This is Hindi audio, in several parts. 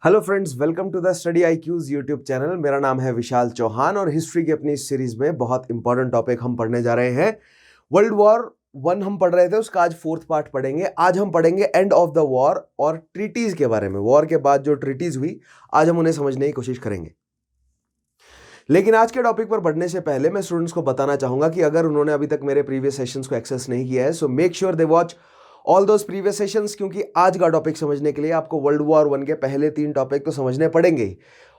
Hello friends, welcome to the study IQs YouTube channel. मेरा नाम है विशाल चौहान और हिस्ट्री की अपनी इस सीरीज में बहुत इंपॉर्टेंट टॉपिक हम पढ़ने जा रहे हैं। वर्ल्ड वॉर वन हम पढ़ रहे थे, उसका आज फोर्थ पार्ट पढ़ेंगे। आज हम पढ़ेंगे एंड ऑफ द वॉर और ट्रीटीज के बारे में। वॉर के बाद जो ट्रीटीज हुई, आज हम उन्हें समझने की कोशिश करेंगे। लेकिन आज के टॉपिक पर बढ़ने से पहले मैं स्टूडेंट्स को बताना चाहूंगा कि अगर उन्होंने अभी तक मेरे प्रीवियस सेशंस को एक्सेस नहीं किया है, so make sure they watch all those previous sessions, क्योंकि आज का टॉपिक समझने के लिए आपको वर्ल्ड वॉर वन के पहले 3 टॉपिक तो समझने पड़ेंगे ही,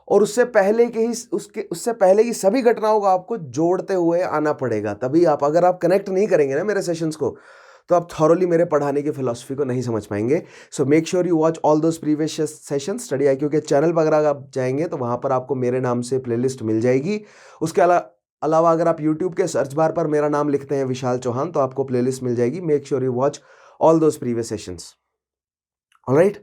और उससे पहले की सभी घटनाओं को आपको जोड़ते हुए आना पड़ेगा। तभी आप, अगर आप कनेक्ट नहीं करेंगे ना मेरे सेशंस को, तो आप थॉरली मेरे पढ़ाने की फिलॉसफी को नहीं समझ पाएंगे। So make sure you watch all those previous session. Study IQ के चैनल पर अगर आप जाएंगे तो वहां पर आपको मेरे नाम से प्लेलिस्ट मिल जाएगी। उसके अलावा अगर आप यूट्यूब के सर्च बार पर मेरा नाम लिखते हैं विशाल चौहान, तो आपको प्लेलिस्ट मिल जाएगी। Make sure you watch all those previous sessions. Alright,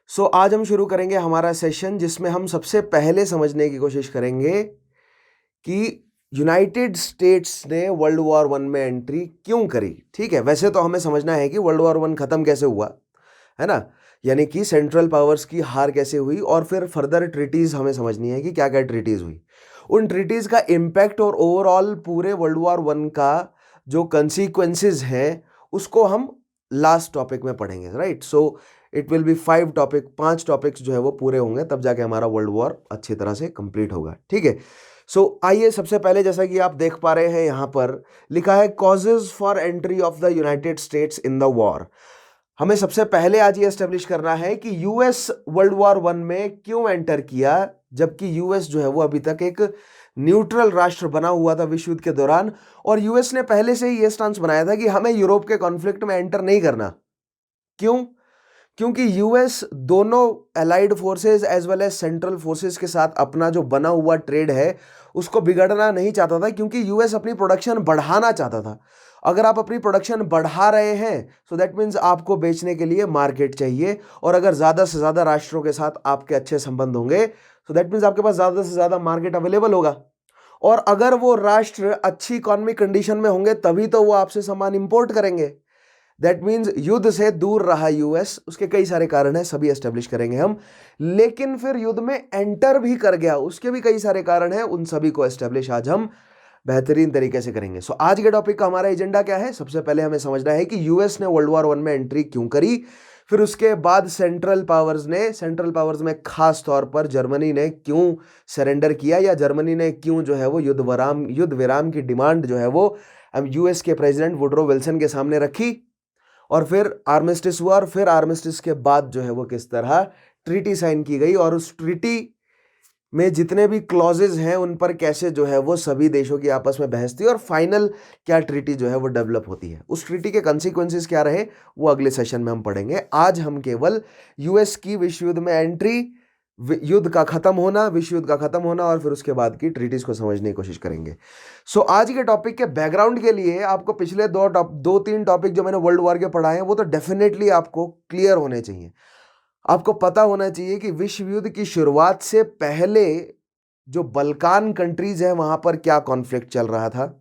so आज हम शुरू करेंगे हमारा सेशन, जिसमें हम सबसे पहले समझने की कोशिश करेंगे कि यूनाइटेड स्टेट्स ने वर्ल्ड वॉर वन में एंट्री क्यों करी। ठीक है, वैसे तो हमें समझना है कि वर्ल्ड वॉर वन खत्म कैसे हुआ, है ना, यानी कि सेंट्रल पावर्स की हार कैसे हुई, और फिर फर्दर ट्रीटीज हमें समझनी है कि क्या क्या ट्रीटीज हुई, उन ट्रीटीज का इम्पैक्ट और ओवरऑल पूरे वर्ल्ड वॉर वन का जो कंसिक्वेंसेज हैं उसको हम लास्ट टॉपिक में पढ़ेंगे। Right, so it will be 5 topics जो है वो पूरे होंगे, तब जाके हमारा वर्ल्ड वॉर अच्छी तरह से कंप्लीट होगा। ठीक है, सो आइए सबसे पहले, जैसा कि आप देख पा रहे हैं यहाँ पर लिखा है causes for entry of the United States in the war. हमें सबसे पहले आज ये एस्टेब्लिश करना है कि यूएस वर्ल्ड वॉर वन में क्यों एंटर किया, जबकि यूएस जो है वो अभी तक एक न्यूट्रल राष्ट्र बना हुआ था विश्व युद्ध के दौरान, और यूएस ने पहले से ही ये स्टांस बनाया था कि हमें यूरोप के कॉन्फ्लिक्ट में एंटर नहीं करना। क्यों? क्योंकि यूएस दोनों allied forces as well as central forces के साथ अपना जो बना हुआ ट्रेड है उसको बिगड़ना नहीं चाहता था, क्योंकि यूएस अपनी प्रोडक्शन बढ़ाना चाहता था। अगर आप अपनी प्रोडक्शन बढ़ा रहे हैं सो दैट मीन्स आपको बेचने के लिए मार्केट चाहिए, और अगर ज़्यादा से ज़्यादा राष्ट्रों के साथ आपके अच्छे संबंध होंगे सो दैट मीन्स आपके पास ज़्यादा से ज़्यादा मार्केट अवेलेबल होगा, और अगर वो राष्ट्र अच्छी इकोनॉमिक कंडीशन में होंगे तभी तो वो आपसे सामान इंपोर्ट करेंगे। दैट मीन्स युद्ध से दूर रहा यूएस, उसके कई सारे कारण हैं, सभी एस्टेब्लिश करेंगे हम। लेकिन फिर युद्ध में एंटर भी कर गया, उसके भी कई सारे कारण हैं, उन सभी को एस्टेब्लिश आज हम बेहतरीन तरीके से करेंगे। सो आज के टॉपिक का हमारा एजेंडा क्या है? सबसे पहले हमें समझना है कि यूएस ने वर्ल्ड वॉर वन में एंट्री क्यों करी, फिर उसके बाद सेंट्रल पावर्स में खास तौर पर जर्मनी ने क्यों सरेंडर किया, या जर्मनी ने क्यों जो है वो युद्ध विराम की डिमांड जो है वो यूएस के प्रेसिडेंट वुडरो विल्सन के सामने रखी, और फिर आर्मिस्टिस हुआ, और फिर आर्मिस्टिस के बाद जो है वो किस तरह ट्रीटी साइन की गई, और उस ट्रीटी में जितने भी क्लॉजेज हैं उन पर कैसे जो है वो सभी देशों की आपस में बहस थी, और फाइनल क्या ट्रीटी जो है वो डेवलप होती है, उस ट्रीटी के कंसिक्वेंसेस क्या रहे वो अगले सेशन में हम पढ़ेंगे। आज हम केवल यूएस की विश्व युद्ध में एंट्री, विश्व युद्ध का खत्म होना और फिर उसके बाद की ट्रीटीज को समझने की कोशिश करेंगे। सो आज के टॉपिक के बैकग्राउंड के लिए आपको पिछले 2-3 टॉपिक जो मैंने वर्ल्ड वॉर के पढ़ाए हैं वो तो डेफिनेटली आपको क्लियर होने चाहिए। आपको पता होना चाहिए कि विश्व युद्ध की शुरुआत से पहले जो बल्कान कंट्रीज हैं वहां पर क्या कॉन्फ्लिक्ट चल रहा था।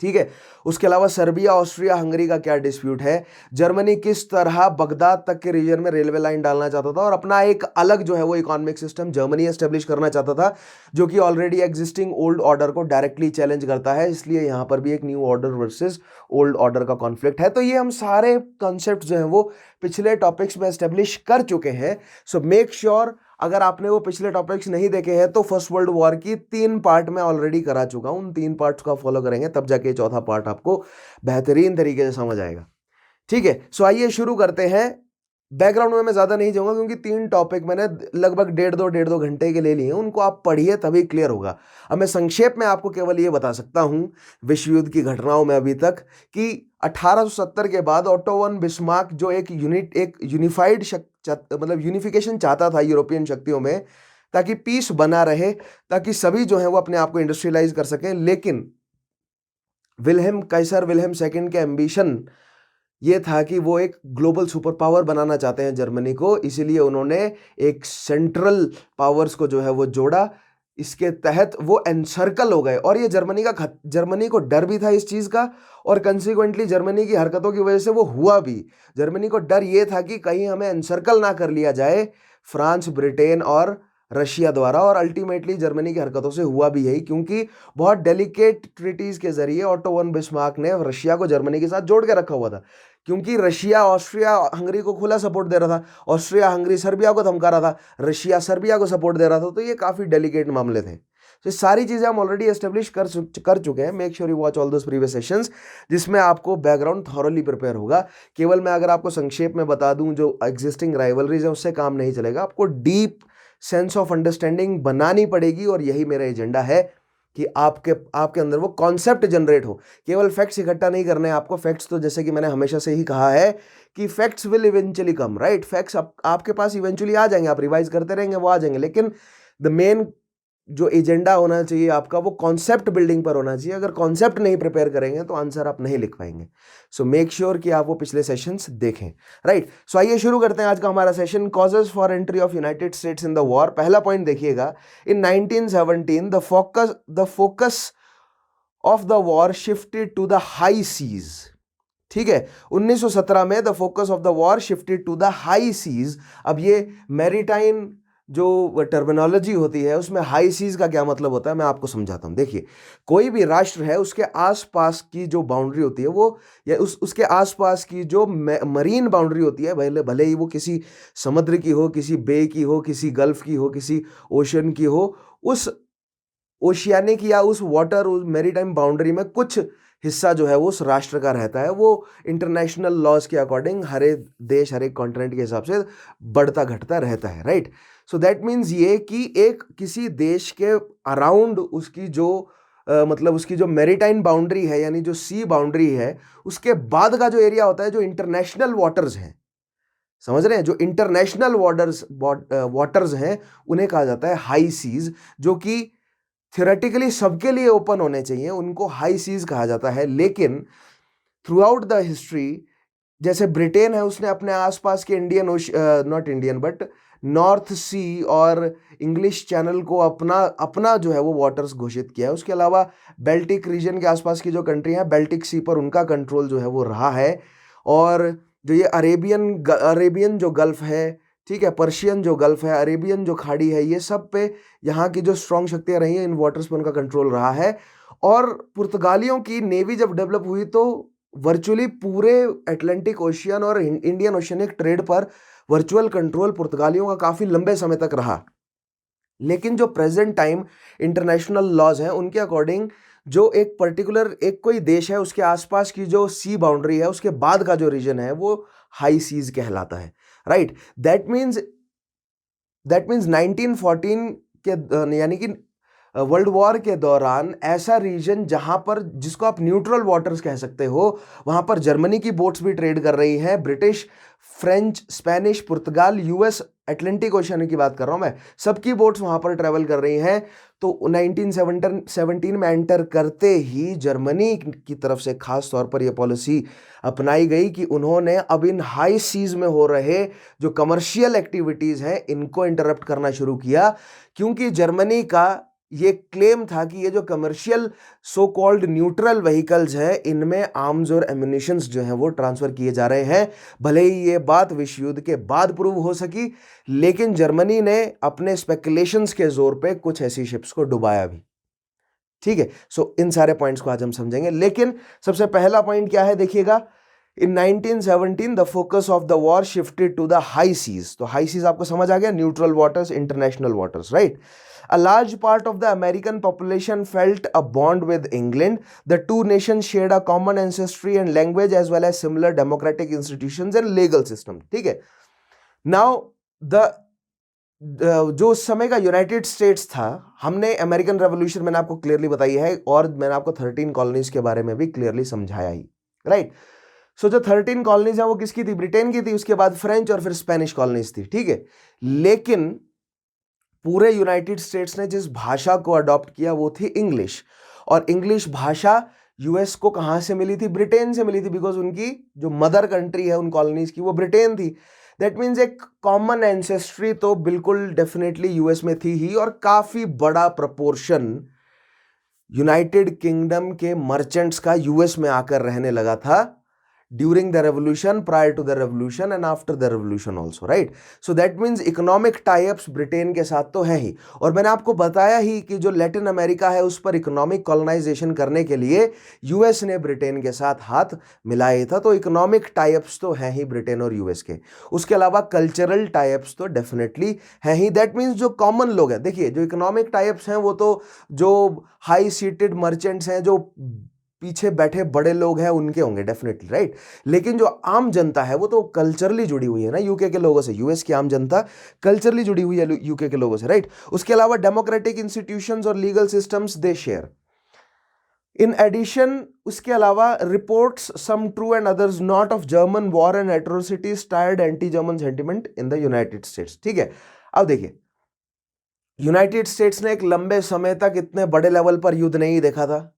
ठीक है, उसके अलावा सर्बिया, ऑस्ट्रिया, हंगरी का क्या डिस्प्यूट है, जर्मनी किस तरह बगदाद तक के रीजन में रेलवे लाइन डालना चाहता था और अपना एक अलग जो है वो इकोनॉमिक सिस्टम जर्मनी एस्टेब्लिश करना चाहता था, जो कि ऑलरेडी एग्जिस्टिंग ओल्ड ऑर्डर को डायरेक्टली चैलेंज करता है। इसलिए यहां पर भी एक new order versus old order का कॉन्फ्लिक्ट है। तो ये हम सारे कॉन्सेप्ट जो है वो पिछले टॉपिक्स में एस्टेब्लिश कर चुके हैं। सो मेक श्योर, अगर आपने वो पिछले टॉपिक्स नहीं देखे हैं तो फर्स्ट वर्ल्ड वॉर की 3 पार्ट में ऑलरेडी करा चुका हूं, उन 3 पार्ट्स का फॉलो करेंगे तब जाके चौथा पार्ट आपको बेहतरीन तरीके से समझ आएगा। ठीक है, सो आइए शुरू करते हैं। बैकग्राउंड में मैं ज्यादा नहीं जाऊंगा क्योंकि 3 टॉपिक मैंने लगभग 1.5-1.5 घंटे के ले लिए हैं, उनको आप पढ़िए तभी क्लियर होगा। अब मैं संक्षेप में आपको केवल ये बता सकता हूं विश्व युद्ध की घटनाओं में अभी तक कि 1870 के बाद ओटो वन बिस्मार्क जो एक यूनिफाइड मतलब यूनिफिकेशन चाहता था यूरोपियन शक्तियों में, ताकि पीस बना रहे, ताकि सभी जो है वो अपने आप को इंडस्ट्रियलाइज कर सकें। लेकिन काइसर विल्हेम सेकंड के एम्बिशन ये था कि वो एक ग्लोबल सुपर पावर बनाना चाहते हैं जर्मनी को, इसीलिए उन्होंने एक सेंट्रल पावर्स को जो है वो जोड़ा। इसके तहत वो एनसर्कल हो गए, और ये जर्मनी को डर भी था इस चीज का, और कंसिक्वेंटली जर्मनी की हरकतों की वजह से वो हुआ भी। जर्मनी को डर ये था कि कहीं हमें एनसर्कल ना कर लिया जाए, फ्रांस, ब्रिटेन और रशिया द्वारा, और अल्टीमेटली जर्मनी की हरकतों से हुआ भी यही, क्योंकि बहुत डेलिकेट ट्रीटीज के जरिए ओटो वन बिस्मार्क ने रशिया को जर्मनी के साथ जोड़ के रखा हुआ था, क्योंकि रशिया ऑस्ट्रिया हंगरी को खुला सपोर्ट दे रहा था, ऑस्ट्रिया हंगरी सर्बिया को धमका रहा था, रशिया सर्बिया को सपोर्ट दे रहा था, तो ये काफी डेलिकेट मामले थे। तो ये सारी चीजें हम ऑलरेडी एस्टेब्लिश कर चुके हैं। Make sure you watch all those previous sessions, जिसमें आपको बैकग्राउंड थॉरली प्रिपेयर होगा। केवल मैं अगर आपको संक्षेप में बता दूं, जो एग्जिस्टिंग राइवलरीज है उससे काम नहीं चलेगा, आपको डीप सेंस ऑफ अंडरस्टैंडिंग बनानी पड़ेगी, और यही मेरा एजेंडा है कि आपके अंदर वो कॉन्सेप्ट जनरेट हो। केवल फैक्ट्स इकट्ठा नहीं करने हैं आपको। फैक्ट्स तो जैसे कि मैंने हमेशा से ही कहा है कि facts will eventually come, right. Facts आपके पास इवेंचुअली आ जाएंगे, आप रिवाइज करते रहेंगे, वो आ जाएंगे, लेकिन द मेन जो एजेंडा होना चाहिए आपका, वो कॉन्सेप्ट बिल्डिंग पर होना चाहिए। अगर कॉन्सेप्ट नहीं प्रिपेयर करेंगे तो आंसर आप नहीं लिख पाएंगे। सो मेक श्योर कि आप वो पिछले सेशंस देखें, राइट। सो आइए शुरू करते हैं आज का हमारा session, causes for entry of United States in the war. पहला पॉइंट देखिएगा, in 1917 the focus of the war shifted to the high seas. ठीक है, 1917 में the focus of the war shifted to the high seas. अब ये मैरीटाइम जो टर्मिनोलॉजी होती है उसमें हाई सीज का क्या मतलब होता है, मैं आपको समझाता हूं। देखिए, कोई भी राष्ट्र है, उसके आसपास की जो बाउंड्री होती है वो, या उसके आसपास की जो मरीन बाउंड्री होती है, भले ही वो किसी समुद्र की हो, किसी बे की हो, किसी गल्फ की हो, किसी ओशन की हो, उस ओशियानिक या उस वाटर, उस मैरीटाइम बाउंड्री में कुछ हिस्सा जो है वो उस राष्ट्र का रहता है। वो इंटरनेशनल लॉज के अकॉर्डिंग हर एक देश, हर एक कॉन्टिनेंट के हिसाब से बढ़ता घटता रहता है, राइट। सो दैट मीन्स ये कि एक किसी देश के अराउंड उसकी जो मतलब उसकी जो मैरीटाइम बाउंड्री है, यानी जो सी बाउंड्री है, उसके बाद का जो एरिया होता है, जो इंटरनेशनल वाटर्स हैं, समझ रहे हैं, जो इंटरनेशनल वाटर्स हैं, उन्हें कहा जाता है हाई सीज, जो कि थियोरेटिकली सबके लिए ओपन होने चाहिए, उनको हाई सीज कहा जाता है। लेकिन थ्रू आउट द हिस्ट्री, जैसे ब्रिटेन है, उसने अपने आसपास के नॉट इंडियन बट नॉर्थ सी और इंग्लिश चैनल को अपना जो है वो वाटर्स घोषित किया है। उसके अलावा बेल्टिक रीजन के आसपास की जो कंट्री है, बेल्टिक सी पर उनका कंट्रोल जो है वो रहा है। और जो ये अरेबियन जो गल्फ है, ठीक है, पर्शियन जो गल्फ है, अरेबियन जो खाड़ी है, ये सब पे यहाँ की जो स्ट्रॉन्ग शक्तियाँ रही हैं, इन वाटर्स पे उनका कंट्रोल रहा है। और पुर्तगालियों की नेवी जब डेवलप हुई तो वर्चुअली पूरे अटलांटिक ओशियन और इंडियन ओशियनिक ट्रेड पर वर्चुअल कंट्रोल पुर्तगालियों का काफी लंबे समय तक रहा। लेकिन जो प्रेजेंट टाइम इंटरनेशनल लॉज हैं, उनके अकॉर्डिंग जो एक पर्टिकुलर एक कोई देश है, उसके आसपास की जो सी बाउंड्री है, उसके बाद का जो रीजन है, वो हाई सीज कहलाता है, राइट। दैट मीन्स 1914 के यानी कि वर्ल्ड वॉर के दौरान ऐसा रीजन जहां पर, जिसको आप न्यूट्रल वाटर्स कह सकते हो, वहां पर जर्मनी की बोट्स भी ट्रेड कर रही हैं, ब्रिटिश, फ्रेंच, स्पेनिश, पुर्तगाल, यूएस, अटलांटिक ओशियन की बात कर रहा हूं मैं, सबकी बोट्स वहां पर ट्रेवल कर रही हैं। तो 1917 में एंटर करते ही जर्मनी की तरफ से खास तौर पर यह पॉलिसी अपनाई गई कि उन्होंने अब इन हाई सीज में हो रहे जो कमर्शियल एक्टिविटीज हैं, इनको इंटरप्ट करना शुरू किया, क्योंकि जर्मनी का ये क्लेम था कि ये जो commercial so called neutral vehicles हैं, इनमें आर्म्स और एम्युनिशंस जो हैं वो ट्रांसफर किए जा रहे हैं। भले ही ये बात विश्व युद्ध के बाद प्रूव हो सकी, लेकिन जर्मनी ने अपने स्पेकुलेशंस के जोर पे कुछ ऐसी शिप्स को डुबाया भी, ठीक है। सो इन सारे पॉइंट्स को आज हम समझेंगे, लेकिन सबसे पहला पॉइंट क्या है, देखिएगा, in 1917 the focus of the war shifted to the high seas. तो हाई सीज आपको समझ आ गया, neutral waters, international waters, right. A large part of the American population felt a bond with England. The two nations shared a common ancestry and language as well as similar democratic institutions and legal system. ठीक है। Now जो उस समय का यूनाइटेड स्टेट्स था, हमने अमेरिकन रेवोल्यूशन मैंने आपको क्लियरली बताई है, और मैंने आपको 13 कॉलोनीज के बारे में भी क्लियरली समझाया ही, राइट। सो जो 13 कॉलोनीज है वो किसकी थी, ब्रिटेन की थी, उसके बाद फ्रेंच और फिर स्पेनिश कॉलोनीज थी, ठीक है। लेकिन पूरे यूनाइटेड स्टेट्स ने जिस भाषा को अडॉप्ट किया वो थी इंग्लिश, और इंग्लिश भाषा यूएस को कहां से मिली थी, ब्रिटेन से मिली थी, बिकॉज उनकी जो मदर कंट्री है उन कॉलोनीज की, वो ब्रिटेन थी। दैट मीन्स एक कॉमन एंसेस्ट्री तो बिल्कुल डेफिनेटली यूएस में थी ही, और काफी बड़ा प्रपोर्शन यूनाइटेड किंगडम के मर्चेंट्स का यूएस में आकर रहने लगा था during the revolution, prior to the revolution and after the revolution also, right. So that means economic types Britain के साथ तो है ही। और मैंने आपको बताया ही कि जो लैटिन अमेरिका है उस पर इकोनॉमिक कॉलोनाइजेशन करने के लिए यूएस ने ब्रिटेन के साथ हाथ मिलाया था। तो इकोनॉमिक टाइप्स तो हैं ही ब्रिटेन और यूएस के। उसके अलावा कल्चरल टाइप्स तो डेफिनेटली हैं ही। दैट मीन्स जो कॉमन लोग हैं, देखिए जो इकोनॉमिक टाइप्स हैं वो तो जो हाई सीटेड मर्चेंट्स हैं, जो पीछे बैठे बड़े लोग हैं, उनके होंगे डेफिनेटली, राइट। लेकिन जो आम जनता है वो तो कल्चरली जुड़ी हुई है ना यूके के लोगों से। यूएस की आम जनता कल्चरली जुड़ी हुई है यूके के लोगों से, राइट। उसके अलावा डेमोक्रेटिक इंस्टीट्यूशंस और legal systems they share. In addition, उसके अलावा reports some true and others not of German war and atrocities tired anti German sentiment in the United States. ठीक है, अब देखिए यूनाइटेड स्टेट्स ने एक लंबे समय तक इतने बड़े लेवल पर युद्ध नहीं देखा था,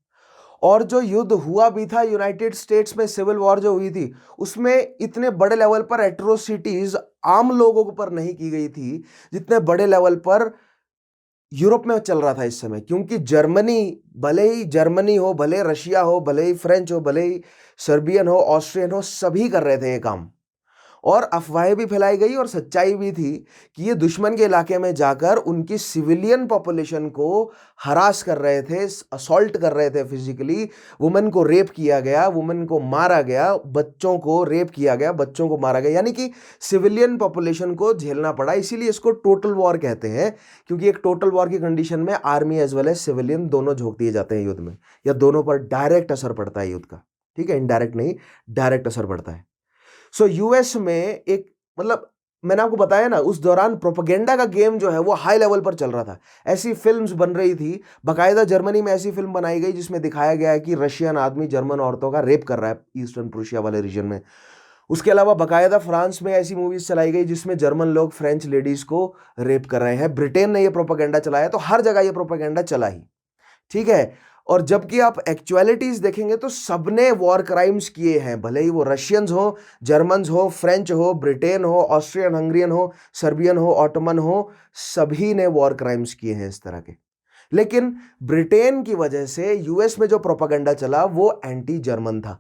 और जो युद्ध हुआ भी था यूनाइटेड स्टेट्स में, सिविल वॉर जो हुई थी, उसमें इतने बड़े लेवल पर एट्रोसिटीज आम लोगों पर नहीं की गई थी जितने बड़े लेवल पर यूरोप में चल रहा था इस समय। क्योंकि जर्मनी, भले ही जर्मनी हो, भले रशिया हो, भले ही फ्रेंच हो, भले ही सर्बियन हो, ऑस्ट्रियन हो, सभी कर रहे थे ये काम। और अफवाहें भी फैलाई गई और सच्चाई भी थी कि ये दुश्मन के इलाके में जाकर उनकी सिविलियन पॉपुलेशन को हरास कर रहे थे, असॉल्ट कर रहे थे फिजिकली। वुमेन को रेप किया गया, वुमेन को मारा गया, बच्चों को रेप किया गया, बच्चों को मारा गया, यानी कि सिविलियन पॉपुलेशन को झेलना पड़ा। इसीलिए इसको टोटल वॉर कहते हैं, क्योंकि एक टोटल वॉर की कंडीशन में army as well as civilian दोनों झोंक दिए जाते हैं युद्ध में, या दोनों पर डायरेक्ट असर पड़ता है युद्ध का। ठीक है, इनडायरेक्ट नहीं, डायरेक्ट असर पड़ता है। सो यूएस में एक, मतलब मैंने आपको बताया ना, उस दौरान प्रोपेगेंडा का गेम जो है वो हाई लेवल पर चल रहा था। ऐसी फिल्म्स बन रही थी, बाकायदा जर्मनी में ऐसी फिल्म बनाई गई जिसमें दिखाया गया है कि रशियन आदमी जर्मन औरतों का रेप कर रहा है ईस्टर्न प्रूशिया वाले रीजन में। उसके अलावा बाकायदा फ्रांस में ऐसी मूवीज चलाई गई जिसमें जर्मन लोग फ्रेंच लेडीज को रेप कर रहे हैं। ब्रिटेन ने ये प्रोपेगेंडा चलाया, तो हर जगह ये प्रोपेगेंडा चला ही। ठीक है, और जबकि आप एक्चुअलिटीज देखेंगे तो सबने वॉर क्राइम्स किए हैं, भले ही वो रशियंस हो, जर्मन्स हो, फ्रेंच हो, ब्रिटेन हो, ऑस्ट्रियन हंगरियन हो, सर्बियन हो, ऑटोमन हो, सभी ने वॉर क्राइम्स किए हैं इस तरह के। लेकिन ब्रिटेन की वजह से यूएस में जो प्रोपेगेंडा चला वो एंटी जर्मन था।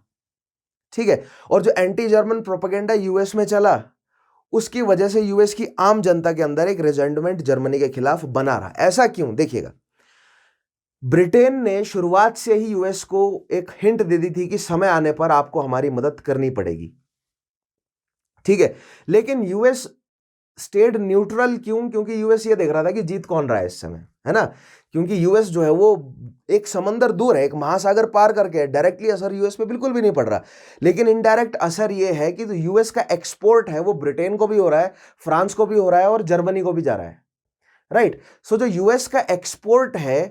ठीक है, और जो एंटी जर्मन प्रोपेगेंडा यूएस में चला उसकी वजह से यूएस की आम जनता के अंदर एक रेजेंटमेंट जर्मनी के खिलाफ बना रहा। ऐसा क्यों, देखिएगा, ब्रिटेन ने शुरुआत से ही यूएस को एक हिंट दे दी थी कि समय आने पर आपको हमारी मदद करनी पड़ेगी। ठीक है, लेकिन यूएस स्टेड न्यूट्रल। क्यों? क्योंकि यूएस ये देख रहा था कि जीत कौन रहा है इस समय, है ना। क्योंकि यूएस जो है वो एक समंदर दूर है, एक महासागर पार करके है, डायरेक्टली असर यूएस पे बिल्कुल भी नहीं पड़ रहा। लेकिन इनडायरेक्ट असर ये है कि जो यूएस का एक्सपोर्ट है वो ब्रिटेन को भी हो रहा है, फ्रांस को भी हो रहा है, और जर्मनी को भी जा रहा है, राइट। सो जो यूएस का एक्सपोर्ट है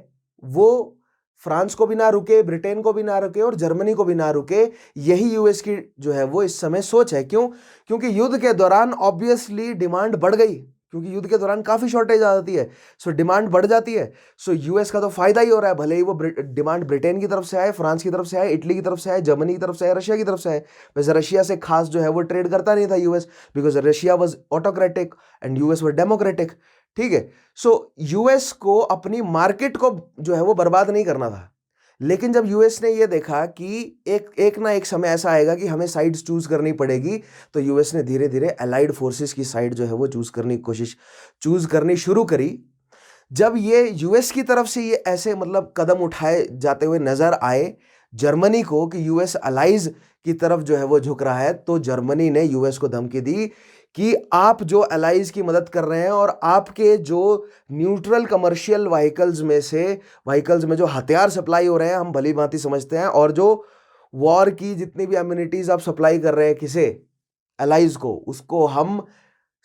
वो फ्रांस को भी ना रुके, ब्रिटेन को भी ना रुके, और जर्मनी को भी ना रुके। यही यूएस की जो है वो इस समय सोच है। क्यों? क्योंकि युद्ध के दौरान ऑब्वियसली डिमांड बढ़ गई, क्योंकि युद्ध के दौरान काफी शॉर्टेज आ जाती है, सो डिमांड बढ़ जाती है। सो यूएस का तो फायदा ही हो रहा है, भले ही वो डिमांड ब्रिटेन की तरफ से आए, फ्रांस की तरफ से आए, इटली की तरफ से आए, जर्मनी की तरफ से आए, रशिया की तरफ से आए। वैसे रशिया से खास जो है वो ट्रेड करता नहीं था US, because Russia was autocratic and US was democratic. ठीक है, सो यूएस को अपनी मार्केट को जो है वो बर्बाद नहीं करना था। लेकिन जब यूएस ने ये देखा कि एक ना एक समय ऐसा आएगा कि हमें साइड्स चूज करनी पड़ेगी, तो यूएस ने धीरे धीरे अलाइड फोर्सेस की साइड जो है वो चूज करनी शुरू करी। जब ये यूएस की तरफ से ये ऐसे मतलब कदम उठाए जाते हुए नजर आए जर्मनी को कि यूएस अलाइज की तरफ जो है वो झुक रहा है, तो जर्मनी ने यूएस को धमकी दी कि आप जो अलाइज की मदद कर रहे हैं और आपके जो न्यूट्रल कमर्शियल व्हीकल्स में जो हथियार सप्लाई हो रहे हैं हम भली भांति समझते हैं, और जो वॉर की जितनी भी अम्यूनिटीज आप सप्लाई कर रहे हैं किसे, अलाइज को, उसको हम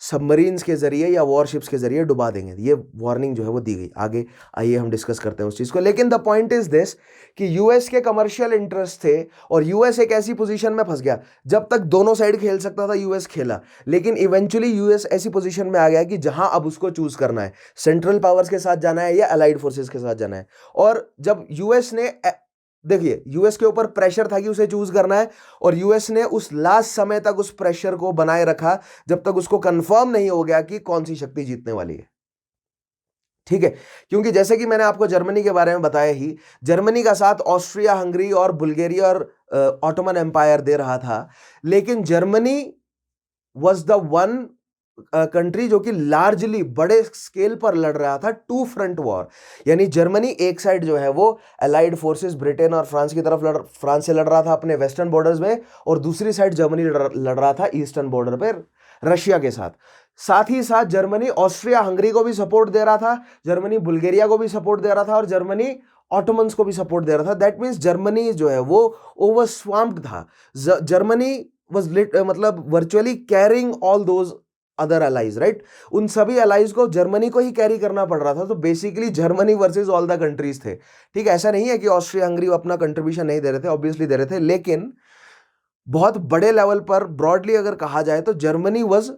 सबमरीन्स के जरिए या वॉरशिप्स के जरिए डुबा देंगे। ये वार्निंग जो है वो दी गई। आगे आइए हम डिस्कस करते हैं उस चीज को। लेकिन द पॉइंट इज दिस कि यूएस के कमर्शियल इंटरेस्ट थे, और यूएस एक ऐसी पोजीशन में फंस गया, जब तक दोनों साइड खेल सकता था यूएस खेला, लेकिन इवेंचुअली यूएस ऐसी पोजीशन में आ गया कि जहां अब उसको चूज करना है, सेंट्रल पावर्स के साथ जाना है या अलाइड फोर्सेस के साथ जाना है। और जब यूएस ने, देखिए, यूएस के ऊपर प्रेशर था कि उसे चूज करना है, और यूएस ने उस लास्ट समय तक उस प्रेशर को बनाए रखा जब तक उसको कंफर्म नहीं हो गया कि कौन सी शक्ति जीतने वाली है। ठीक है, क्योंकि जैसे कि मैंने आपको जर्मनी के बारे में बताया ही, जर्मनी का साथ ऑस्ट्रिया, हंगरी और बुल्गारिया और ऑटोमन एम्पायर दे रहा था, लेकिन Germany was the one country जो कि लार्जली बड़े स्केल पर लड़ रहा था टू फ्रंट वॉर। यानी जर्मनी एक साइड जो है वो अलाइड फोर्सेस ब्रिटेन और फ्रांस की तरफ फ्रांस से लड़ रहा था अपने वेस्टर्न बॉर्डर्स में, और दूसरी साइड जर्मनी लड़ रहा था ईस्टर्न बॉर्डर पर रशिया के साथ। साथ ही साथ जर्मनी ऑस्ट्रिया हंगरी को भी सपोर्ट दे रहा था, जर्मनी बुल्गारिया को भी सपोर्ट दे रहा था, और जर्मनी ऑटोमन्स को भी सपोर्ट दे रहा था। दैट मीन्स जर्मनी जो है वो ओवर स्वाम्प्ड था। जर्मनी वाज मतलब virtually carrying all those other allies, right. उन सभी अलाइज को जर्मनी को ही कैरी करना पड़ रहा था। तो basically Germany versus all the countries थे, ठीक है। ऐसा नहीं है कि ऑस्ट्रिया हंगरी अपना कंट्रीब्यूशन नहीं दे रहे थे, ऑब्वियसली दे रहे थे, लेकिन बहुत बड़े लेवल पर ब्रॉडली अगर कहा जाए तो जर्मनी वाज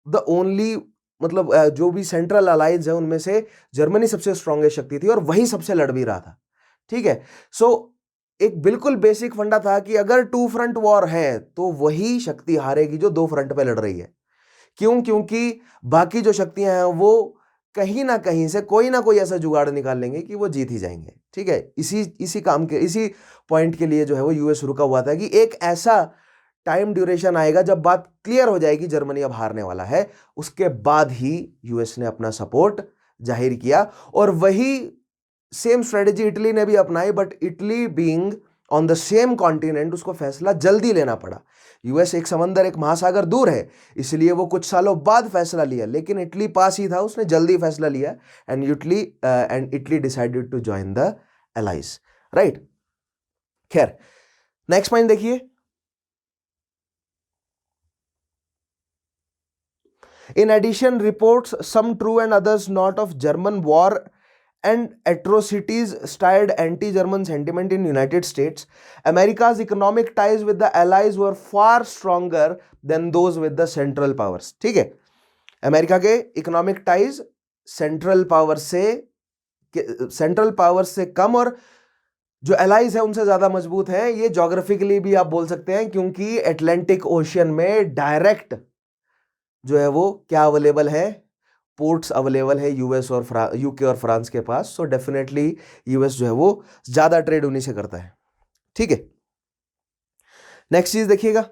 द ओनली, मतलब जो भी सेंट्रल अलाइंस है उनमें से जर्मनी सबसे स्ट्रॉन्गेस्ट शक्ति थी और वही सबसे लड़ भी रहा था, ठीक है। सो एक बिल्कुल बेसिक फंडा था कि अगर टू फ्रंट वॉर है तो वही शक्ति हारेगी जो दो फ्रंट पे लड़ रही है। क्यों? क्योंकि बाकी जो शक्तियां हैं वो कहीं ना कहीं से कोई ना कोई ऐसा जुगाड़ निकाल लेंगे कि वो जीत ही जाएंगे, ठीक है। इसी पॉइंट के लिए जो है वो यूएस रुका हुआ था कि एक ऐसा टाइम ड्यूरेशन आएगा जब बात क्लियर हो जाएगी जर्मनी अब हारने वाला है, उसके बाद ही यूएस ने अपना सपोर्ट जाहिर किया। और वही सेम स्ट्रेटेजी इटली ने भी अपनाई, but Italy being on the same continent उसको फैसला जल्दी लेना पड़ा। यूएस एक समंदर एक महासागर दूर है, इसलिए वो कुछ सालों बाद फैसला लिया, लेकिन इटली पास ही था, उसने जल्दी फैसला लिया and Italy decided to join the allies, right. खैर, नेक्स्ट पॉइंट देखिए। In addition, reports, some true and others not, of German war and atrocities stirred anti-German sentiment in United States. America's economic ties with the Allies were far stronger than those with the Central Powers. ठीक है, अमेरिका के इकोनॉमिक टाइज सेंट्रल पावर से कम और जो एलाइज है उनसे ज्यादा मजबूत हैं। ये ज्योग्राफिकली भी आप बोल सकते हैं, क्योंकि अटलांटिक ओशियन में डायरेक्ट जो है वो क्या अवेलेबल है, पोर्ट्स अवेलेबल है यूएस और यूके और फ्रांस के पास। सो डेफिनेटली यूएस जो है वो ज्यादा ट्रेड उन्हीं से करता है, ठीक है। नेक्स्ट चीज देखिएगा,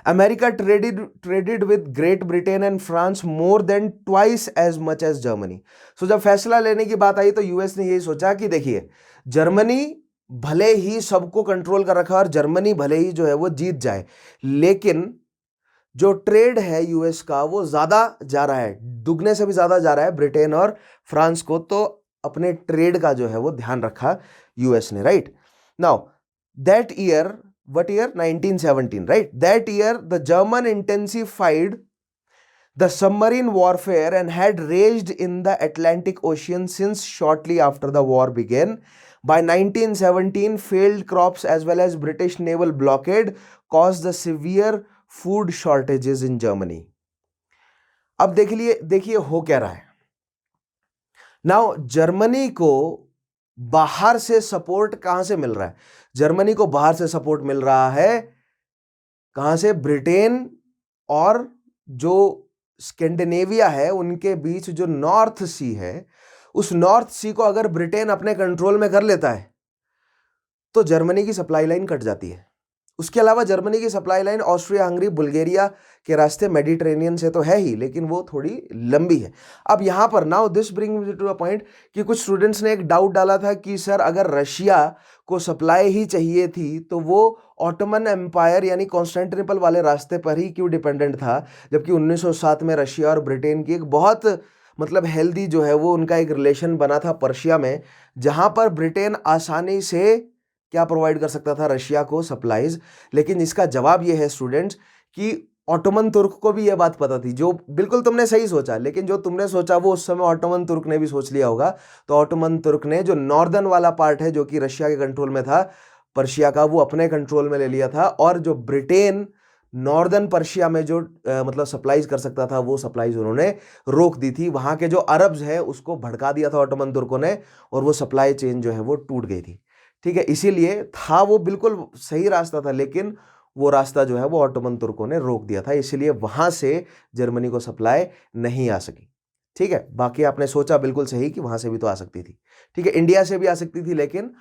America traded with Great Britain and France more than twice as much as Germany. So जब फैसला लेने की बात आई तो यूएस ने यही सोचा कि देखिए, जर्मनी भले ही सबको कंट्रोल कर रखा और जर्मनी भले ही जो है वो जीत जाए, लेकिन जो ट्रेड है यूएस का वो ज्यादा जा रहा है, दुगने से भी ज्यादा जा रहा है ब्रिटेन और फ्रांस को। तो अपने ट्रेड का जो है वो ध्यान रखा यूएस ने, right. Now that year, what year? 1917, right? That year the German intensified the submarine warfare and had raged in the Atlantic Ocean since shortly after the war began. By 1917, failed crops as well as British naval blockade caused the severe food shortages in Germany. अब देखिए हो क्या रहा है। नाउ जर्मनी को बाहर से सपोर्ट कहां से मिल रहा है? जर्मनी को बाहर से सपोर्ट मिल रहा है कहां से? ब्रिटेन और जो स्कैंडिनेविया है उनके बीच जो नॉर्थ सी है, उस नॉर्थ सी को अगर ब्रिटेन अपने कंट्रोल में कर लेता है तो जर्मनी की सप्लाई लाइन कट जाती है। उसके अलावा जर्मनी की supply line Austria Hungary Bulgaria के रास्ते मेडिटेरेनियन से तो है ही, लेकिन वो थोड़ी लंबी है। अब यहां पर now this bring me to a point कि कुछ स्टूडेंट्स ने एक डाउट डाला था कि सर अगर रशिया को सप्लाई ही चाहिए थी तो वो ऑटोमन एम्पायर यानी कॉन्स्टेंटिनोपल वाले रास्ते पर ही क्यों डिपेंडेंट था, जबकि 1907 में रशिया और ब्रिटेन की एक बहुत मतलब हेल्दी जो है वो उनका एक रिलेशन बना था पर्शिया में, जहां पर ब्रिटेन आसानी से क्या प्रोवाइड कर सकता था रशिया को सप्लाईज। लेकिन इसका जवाब ये है स्टूडेंट्स कि ऑटोमन तुर्क को भी ये बात पता थी, जो बिल्कुल तुमने सही सोचा, लेकिन जो तुमने सोचा वो उस समय ऑटोमन तुर्क ने भी सोच लिया होगा। तो ऑटोमन तुर्क ने जो नॉर्दर्न वाला पार्ट है जो कि रशिया के कंट्रोल में था पर्शिया का, वो अपने कंट्रोल में ले लिया था, और जो ब्रिटेन नॉर्दर्न पर्शिया में जो मतलब सप्लाईज कर सकता था वो सप्लाईज उन्होंने रोक दी थी। वहां के जो अरब्स है उसको भड़का दिया था ऑटोमन तुर्कों ने, और वो सप्लाई चेन जो है वो टूट गई थी, ठीक है। इसीलिए था वो बिल्कुल सही रास्ता था, लेकिन वो रास्ता जो है वो ऑटोमन तुर्कों ने रोक दिया था, इसलिए वहां से जर्मनी को सप्लाई नहीं आ सकी, ठीक है। बाकी आपने सोचा बिल्कुल सही कि वहां से भी तो आ सकती थी, ठीक है, इंडिया से भी आ सकती थी, लेकिन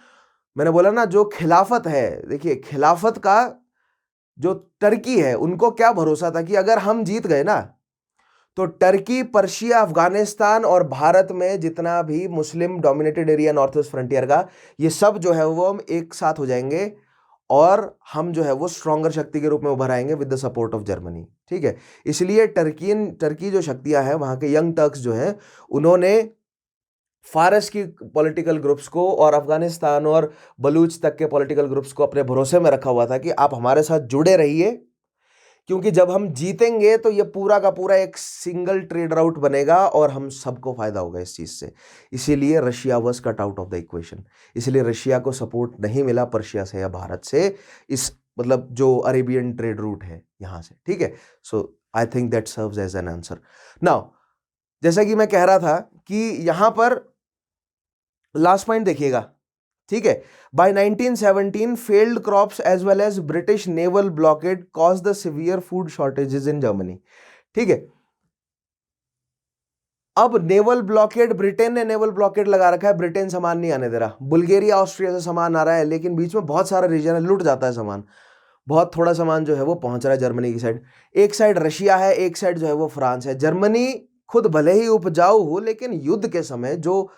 मैंने बोला ना, जो खिलाफत है, देखिए खिलाफत का जो टर्की है, उनको क्या भरोसा था कि अगर हम जीत गए ना तो टर्की, पर्शिया, अफगानिस्तान और भारत में जितना भी Muslim dominated area north east frontier का, ये सब जो है वो हम एक साथ हो जाएंगे और हम जो है वो स्ट्रॉन्गर शक्ति के रूप में उभर आएंगे with the support of Germany. ठीक है, इसलिए टर्की जो शक्तियां हैं, वहां के यंग टर्क्स जो हैं, उन्होंने फारस की पॉलिटिकल ग्रुप्स को और अफगानिस्तान और बलूच तक के पॉलिटिकल ग्रुप्स को अपने भरोसे में रखा हुआ था कि आप हमारे साथ जुड़े रहिए, क्योंकि जब हम जीतेंगे तो ये पूरा का पूरा एक सिंगल ट्रेड राउट बनेगा और हम सबको फायदा होगा इस चीज से। इसीलिए Russia was cut out of the equation. इसलिए रशिया को सपोर्ट नहीं मिला पर्शिया से या भारत से, इस मतलब जो अरेबियन ट्रेड रूट है यहां से। ठीक है, so I think that serves as an answer. Now, जैसा कि मैं कह रहा था कि यहां पर लास्ट पॉइंट देखिएगा। ठीक है, by 1917 failed crops as well as British naval blockade cause the severe food shortages in Germany. ठीक है, अब नेवल ब्लॉकेड, ब्रिटेन ने नेवल ब्लॉकेड लगा रखा है, ब्रिटेन सामान नहीं आने दे रहा, बुल्गारिया ऑस्ट्रिया से सामान आ रहा है, लेकिन बीच में बहुत सारा रीजन है, लुट जाता है सामान, बहुत थोड़ा सामान जो है वो पहुंच रहा है जर्मनी की साइड। एक साइड रशिया है, एक साइड जो है वो फ्रांस है। जर्मनी खुद भले ही उपजाऊ हो, लेकिन युद्ध के समय जो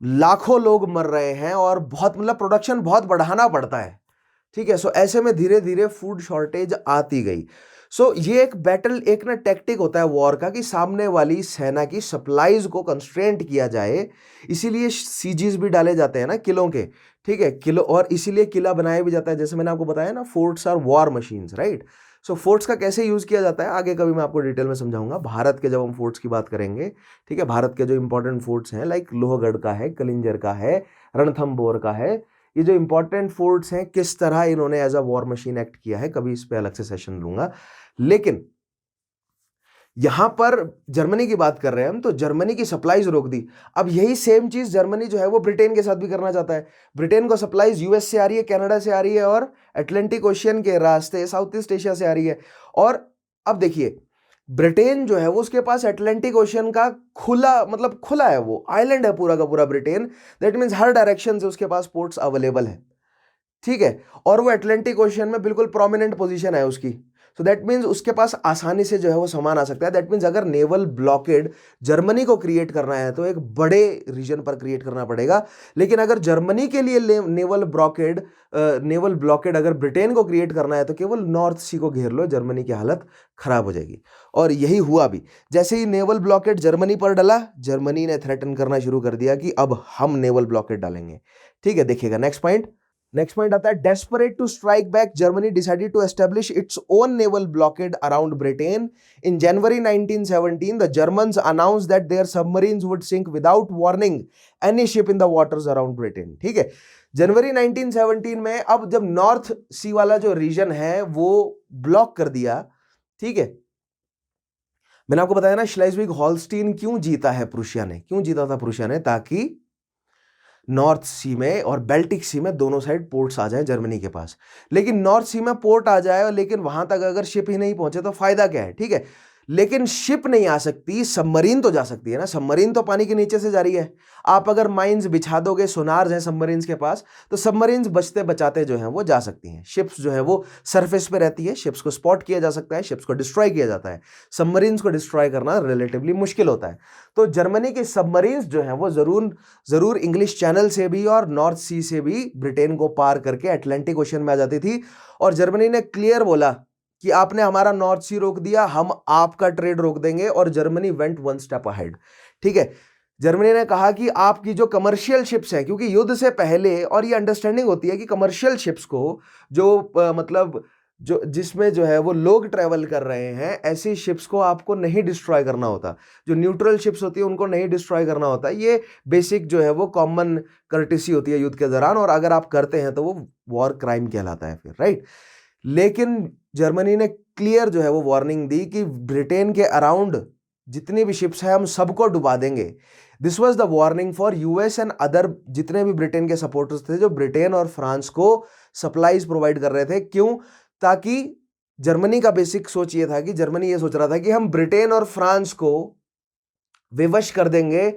लाखों लोग मर रहे हैं और बहुत मतलब प्रोडक्शन बहुत बढ़ाना पड़ता है। ठीक है, सो ऐसे में धीरे धीरे फूड शॉर्टेज आती गई। सो ये एक बैटल, एक ना टैक्टिक होता है वॉर का कि सामने वाली सेना की सप्लाईज को कंस्ट्रेंट किया जाए, इसीलिए सीजीज भी डाले जाते हैं ना किलों के। ठीक है, किलो, और इसीलिए किला बनाया भी जाता है, जैसे मैंने आपको बताया ना, forts are war machines, right. So forts का कैसे यूज किया जाता है आगे कभी मैं आपको डिटेल में समझाऊंगा। भारत के जब हम फोर्ट्स की बात करेंगे, ठीक है, भारत के जो इंपॉर्टेंट फोर्ट्स हैं लाइक लोहगढ़ का है, कलिंजर का है, रणथंभौर का है, ये जो इंपॉर्टेंट फोर्ट्स हैं, किस तरह इन्होंने as a war machine act किया है, कभी इस पे अलग से सेशन लूंगा। लेकिन यहां पर जर्मनी की बात कर रहे हैं हम, तो जर्मनी की सप्लाईज रोक दी। अब यही सेम चीज जर्मनी जो है वो ब्रिटेन के साथ भी करना चाहता है। ब्रिटेन को सप्लाईज यूएस से आ रही है, कनाडा से आ रही है, और अटलांटिक ओशियन के रास्ते साउथ ईस्ट एशिया से आ रही है। और अब देखिए, ब्रिटेन जो है वो, उसके पास अटलांटिक ओशियन का खुला, मतलब खुला है, वो आइलैंड है पूरा का पूरा Britain. That means her direction से उसके पास पोर्ट्स अवेलेबल है। ठीक है, और वो अटलांटिक ओशियन में बिल्कुल प्रोमिनेंट पोजीशन है उसकी। सो दैट मीन्स उसके पास आसानी से जो है वो सामान आ सकता है। दैट मीन्स अगर नेवल ब्लॉकेड जर्मनी को क्रिएट करना है तो एक बड़े रीजन पर क्रिएट करना पड़ेगा। लेकिन अगर जर्मनी के लिए नेवल ब्लॉकेड अगर ब्रिटेन को क्रिएट करना है तो केवल नॉर्थ सी को घेर लो, जर्मनी की हालत खराब हो जाएगी। और यही हुआ भी। जैसे ही नेवल ब्लॉकेड जर्मनी पर डला, जर्मनी ने थ्रेटन करना शुरू कर दिया कि अब हम नेवल ब्लॉकेड डालेंगे। ठीक है, देखिएगा नेक्स्ट पॉइंट। नेक्स्ट पॉइंट आता है, desperate to strike back Germany decided to establish its own naval blockade around Britain. In January 1917 the Germans announced that their submarines would sink without warning any ship in the waters around Britain. ठीक है, जनवरी 1917 में अब जब नॉर्थ सी वाला जो रीजन है वो ब्लॉक कर दिया। ठीक है, मैंने आपको बताया ना श्लेज़विग होल्स्टीन क्यों जीता है प्रूशिया ने, क्यों जीता था प्रूशिया ने, ताकि नॉर्थ सी में और बेल्टिक सी में दोनों साइड पोर्ट्स आ जाएं जर्मनी के पास। लेकिन नॉर्थ सी में पोर्ट आ जाए, लेकिन वहां तक अगर शिप ही नहीं पहुंचे तो फायदा क्या है। ठीक है, लेकिन शिप नहीं आ सकती, सबमरीन तो जा सकती है ना, सबमरीन तो पानी के नीचे से जा रही है। आप अगर माइंस बिछा दोगे, सोनार्स हैं सबमरीन्स के पास, तो सबमरीन्स बचते बचाते जो हैं वो जा सकती हैं। शिप्स जो है वो सरफेस पे रहती है, शिप्स को स्पॉट किया जा सकता है, शिप्स को डिस्ट्रॉय किया जाता है। सबमरीन्स को डिस्ट्रॉय करना रिलेटिवली मुश्किल होता है। तो जर्मनी के सबमरीन्स जो हैं वो जरूर इंग्लिश चैनल से भी और नॉर्थ सी से भी ब्रिटेन को पार करके अटलांटिक ओशन में आ जाती थी। और जर्मनी ने क्लियर बोला कि आपने हमारा नॉर्थ सी रोक दिया, हम आपका ट्रेड रोक देंगे। और Germany went one step ahead. ठीक है, जर्मनी ने कहा कि आपकी जो कमर्शियल शिप्स हैं, क्योंकि युद्ध से पहले और ये अंडरस्टैंडिंग होती है कि कमर्शियल शिप्स को जो मतलब जो जिसमें जो है वो लोग ट्रेवल कर रहे हैं, ऐसी शिप्स को आपको नहीं डिस्ट्रॉय करना होता। जो न्यूट्रल शिप्स होती है उनको नहीं डिस्ट्रॉय करना होता। ये बेसिक जो है वो कॉमन कर्टेसी होती है युद्ध के दौरान, और अगर आप करते हैं तो वो वॉर क्राइम कहलाता है फिर, राइट। लेकिन जर्मनी ने क्लियर जो है वो वार्निंग दी कि ब्रिटेन के अराउंड जितनी भी शिप्स हैं हम सबको डुबा देंगे। This was the warning for US and other जितने भी ब्रिटेन के सपोर्टर्स थे, जो ब्रिटेन और फ्रांस को सप्लाईज प्रोवाइड कर रहे थे। क्यों? ताकि जर्मनी का बेसिक सोच ये था कि जर्मनी ये सोच रहा था कि हम ब्रिटेन और फ्रांस को विवश कर देंगे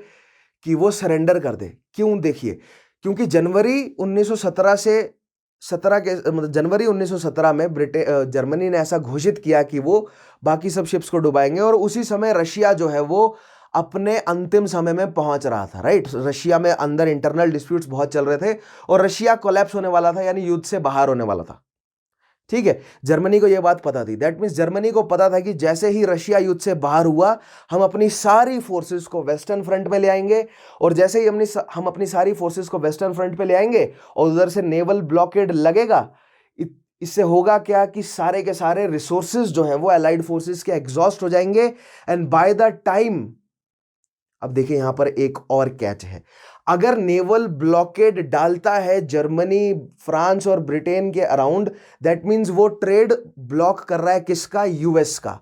कि वो सरेंडर कर दे। क्यों? देखिए, क्योंकि जनवरी 1917 से 17 के मतलब जनवरी 1917 में जर्मनी ने ऐसा घोषित किया कि वो बाकी सब शिप्स को डुबाएंगे, और उसी समय रशिया जो है वो अपने अंतिम समय में पहुंच रहा था, राइट। रशिया में अंदर इंटरनल डिस्प्यूट्स बहुत चल रहे थे और रशिया कोलैप्स होने वाला था, यानी युद्ध से बाहर होने वाला था, ठीक है। जर्मनी को यह बात पता थी। दैट मीन्स जर्मनी को पता था कि जैसे ही रशिया युद्ध से बाहर हुआ, हम अपनी सारी फोर्सेस को वेस्टर्न फ्रंट पे ले आएंगे, और जैसे ही हम अपनी सारी फोर्सेस को वेस्टर्न फ्रंट पे ले आएंगे और उधर से नेवल ब्लॉकेड लगेगा, इससे होगा क्या कि सारे के सारे रिसोर्सेज जो हैं वो अलाइड फोर्सेस के एग्जॉस्ट हो जाएंगे। एंड बाय द टाइम, अब देखिए यहां पर एक और कैच है, अगर नेवल ब्लॉकेड डालता है जर्मनी, फ्रांस और ब्रिटेन के अराउंड, दैट मींस वो ट्रेड ब्लॉक कर रहा है किसका? यूएस का,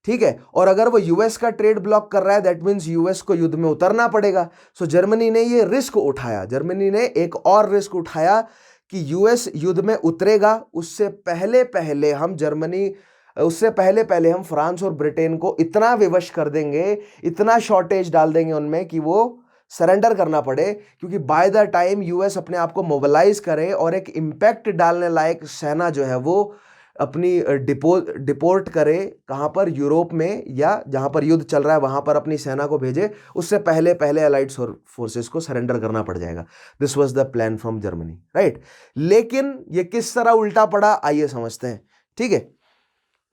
ठीक है। और अगर वो यूएस का ट्रेड ब्लॉक कर रहा है, दैट मींस यूएस को युद्ध में उतरना पड़ेगा। सो जर्मनी ने ये रिस्क उठाया, जर्मनी ने एक और रिस्क उठाया कि यूएस युद्ध में उतरेगा, उससे पहले पहले हम फ्रांस और ब्रिटेन को इतना विवश कर देंगे, इतना शॉर्टेज डाल देंगे उनमें कि वो सरेंडर करना पड़े, क्योंकि बाय द टाइम यूएस अपने आप को मोबिलाइज करे और एक इम्पैक्ट डालने लायक सेना जो है वो अपनी डिपोर्ट करे, कहां पर? यूरोप में, या जहां पर युद्ध चल रहा है वहां पर अपनी सेना को भेजे, उससे पहले पहले अलाइड फोर्सेस को सरेंडर करना पड़ जाएगा। This was the plan from Germany, right. लेकिन ये किस तरह उल्टा पड़ा, आइए समझते हैं, ठीक है।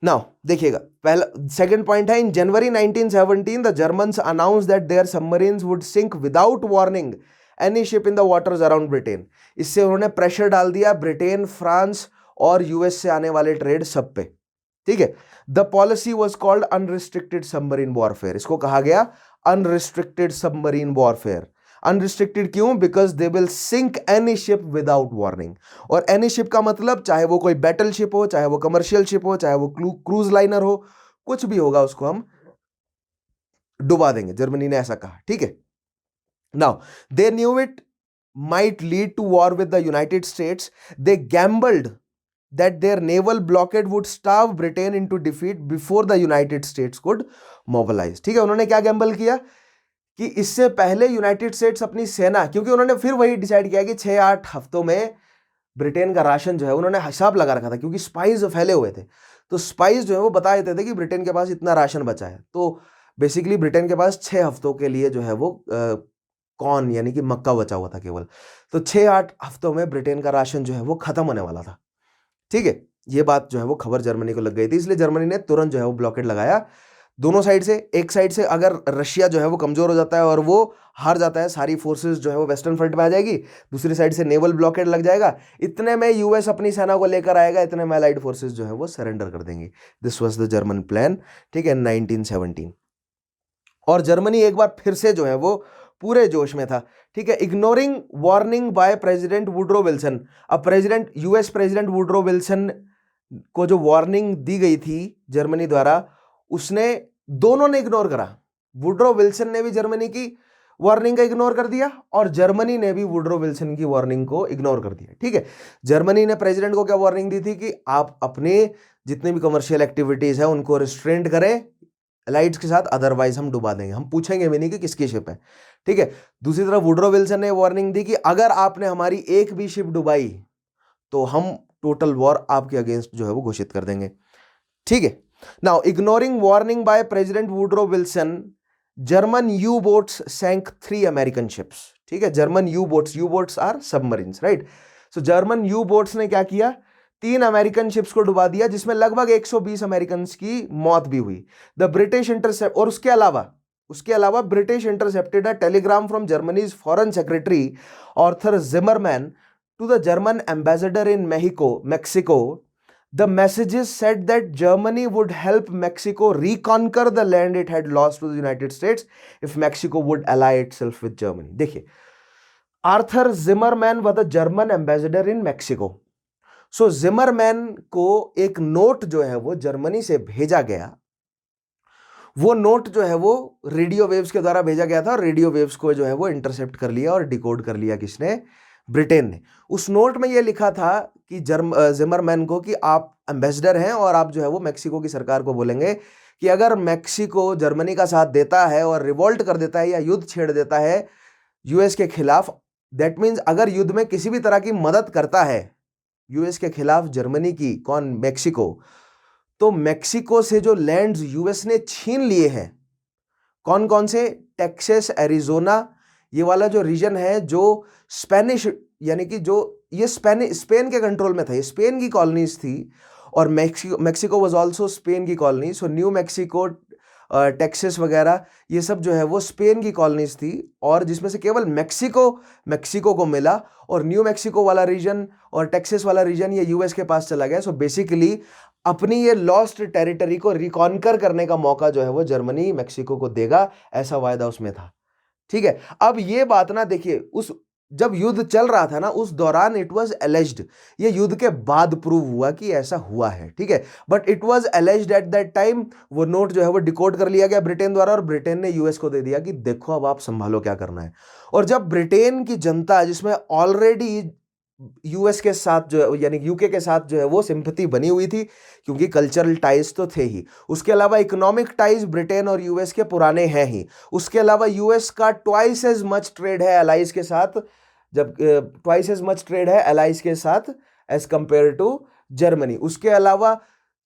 नाउ देखिएगा, पहला सेकंड पॉइंट है, in January 1917 the Germans announce that their submarines would sink without warning any ship in the waters around Britain. इससे उन्होंने प्रेशर डाल दिया ब्रिटेन, फ्रांस और यूएस से आने वाले ट्रेड सब पे, ठीक है। The policy was called unrestricted submarine warfare, इसको कहा गया अनरिस्ट्रिक्टेड सबमरीन वॉरफेयर। अनरिस्ट्रिक्टेड क्यों? Because they will sink any ship without warning. और एनी शिप का मतलब चाहे वो कोई बैटल शिप हो, चाहे वो कमर्शियल शिप हो, चाहे वो क्रूज लाइनर हो, कुछ भी होगा उसको हम डुबा देंगे, जर्मनी ने ऐसा कहा, ठीक है। Now they knew it might lead to war with the United States. They gambled that their naval blockade would starve Britain into defeat before the United States could mobilize. ठीक है, उन्होंने क्या गैम्बल किया कि इससे पहले यूनाइटेड स्टेट्स अपनी सेना, क्योंकि उन्होंने फिर वही डिसाइड किया कि 6-8 हफ्तों में ब्रिटेन का राशन जो है, उन्होंने हिसाब लगा रखा था, क्योंकि स्पाइस फैले हुए थे, तो स्पाइस जो है वो बता देते थे कि ब्रिटेन के पास इतना राशन बचा है। तो बेसिकली ब्रिटेन के पास 6 हफ्तों के लिए जो है वो कॉर्न यानी कि मक्का बचा हुआ था केवल। तो 6-8 हफ्तों में ब्रिटेन का राशन जो है वो खत्म होने वाला था, ठीक है। ये बात जो है वो खबर जर्मनी को लग गई थी, इसलिए जर्मनी ने तुरंत जो है वो ब्लॉकेड लगाया दोनों साइड से। एक साइड से अगर रशिया जो है वो कमजोर हो जाता है और वो हार जाता है, सारी फोर्सेस जो है वो वेस्टर्न फ्रंट में आ जाएगी, दूसरी साइड से नेवल ब्लॉकेड लग जाएगा, इतने में यूएस अपनी सेना को लेकर आएगा, इतने में अलाइड फोर्सेस जो है वो सरेंडर कर देंगी। This was the German plan, ठीक है, 1917। और जर्मनी एक बार फिर से जो है वो पूरे जोश में था, ठीक है। Ignoring warning by President Woodrow Wilson. अब यूएस प्रेसिडेंट वुड्रो विल्सन को जो वार्निंग दी गई थी जर्मनी द्वारा, दोनों ने इग्नोर करा। वुड्रो विल्सन ने भी जर्मनी की वार्निंग का इग्नोर कर दिया और जर्मनी ने भी वुड्रो विल्सन की वार्निंग को इग्नोर कर दिया, ठीक है। जर्मनी ने प्रेसिडेंट को क्या वार्निंग दी थी कि आप अपने जितने भी कमर्शियल एक्टिविटीज है उनको रिस्ट्रेंट करें अलाइड्स के साथ, अदरवाइज हम डुबा देंगे, हम पूछेंगे भी नहीं कि किसकी शिप है, ठीक है। दूसरी तरफ वुड्रो विल्सन ने वार्निंग दी कि अगर आपने हमारी एक भी शिप डुबाई तो हम टोटल वॉर आपके अगेंस्ट जो है वो घोषित कर देंगे, ठीक है। Now ignoring warning by President Woodrow Wilson, German U boats sank 3 American ships, ठीक है। German U boats are submarines, right. So German U boats ने क्या किया, 3 अमेरिकन शिप्स को डुबा दिया, जिसमें लगभग 120 अमेरिकन की मौत भी हुई। द ब्रिटिश इंटरसेप्ट, और उसके अलावा British intercepted a telegram from Germany's foreign secretary Arthur Zimmermann to the German ambassador in Mexico. The messages said that Germany would help Mexico reconquer the land it had lost to the United States if Mexico would ally itself with Germany. देखिए, Arthur Zimmerman was the German ambassador in Mexico. So Zimmerman को एक नोट जो है वो जर्मनी से भेजा गया, वो नोट जो है वो रेडियो वेव्स के द्वारा भेजा गया था और रेडियो वेव्स को जो है वो इंटरसेप्ट कर लिया और डिकोड कर लिया किसने, ब्रिटेन ने। उस नोट में ये लिखा था कि जिमरमैन को कि आप एम्बेसडर हैं और आप जो है वो मेक्सिको की सरकार को बोलेंगे कि अगर मेक्सिको जर्मनी का साथ देता है और रिवोल्ट कर देता है या युद्ध छेड़ देता है यूएस के खिलाफ, दैट मीन्स अगर युद्ध में किसी भी तरह की मदद करता है यूएस के खिलाफ जर्मनी की, कौन, मैक्सिको, तो मैक्सिको से जो लैंड्स यूएस ने छीन लिए हैं, कौन कौन से, टेक्सास, एरिजोना, ये वाला जो रीजन है जो स्पेनिश, यानी कि जो ये स्पेन के कंट्रोल में था, ये स्पेन की कॉलोनीज थी, और मैक्सिको वाज आल्सो स्पेन की colony. So new Mexico, Texas वगैरह, ये सब जो है वो स्पेन की कॉलोनीज थी, और जिसमें से केवल मैक्सिको को मिला, और न्यू मैक्सिको वाला रीजन और टेक्सास वाला रीजन ये यूएस के पास चला गया। सो बेसिकली अपनी ये लॉस्ट टेरिटरी को रिकॉन्कर करने का मौका जो है वो जर्मनी मैक्सिको को देगा, ऐसा वायदा उसमें था। ठीक है, अब ये बात ना देखिए, उस जब युद्ध चल रहा था ना उस दौरान इट वाज एलिज्ड, ये युद्ध के बाद प्रूव हुआ कि ऐसा हुआ है, ठीक है, but it was एलिज्ड at that time. वो नोट जो है वो डिकोड कर लिया गया ब्रिटेन द्वारा, और ब्रिटेन ने यूएस को दे दिया कि देखो अब आप संभालो क्या करना है। और जब ब्रिटेन की जनता, जिसमें ऑलरेडी यूएस के साथ जो है, यानी यूके के साथ जो है वो सिंपैथी बनी हुई थी, क्योंकि कल्चरल टाइज तो थे ही, उसके अलावा इकोनॉमिक टाइज ब्रिटेन और यूएस के पुराने हैं ही, उसके अलावा यूएस का ट्वाइस एज मच ट्रेड है एलाइज के साथ, जब ट्वाइस एज मच ट्रेड है एलाइज के साथ एज कंपेयर टू जर्मनी। उसके अलावा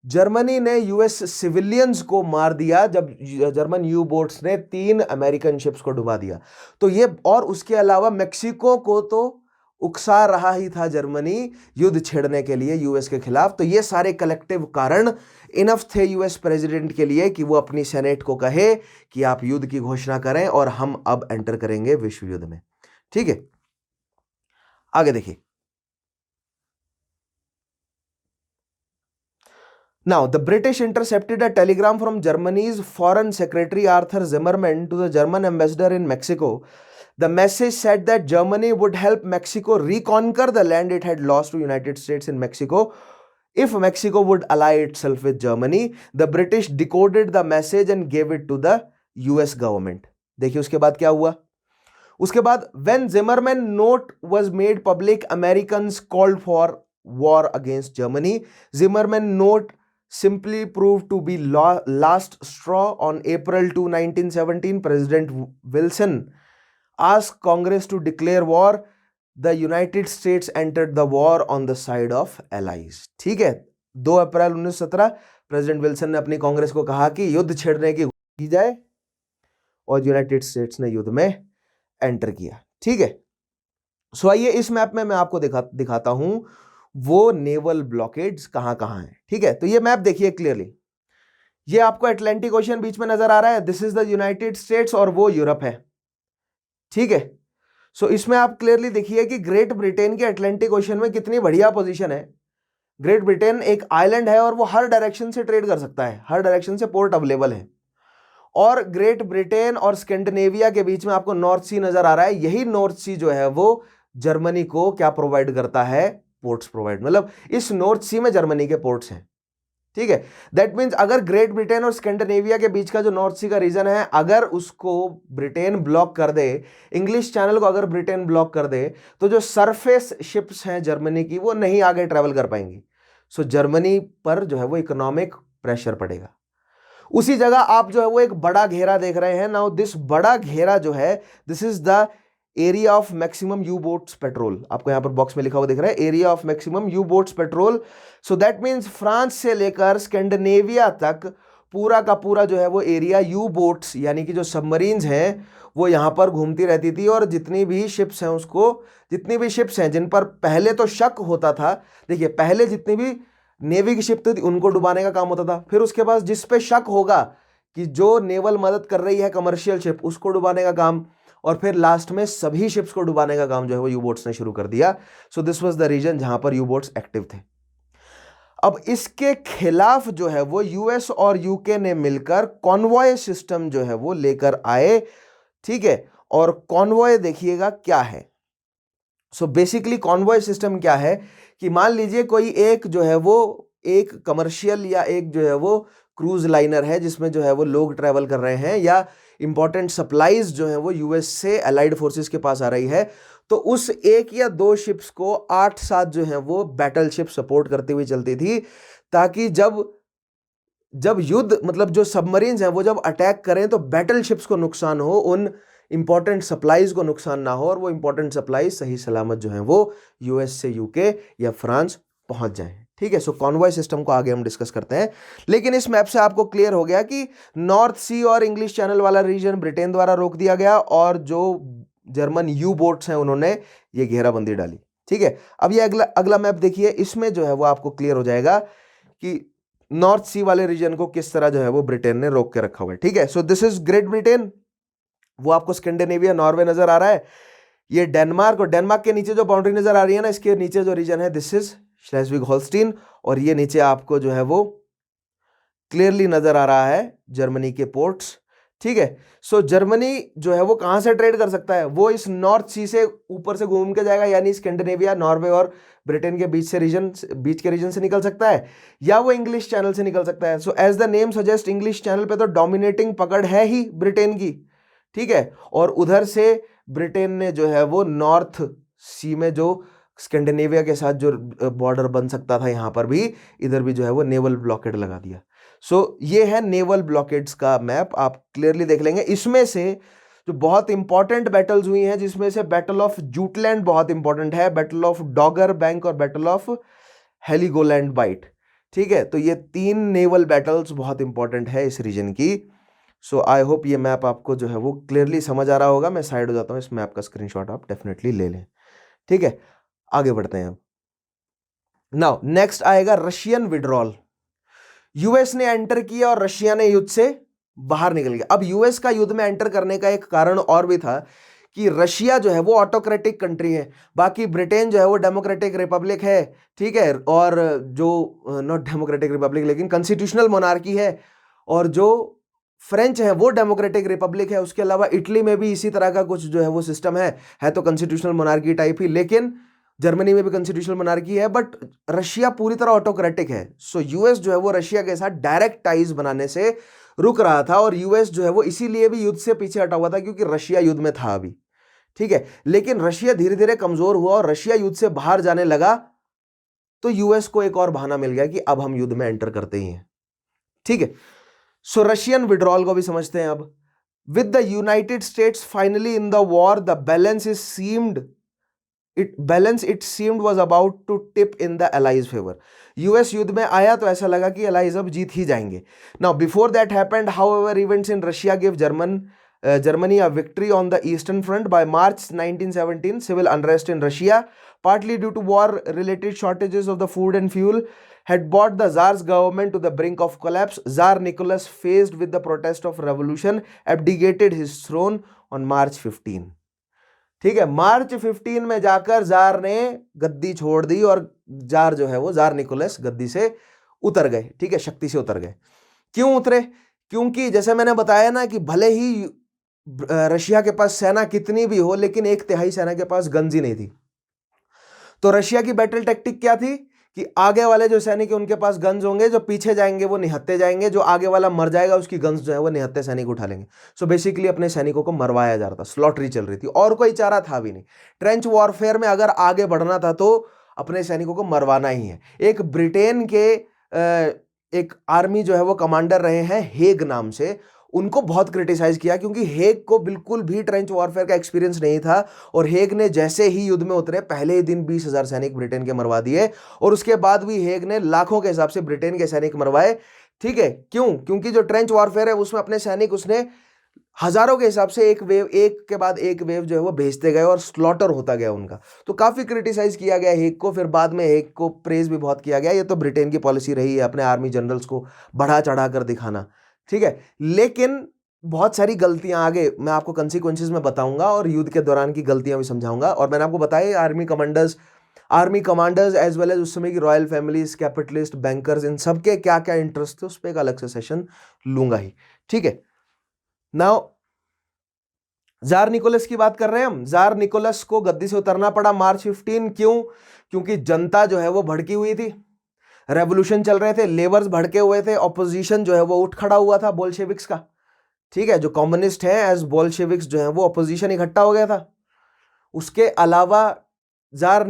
जर्मनी ने यूएस सिविलियंस को मार दिया जब जर्मन यू बोट्स ने 3 अमेरिकन शिप्स को डुबा दिया। तो ये, और उसके अलावा मैक्सिको को तो उकसा रहा ही था जर्मनी युद्ध छेड़ने के लिए यूएस के खिलाफ। तो ये सारे कलेक्टिव कारण इनफ थे यूएस प्रेसिडेंट के लिए कि वो अपनी सेनेट को कहे कि आप युद्ध की घोषणा करें और हम अब एंटर करेंगे विश्व युद्ध में। ठीक है, आगे देखिए। Now, the British intercepted a telegram from Germany's Foreign Secretary Arthur Zimmermann to the German ambassador in Mexico. The message said that Germany would help Mexico reconquer the land it had lost to United States in Mexico if Mexico would ally itself with Germany. The British decoded the message and gave it to the US government. देखिए उसके बाद क्या हुआ। उसके बाद when Zimmermann note was made public, Americans called for war against Germany. Zimmermann note simply proved to be last straw. On April 2, 1917, President Wilson asked Congress to declare war. The United States entered the war on the side of allies. ठीक है, 2 अप्रैल 1917 प्रेसिडेंट विल्सन ने अपनी कांग्रेस को कहा कि युद्ध छेड़ने की जाए, और यूनाइटेड स्टेट्स ने युद्ध में एंटर किया। ठीक है, सो आइए इस मैप में मैं आपको दिखाता हूं वो नेवल ब्लॉकेड्स कहां कहां हैं। ठीक है, तो ये मैप देखिए क्लियरली, ये आपको अटलांटिक ओशन बीच में नजर आ रहा है, this is the United states और वो यूरोप है। ठीक है, सो इसमें आप क्लियरली देखिए कि ग्रेट ब्रिटेन के अटलांटिक ओशन में कितनी बढ़िया पोजीशन है। ग्रेट ब्रिटेन एक आइलैंड है और वो हर डायरेक्शन से ट्रेड कर सकता है, हर डायरेक्शन से पोर्ट अवेलेबल है। और ग्रेट ब्रिटेन और स्कैंडिनेविया के बीच में आपको नॉर्थ सी नजर आ रहा है, यही नॉर्थ सी जो है वो जर्मनी को क्या प्रोवाइड करता है, पोर्ट्स प्रोवाइड, मतलब इस नॉर्थ सी में जर्मनी के पोर्ट्स हैं। ठीक है, दैट मींस अगर ग्रेट ब्रिटेन और स्कैंडिनेविया के बीच का जो नॉर्थ सी का रीजन है, अगर उसको ब्रिटेन ब्लॉक कर दे, इंग्लिश चैनल को अगर ब्रिटेन ब्लॉक कर दे, तो जो सरफेस शिप्स हैं जर्मनी की वो नहीं आगे ट्रेवल कर पाएंगी। सो जर्मनी पर जो है वो इकोनॉमिक प्रेशर पड़ेगा। उसी जगह आप जो है वो एक बड़ा घेरा देख रहे हैं। नाउ दिस बड़ा घेरा जो है, this is the area of maximum you boats petrol. आपको यहां पर बॉक्स में लिखा हुआ दिख रहा है, area of maximum you boats petrol. So that means France से लेकर स्कैंडिनेविया तक पूरा का पूरा जो है वो एरिया यू बोट्स यानी कि जो सबमरीन्स हैं वो यहां पर घूमती रहती थी, और जितनी भी शिप्स हैं जिन पर पहले तो शक होता था, देखिए पहले जितनी भी नेवी की शिप थी उनको डुबाने का काम होता था, फिर उसके बाद जिस पे शक होगा कि जो नेवल मदद कर रही है कमर्शियल शिप, उसको डुबाने का काम, और फिर लास्ट में सभी शिप्स को डुबाने का काम जो है वो यू बोट्स ने शुरू कर दिया। So this was the reason जहां पर यू बोट्स एक्टिव थे। अब इसके खिलाफ जो है वो यूएस और यूके ने मिलकर कॉन्वॉय सिस्टम जो है वो लेकर आए। ठीक है, और कॉन्वॉय देखिएगा क्या है। सो बेसिकली कॉन्वॉय सिस्टम क्या है कि मान लीजिए कोई एक जो है वो एक कमर्शियल या एक जो है वो क्रूज लाइनर है जिसमें जो है वो लोग ट्रैवल कर रहे हैं, या इंपॉर्टेंट सप्लाईज जो है वो यूएस से अलाइड फोर्सेस के पास आ रही है, तो उस एक या दो शिप्स को 8-7 जो है वो बैटल शिप सपोर्ट करती हुई चलती थी, ताकि जब युद्ध मतलब जो सबमरीन्स हैं वो जब अटैक करें तो बैटल शिप्स को नुकसान हो, उन इंपॉर्टेंट सप्लाईज को नुकसान ना हो और वो इंपॉर्टेंट सप्लाईज सही सलामत जो है वो यूएस से यूके या फ्रांस पहुंच जाए। ठीक है, सो कॉन्वॉय सिस्टम को आगे हम डिस्कस करते हैं। लेकिन इस मैप से आपको क्लियर हो गया कि नॉर्थ सी और इंग्लिश चैनल वाला रीजन ब्रिटेन द्वारा रोक दिया गया और जो जर्मन यू बोट्स हैं उन्होंने ये घेराबंदी डाली। ठीक है, अब ये अगला मैप देखिए, इसमें जो है वो आपको क्लियर हो जाएगा कि नॉर्थ सी वाले रीजन को किस तरह जो है वो ब्रिटेन ने रोक के रखा हुआ है। ठीक है, सो दिस इज ग्रेट ब्रिटेन, वो आपको स्कैंडिनेविया नॉर्वे नजर आ रहा है, ये डेनमार्क, और डेनमार्क के नीचे जो बाउंड्री नजर आ रही है ना, इसके नीचे जो रीजन है दिस इज श्लेस्विग होल्स्टीन, और ये नीचे आपको जो है वो क्लियरली नजर आ रहा है जर्मनी के पोर्ट्स। ठीक है, सो जर्मनी जो है वो कहां से ट्रेड कर सकता है, वो इस नॉर्थ सी से ऊपर से घूम के जाएगा, यानी स्कैंडिनेविया नॉर्वे और ब्रिटेन के बीच के रीजन से निकल सकता है, या वो इंग्लिश चैनल से निकल सकता है। So as the name suggest English Channel पे तो डोमिनेटिंग पकड़ है ही ब्रिटेन की। ठीक है, और उधर से ब्रिटेन ने जो है वो नॉर्थ सी में जो स्कैंडिनेविया के साथ जो बॉर्डर बन सकता था, यहां पर भी इधर भी जो है वो नेवल ब्लॉकेड लगा दिया। सो ये है नेवल ब्लॉकेड्स का मैप, आप क्लियरली देख लेंगे। इसमें से जो बहुत इंपॉर्टेंट बैटल्स हुई हैं, जिसमें से बैटल ऑफ जूटलैंड बहुत इंपॉर्टेंट है, बैटल ऑफ डॉगर बैंक और बैटल ऑफ हेलिगोलैंड बाइट। ठीक है, तो ये 3 नेवल बैटल्स बहुत इंपॉर्टेंट है इस रीजन की। सो आई होप ये मैप आपको जो है वो क्लियरली समझ आ रहा होगा। मैं साइड हो जाता हूँ, इस मैप का स्क्रीनशॉट आप डेफिनेटली ले लें। ठीक है, आगे बढ़ते हैं। अब नाउ नेक्स्ट आएगा रशियन विड्रॉल। यूएस ने एंटर किया और रशिया ने युद्ध से बाहर निकल गया। अब यूएस का युद्ध में एंटर करने का एक कारण और भी था कि रशिया जो है वो ऑटोक्रेटिक कंट्री है, बाकी ब्रिटेन जो है वो डेमोक्रेटिक रिपब्लिक है। ठीक है, और जो नॉट डेमोक्रेटिक रिपब्लिक लेकिन कॉन्स्टिट्यूशनल मोनार्की है, और जो फ्रेंच है वो डेमोक्रेटिक रिपब्लिक है। उसके अलावा इटली में भी इसी तरह का कुछ जो है वो सिस्टम है तो कॉन्स्टिट्यूशनल मोनार्की टाइप ही, लेकिन जर्मनी में भी कॉन्स्टिट्यूशनल मोनार्की है, बट रशिया पूरी तरह ऑटोक्रेटिक है। सो यूएस जो है वो रशिया के साथ डायरेक्ट टाइज बनाने से रुक रहा था, और यूएस जो है वो इसीलिए भी युद्ध से पीछे हटा हुआ था क्योंकि रशिया युद्ध में था अभी। ठीक है, लेकिन रशिया धीरे धीरे कमजोर हुआ और रशिया युद्ध से बाहर जाने लगा, तो यूएस को एक और बहाना मिल गया कि अब हम युद्ध में एंटर करते ही हैं। ठीक है, सो रशियन विड्रॉल को भी समझते हैं अब। With the United States finally in the war, the balance it seemed was about to tip in the allies favour. US युद्ध में आया तो ऐसा लगा कि एलाइज अब जीत ही जाएंगे। Now before that happened, however events in Russia give Germany a victory on the eastern front. By March 1917, civil unrest in Russia, partly due to war-related shortages of the food and fuel, had brought the Tsar's government to the brink of collapse. Tsar Nicholas, faced with the protest of revolution, abdicated his throne on March 15. ठीक है, मार्च 15 में जाकर जार ने गद्दी छोड़ दी और जार जो है वो जार निकोलस गद्दी से उतर गए। ठीक है, शक्ति से उतर गए। क्यों उतरे? क्योंकि जैसे मैंने बताया ना कि भले ही रशिया के पास सेना कितनी भी हो, लेकिन 1/3 सेना के पास गन्स ही नहीं थी। तो रशिया की बैटल टैक्टिक क्या थी कि आगे वाले जो सैनिक है उनके पास गन्स होंगे, जो पीछे जाएंगे वो निहत्ते जाएंगे, जो आगे वाला मर जाएगा उसकी गन्स जो है वो निहत्ते सैनिक उठा लेंगे। सो बेसिकली अपने सैनिकों को मरवाया जा रहा था, स्लॉटरी चल रही थी, और कोई चारा था भी नहीं। ट्रेंच वॉरफेयर में अगर आगे बढ़ना था तो अपने सैनिकों को मरवाना ही है। एक ब्रिटेन के एक आर्मी जो है वो कमांडर रहे हैं हेग नाम से, उनको बहुत क्रिटिसाइज किया क्योंकि हेग को बिल्कुल भी ट्रेंच वॉरफेयर का एक्सपीरियंस नहीं था, और हेग ने जैसे ही युद्ध में उतरे पहले ही दिन 20,000 सैनिक ब्रिटेन के मरवा दिए, और उसके बाद भी हेग ने लाखों के हिसाब से ब्रिटेन के सैनिक मरवाए। ठीक है, क्यों? क्योंकि जो ट्रेंच वॉरफेयर है उसमें अपने सैनिक उसने हजारों के हिसाब से एक के बाद एक वेव जो है वो भेजते गए और स्लॉटर होता गया उनका। तो काफी क्रिटिसाइज किया गया हेग को, फिर बाद में हेग को प्रेज भी बहुत किया गया। ये तो ब्रिटेन की पॉलिसी रही है अपने आर्मी जनरल्स को बढ़ा चढ़ा कर दिखाना। ठीक है, लेकिन बहुत सारी गलतियां आगे मैं आपको कंसिक्वेंसेस में बताऊंगा और युद्ध के दौरान की गलतियां भी समझाऊंगा। और मैंने आपको बताया army commanders as well as उस समय की रॉयल फैमिलीज, कैपिटलिस्ट, बैंकर्स, इन सबके क्या क्या इंटरेस्ट थे उस पर एक अलग से सेशन लूंगा ही। ठीक है, नाउ जार निकोलस की बात कर रहे हैं हम। जार निकोलस को गद्दी से उतरना पड़ा मार्च 15। क्यों? क्योंकि जनता जो है वो भड़की हुई थी, रेवोल्यूशन चल रहे थे, लेबर्स भड़के हुए थे, ऑपोजिशन जो है वो उठ खड़ा हुआ था बोल्शेविक्स का। ठीक है, जो कम्युनिस्ट हैं एज बोल्शेविक्स जो है वो ऑपोजिशन इकट्ठा हो गया था। उसके अलावा जार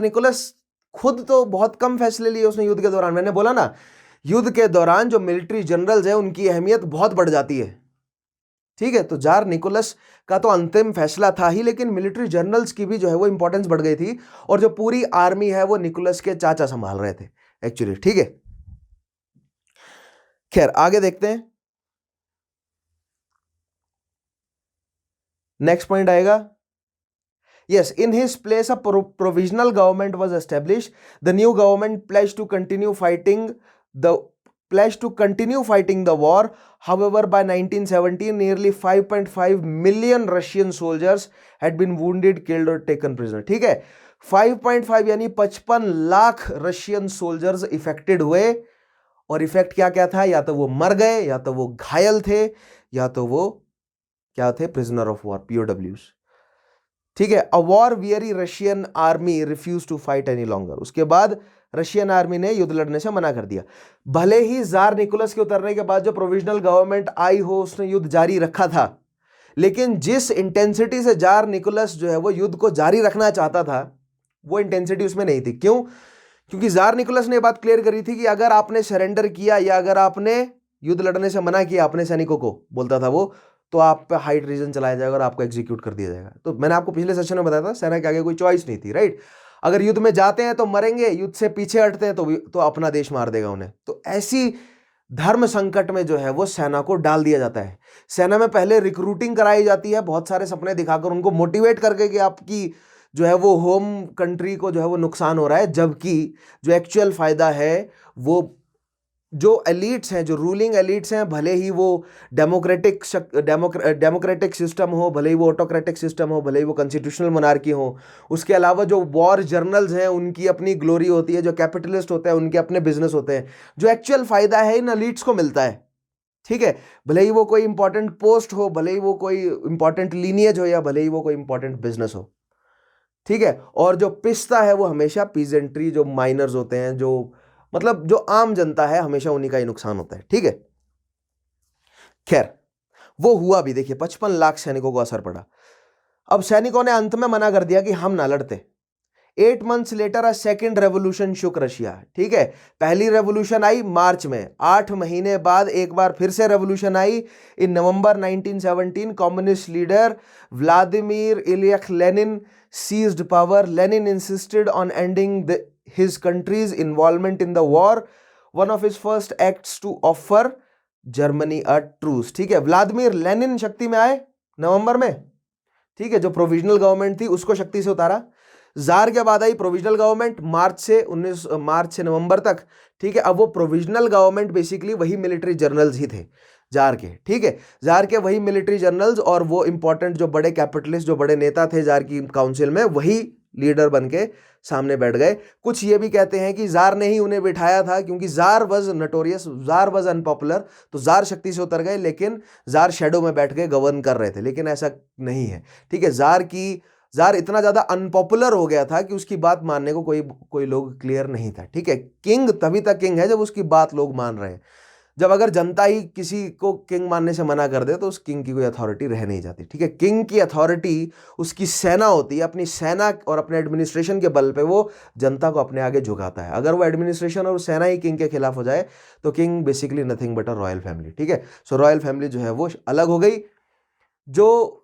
निकोलस खुद तो बहुत कम फैसले लिए उसने युद्ध के दौरान। मैंने बोला ना, युद्ध के दौरान जो मिलिट्री जनरल्स हैं उनकी अहमियत बहुत बढ़ जाती है। ठीक है, तो जार निकोलस का तो अंतिम फैसला था ही, लेकिन मिलिट्री जर्नल्स की भी जो है वो इंपॉर्टेंस बढ़ गई थी, और जो पूरी आर्मी है वो निकोलस के चाचा संभाल रहे थे एक्चुअली। ठीक है, खैर आगे देखते हैं। नेक्स्ट पॉइंट आएगा, yes, in his place a provisional government was established. The new government pledged to continue fighting the war. However, by 1917 nearly 5.5 million Russian soldiers had been wounded, killed or taken prisoner. ठीक है, 5.5 यानी 55 लाख रशियन सोल्जर्स इफेक्टेड हुए, और इफेक्ट क्या क्या था, या तो वो मर गए, या तो वो घायल थे, या तो वो क्या थे, प्रिजनर ऑफ वॉर, POWs। ठीक है, a war weary Russian army refuse to fight any longer. उसके बाद रशियन आर्मी ने युद्ध लड़ने से मना कर दिया। भले ही जार निकोलस के उतरने के बाद जो प्रोविजनल गवर्नमेंट आई हो उसने युद्ध जारी रखा था, लेकिन जिस इंटेंसिटी से जार निकोलस जो है वो युद्ध को जारी रखना चाहता था, वो इंटेंसिटी उसमें नहीं थी। क्यों? क्योंकि जार निकोलस ने बात क्लियर करी थी कि अगर आपने सरेंडर किया या अगर आपने युद्ध लड़ने से मना किया अपने सैनिकों को, बोलता था वो, तो आप पे हाई ट्रीजन चलाया जाएगा और आपको एग्जीक्यूट कर दिया जाएगा। तो मैंने आपको पिछले सेशन में बताया था, सेना के आगे कोई चॉइस नहीं थी, राइट। अगर युद्ध में जाते हैं तो मरेंगे, युद्ध से पीछे हटते हैं तो अपना देश मार देगा उन्हें। तो ऐसी धर्म संकट में जो है वो सेना को डाल दिया जाता है। सेना में पहले रिक्रूटिंग कराई जाती है, बहुत सारे सपने दिखाकर उनको मोटिवेट करके कि आपकी जो है वो होम कंट्री को जो है वो नुकसान हो रहा है, जबकि जो एक्चुअल फायदा है वो जो एलिट्स हैं, जो रूलिंग एलिट्स हैं, भले ही वो डेमोक्रेटिक सिस्टम हो, भले ही वो ऑटोक्रेटिक सिस्टम हो, भले ही वो कॉन्स्टिट्यूशनल मोनार्की हो, उसके अलावा जो वॉर जर्नल्स हैं उनकी अपनी ग्लोरी होती है, जो कैपिटलिस्ट होते हैं उनके अपने बिजनेस होते हैं, जो एक्चुअल फायदा है इन एलिट्स को मिलता है। ठीक है, भले ही वो कोई इंपॉर्टेंट पोस्ट हो, भले ही वो कोई इंपॉर्टेंट लीनियज हो, या भले ही वो कोई इंपॉर्टेंट बिजनेस हो। ठीक है, और जो पिसता है वो हमेशा पीजेंट्री, जो माइनर्स होते हैं, जो मतलब जो आम जनता है, हमेशा उन्हीं का ही नुकसान होता है। ठीक है, खैर वो हुआ भी, देखिए 55 लाख सैनिकों को असर पड़ा। अब सैनिकों ने अंत में मना कर दिया कि हम ना लड़ते। 8 months later a second revolution shook Russia. ठीक है, पहली रेवोल्यूशन आई मार्च में, 8 महीने बाद एक बार फिर से रेवोल्यूशन आई। In November 1917 communist leader Vladimir Ilyich Lenin seized power. Lenin insisted on ending his country's involvement in the war. One of his first acts to offer Germany a truce. ठीक है, व्लादिमीर लेनिन शक्ति में आए नवंबर में। ठीक है, जो प्रोविजनल गवर्नमेंट थी उसको शक्ति से उतारा। जार के बाद आई प्रोविजनल गवर्नमेंट, मार्च से नवंबर तक। ठीक है, अब वो प्रोविजनल गवर्नमेंट बेसिकली वही मिलिट्री जर्नल्स ही थे जार के। ठीक है, जार के वही मिलिट्री जर्नल्स और वो इंपॉर्टेंट जो बड़े कैपिटलिस्ट, जो बड़े नेता थे जार की काउंसिल में, वही लीडर बन के सामने बैठ गए। कुछ ये भी कहते हैं कि जार ने ही उन्हें बिठाया था, क्योंकि jar was notorious, jar was unpopular, तो जार शक्ति से उतर गए, लेकिन जार शेडो में बैठ के गवर्न कर रहे थे। लेकिन ऐसा नहीं है। ठीक है, जार इतना ज्यादा अनपॉपुलर हो गया था कि उसकी बात मानने को कोई लोग क्लियर नहीं था। ठीक है, किंग तभी तक किंग है जब उसकी बात लोग मान रहे हैं। जब अगर जनता ही किसी को किंग मानने से मना कर दे तो उस किंग की कोई अथॉरिटी रह नहीं जाती। ठीक है, किंग की अथॉरिटी उसकी सेना होती है, अपनी सेना और अपने एडमिनिस्ट्रेशन के बल पे वो जनता को अपने आगे झुकाता है। अगर वो एडमिनिस्ट्रेशन और सेना ही किंग के खिलाफ हो जाए तो king basically nothing but a royal family. ठीक है, सो रॉयल फैमिली जो है वो अलग हो गई। जो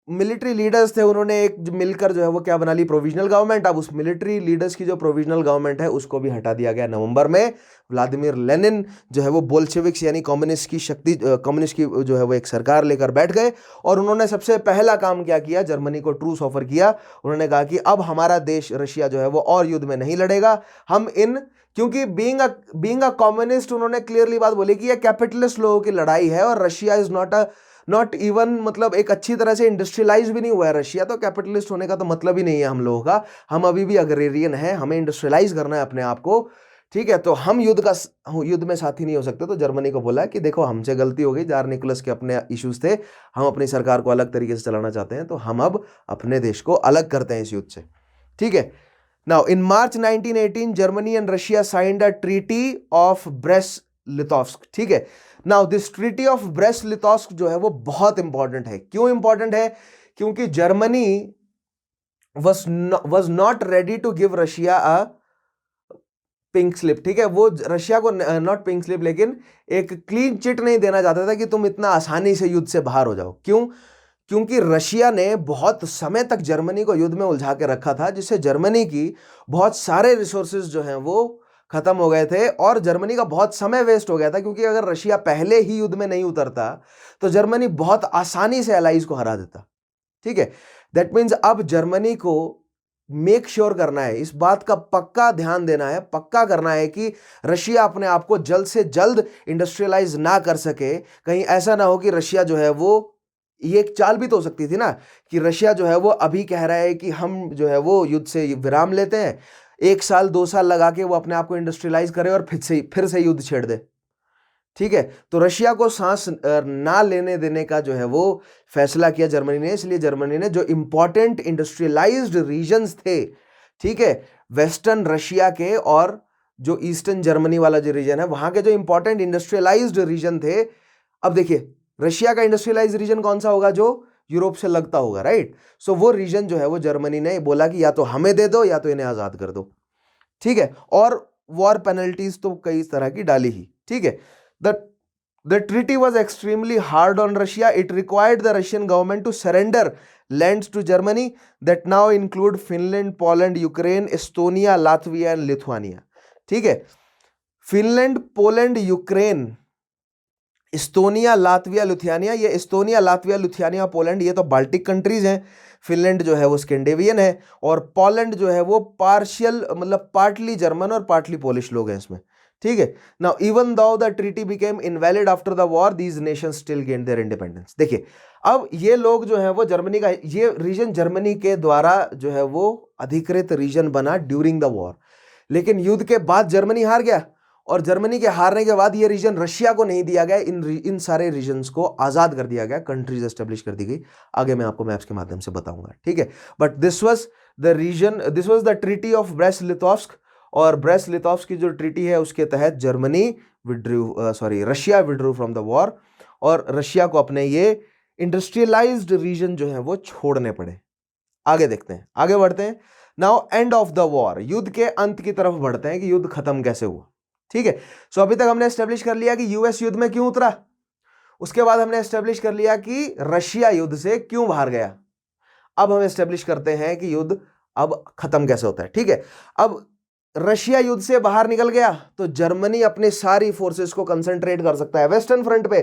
मिलिट्री लीडर्स थे उन्होंने एक मिलकर जो है वो क्या बना ली, प्रोविजनल गवर्नमेंट। अब उस मिलिट्री लीडर्स की जो प्रोविजनल गवर्नमेंट है उसको भी हटा दिया गया नवंबर में। व्लादिमीर लेनिन जो है वो बोल्शेविक्स यानी कम्युनिस्ट की जो है वो एक सरकार लेकर बैठ गए, और उन्होंने सबसे पहला काम क्या किया, जर्मनी को ट्रूस ऑफर किया। उन्होंने कहा कि अब हमारा देश रशिया जो है वो और युद्ध में नहीं लड़ेगा। हम क्योंकि बीइंग अ कम्युनिस्ट, उन्होंने क्लियरली बात बोली कि ये कैपिटलिस्ट लोगों की लड़ाई है, और रशिया इज नॉट इवन मतलब एक अच्छी तरह से इंडस्ट्रियलाइज भी नहीं हुआ है रशिया, तो कैपिटलिस्ट होने का तो मतलब ही नहीं है हम लोगों का। हम अभी भी अग्रेरियन है, हमें इंडस्ट्रियलाइज करना है अपने आप को। ठीक है, तो हम युद्ध में साथी नहीं हो सकते। तो जर्मनी को बोला कि देखो हमसे गलती हो गई, जार निकोलस के अपने इश्यूज थे, हम अपनी सरकार को अलग तरीके से चलाना चाहते हैं, तो हम अब अपने देश को अलग करते हैं इस युद्ध से। ठीक है, now in March 1918 Germany and Russia signed a treaty of breast-Litovsk. ठीक है, now this treaty of breast-Litovsk जो है वो बहुत इंपॉर्टेंट है। क्यों इंपॉर्टेंट है? क्योंकि Germany was not ready to give Russia a pink slip, ठीक है, वो रशिया को नॉट पिंक स्लिप लेकिन एक क्लीन चिट नहीं देना चाहता था कि तुम इतना आसानी से युद्ध से बाहर हो जाओ। क्यों? क्योंकि रशिया ने बहुत समय तक जर्मनी को युद्ध में उलझा के रखा था, जिससे जर्मनी की बहुत सारे रिसोर्सेज जो हैं वो खत्म हो गए थे और जर्मनी का बहुत समय वेस्ट हो गया था। क्योंकि अगर रशिया पहले ही युद्ध में नहीं उतरता तो जर्मनी बहुत आसानी से एलाइज को हरा देता, ठीक है। दैट मीन्स अब जर्मनी को मेक श्योर करना है, इस बात का पक्का ध्यान देना है, पक्का करना है कि रशिया अपने आप को जल्द से जल्द इंडस्ट्रियलाइज ना कर सके। कहीं ऐसा ना हो कि रशिया जो है वो, ये एक चाल भी तो हो सकती थी ना कि रशिया जो है वो अभी कह रहा है कि हम जो है वो युद्ध से विराम लेते हैं, 1 साल 2 साल लगा के वो अपने आप को इंडस्ट्रियलाइज करे और फिर से युद्ध छेड़ दे, ठीक है। तो रशिया को सांस ना लेने देने का जो है वो फैसला किया जर्मनी ने। इसलिए जर्मनी ने जो इंपॉर्टेंट इंडस्ट्रियलाइज्ड रीजन्स थे, ठीक है, वेस्टर्न रशिया के और जो ईस्टर्न जर्मनी वाला जो रीजन है, वहां के जो इंपॉर्टेंट इंडस्ट्रियलाइज्ड रीजन थे, अब देखिए रशिया का इंडस्ट्रियलाइज्ड रीजन कौन सा होगा? जो यूरोप से लगता होगा, राइट। सो वो रीजन जो है वो जर्मनी ने बोला कि या तो हमें दे दो या तो इन्हें आजाद कर दो, ठीक है। और वॉर पेनल्टीज तो कई तरह की डाली ही, ठीक है। The treaty was extremely hard on Russia. It required the Russian government to surrender lands to Germany that now include Finland, Poland, Ukraine, Estonia, Latvia and Lithuania. ठीक है, Finland, Poland, Ukraine, Estonia, Latvia, Lithuania. ये एस्टोनिया, लातविया, लुथियानिया, पोलैंड ये तो बाल्टिक कंट्रीज हैं। फिनलैंड जो है वो स्कैंडिनेवियन है और पोलैंड जो है वो पार्शियल मतलब पार्टली जर्मन और पार्टली पोलिश लोग हैं इसमें, ठीक है। Now even though the treaty became invalid after the war, these Nations still gained their independence. देखिए अब ये लोग जो है वो जर्मनी का ये रीजन जर्मनी के द्वारा जो है वो अधिकृत रीजन बना ड्यूरिंग द वॉर, लेकिन युद्ध के बाद जर्मनी हार गया और जर्मनी के हारने के बाद ये रीजन रशिया को नहीं दिया गया। इन सारे रीजन्स को आजाद कर दिया गया, कंट्रीज एस्टेब्लिश कर दी गई। आगे मैं आपको मैप्स के माध्यम से बताऊंगा, ठीक है। But this was the Treaty of breast Litovsk, और ब्रेस्ट लिटोव्स्क की जो ट्रीटी है उसके तहत Russia withdrew from the war और रशिया को अपने ये इंडस्ट्रियलाइज्ड रीजन जो है वो छोड़ने पड़े। आगे देखते हैं, आगे बढ़ते हैं। Now end of the war, युद्ध के अंत की तरफ बढ़ते हैं कि युद्ध खत्म कैसे हुआ, ठीक है। सो अभी तक हमने एस्टेब्लिश कर लिया कि यूएस युद्ध में क्यों उतरा, उसके बाद हमने एस्टेब्लिश कर लिया कि रशिया युद्ध से क्यों बाहर गया। अब हम एस्टेब्लिश करते हैं कि युद्ध अब खत्म कैसे होता है, ठीक है। अब रशिया युद्ध से बाहर निकल गया तो जर्मनी अपने सारी फोर्सेस को कंसंट्रेट कर सकता है वेस्टर्न फ्रंट पे,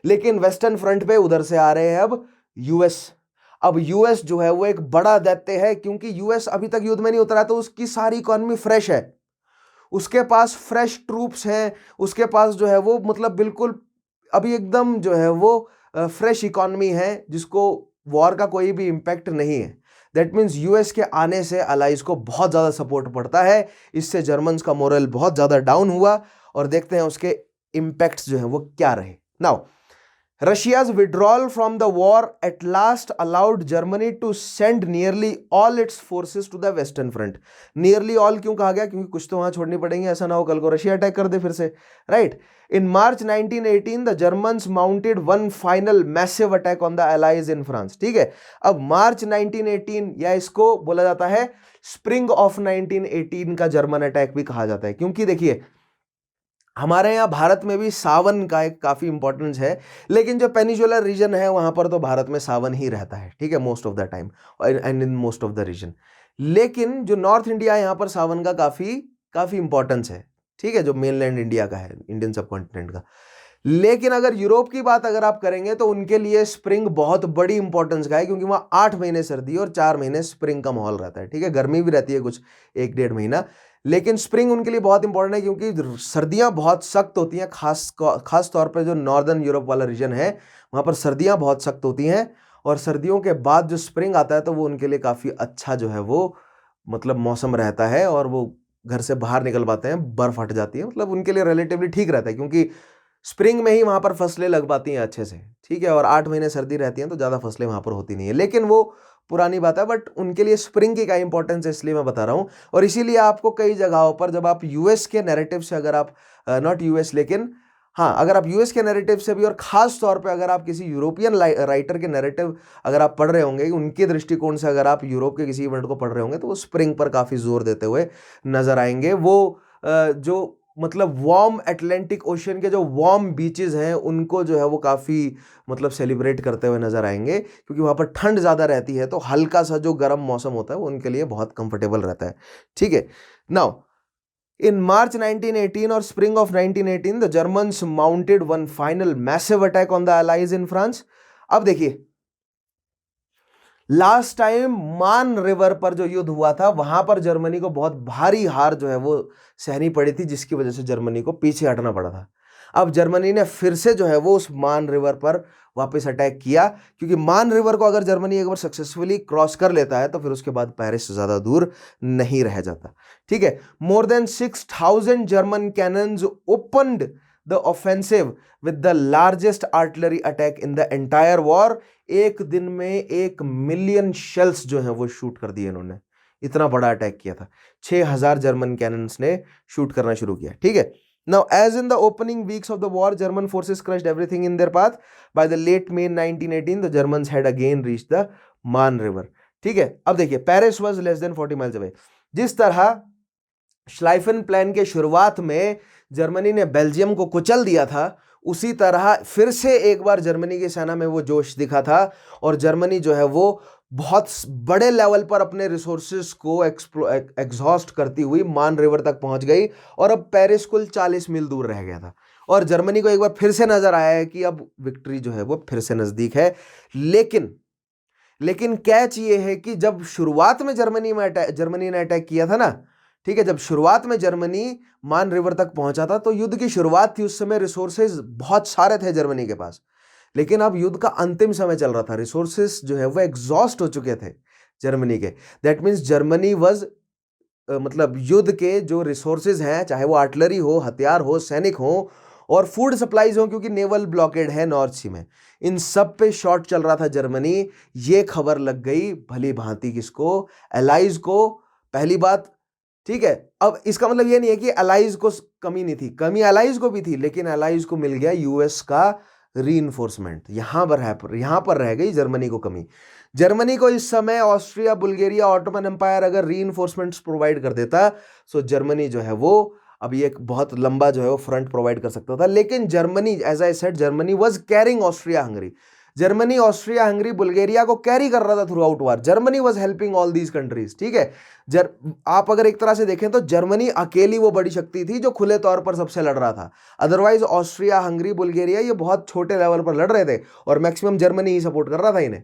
लेकिन वेस्टर्न फ्रंट पे उधर से आ रहे हैं अब यूएस। अब यूएस जो है वो एक बड़ा दैत्य है, क्योंकि यूएस अभी तक युद्ध में नहीं उतरा तो उसकी सारी इकोनॉमी फ्रेश है, उसके पास फ्रेश ट्रूप्स हैं, उसके पास जो है वो मतलब बिल्कुल अभी एकदम जो है वो फ्रेश इकोनॉमी है जिसको वॉर का कोई भी इंपैक्ट नहीं है। दैट मीन्स यूएस के आने से अलाइज को बहुत ज़्यादा सपोर्ट पड़ता है, इससे जर्मन्स का मोरल बहुत ज़्यादा डाउन हुआ और देखते हैं उसके इम्पैक्ट्स जो है वो क्या रहे। Now Russia's withdrawal from the war at last allowed Germany to send nearly all its forces to the western front. Nearly all क्यों कहा गया? क्योंकि कुछ तो वहां छोड़नी पड़ेंगे, ऐसा ना हो कल को रशिया अटैक कर दे फिर से, right. In March 1918 the Germans mounted one final massive attack on the Allies in France, ठीक है। अब मार्च 1918 या इसको बोला जाता है स्प्रिंग ऑफ 1918 का जर्मन अटैक भी कहा जाता है, क्योंकि देखिए हमारे यहाँ भारत में भी सावन का एक काफ़ी इंपॉर्टेंस है, लेकिन जो पेनिनसुलर रीजन है वहाँ पर तो भारत में सावन ही रहता है, ठीक है, most of the time and in most of the region. लेकिन जो नॉर्थ इंडिया है यहाँ पर सावन का काफ़ी इंपॉर्टेंस है, ठीक है, जो मेनलैंड इंडिया का है, इंडियन सब कॉन्टिनेंट का। लेकिन अगर यूरोप की बात अगर आप करेंगे तो उनके लिए स्प्रिंग बहुत बड़ी इंपॉर्टेंस का है, क्योंकि वहाँ 8 महीने सर्दी और 4 महीने स्प्रिंग का माहौल रहता है, ठीक है। गर्मी भी रहती है कुछ 1-1.5 महीना, लेकिन स्प्रिंग उनके लिए बहुत इंपॉर्टेंट है क्योंकि सर्दियां बहुत सख्त होती हैं, खास तौर पे जो नॉर्दर्न यूरोप वाला रीजन है वहाँ पर सर्दियां बहुत सख्त होती हैं, और सर्दियों के बाद जो स्प्रिंग आता है तो वो उनके लिए काफ़ी अच्छा जो है वो मतलब मौसम रहता है और वो घर से बाहर निकल पाते हैं, बर्फ़ हट जाती है, मतलब उनके लिए रिलेटिवली ठीक रहता है, क्योंकि स्प्रिंग में ही वहाँ पर फसलें लग पाती हैं अच्छे से, ठीक है। और 8 महीने सर्दी रहती हैं तो ज़्यादा फसलें वहाँ पर होती नहीं है, लेकिन वो पुरानी बात है। बट उनके लिए स्प्रिंग की क्या इंपॉर्टेंस है इसलिए मैं बता रहा हूँ। और इसीलिए आपको कई जगहों पर जब आप यूएस के नैरेटिव से अगर आप नॉट यूएस लेकिन हाँ अगर आप यूएस के नैरेटिव से भी और ख़ास तौर पे अगर आप किसी यूरोपियन राइटर के नैरेटिव अगर आप पढ़ रहे होंगे, उनके दृष्टिकोण से अगर आप यूरोप के किसी इवेंट को पढ़ रहे होंगे तो वो स्प्रिंग पर काफ़ी जोर देते हुए नजर आएंगे। वो जो मतलब वार्म अटलांटिक ओशियन के जो वार्म बीचेस हैं उनको जो है वो काफ़ी मतलब सेलिब्रेट करते हुए नजर आएंगे, क्योंकि वहाँ पर ठंड ज़्यादा रहती है, तो हल्का सा जो गर्म मौसम होता है वो उनके लिए बहुत कंफर्टेबल रहता है। ठीक है, नाउ इन मार्च 1918 और spring of 1918 the Germans mounted one final massive attack on the allies in France. अब देखिए, लास्ट टाइम मान रिवर पर जो युद्ध हुआ था वहां पर जर्मनी को बहुत भारी हार जो है वो सहनी पड़ी थी, जिसकी वजह से जर्मनी को पीछे हटना पड़ा था। अब जर्मनी ने फिर से जो है वो उस मान रिवर पर वापस अटैक किया, क्योंकि मान रिवर को अगर जर्मनी एक बार सक्सेसफुली क्रॉस कर लेता है तो फिर उसके बाद पेरिस से ज्यादा दूर नहीं रह जाता। ठीक है, more than 6,000 German cannons opened the offensive with the largest artillery attack in the entire war. एक दिन में 1,000,000 शेल्स जो हैं वो शूट कर दिए इन्होंने, इतना बड़ा अटैक किया था। 6,000 जर्मन कैनन्स ने शूट करना शुरू किया। ठीक है, now as in the opening weeks of the war German forces crushed everything in their path. By the late May 1918 the Germans had again reached the मान रिवर। ठीक है, अब देखिए, Paris was less than 40 miles away. जिस तरह श्लाइफन प्लान के शुरुआत में जर्मनी ने बेल्जियम को कुचल दिया था, उसी तरह फिर से एक बार जर्मनी की सेना में वो जोश दिखा था और जर्मनी जो है वो बहुत बड़े लेवल पर अपने रिसोर्सेज को एग्जॉस्ट करती हुई मान रिवर तक पहुंच गई और अब पेरिस कुल 40 मील दूर रह गया था। और जर्मनी को एक बार फिर से नजर आया है कि अब विक्ट्री जो है वो फिर से नजदीक है। लेकिन कैच ये है कि जब शुरुआत में जर्मनी ने अटैक किया था ना, ठीक है, जब शुरुआत में जर्मनी मान रिवर तक पहुंचा था तो युद्ध की शुरुआत थी, उस समय रिसोर्सेज बहुत सारे थे जर्मनी के पास। लेकिन अब युद्ध का अंतिम समय चल रहा था, रिसोर्सेज जो है वो एग्जॉस्ट हो चुके थे जर्मनी के। दैट मीन्स जर्मनी वाज मतलब युद्ध के जो रिसोर्सेज हैं, चाहे वो आर्टिलरी हो, हथियार हो, सैनिक हो और फूड सप्लाईज हो, क्योंकि नेवल ब्लॉकेड है नॉर्थ सी में, इन सब पे शॉर्ट चल रहा था जर्मनी। ये खबर लग गई भली भांति किसको? एलाइज को, पहली बात। ठीक है, अब इसका मतलब ये नहीं है कि अलाइज को कमी नहीं थी, कमी अलाइज को भी थी, लेकिन अलाइज को मिल गया यूएस का रीइंफोर्समेंट। यहां पर रह गई जर्मनी को कमी। जर्मनी को इस समय ऑस्ट्रिया, बुल्गारिया, ऑटोमन एम्पायर अगर रीइंफोर्समेंट्स प्रोवाइड कर देता तो जर्मनी जो है वो अभी एक बहुत लंबा जो है वो फ्रंट प्रोवाइड कर सकता था। लेकिन Germany, as I said, Germany was carrying Austria Hungary. Germany Austria Hungary Bulgaria को कैरी कर रहा था throughout war. Germany was helping all these countries. ठीक है, आप अगर एक तरह से देखें तो जर्मनी अकेली वो बड़ी शक्ति थी जो खुले तौर पर सबसे लड़ रहा था। अदरवाइज ऑस्ट्रिया हंगरी बुल्गारिया ये बहुत छोटे लेवल पर लड़ रहे थे और मैक्सिमम जर्मनी ही सपोर्ट कर रहा था इन्हें।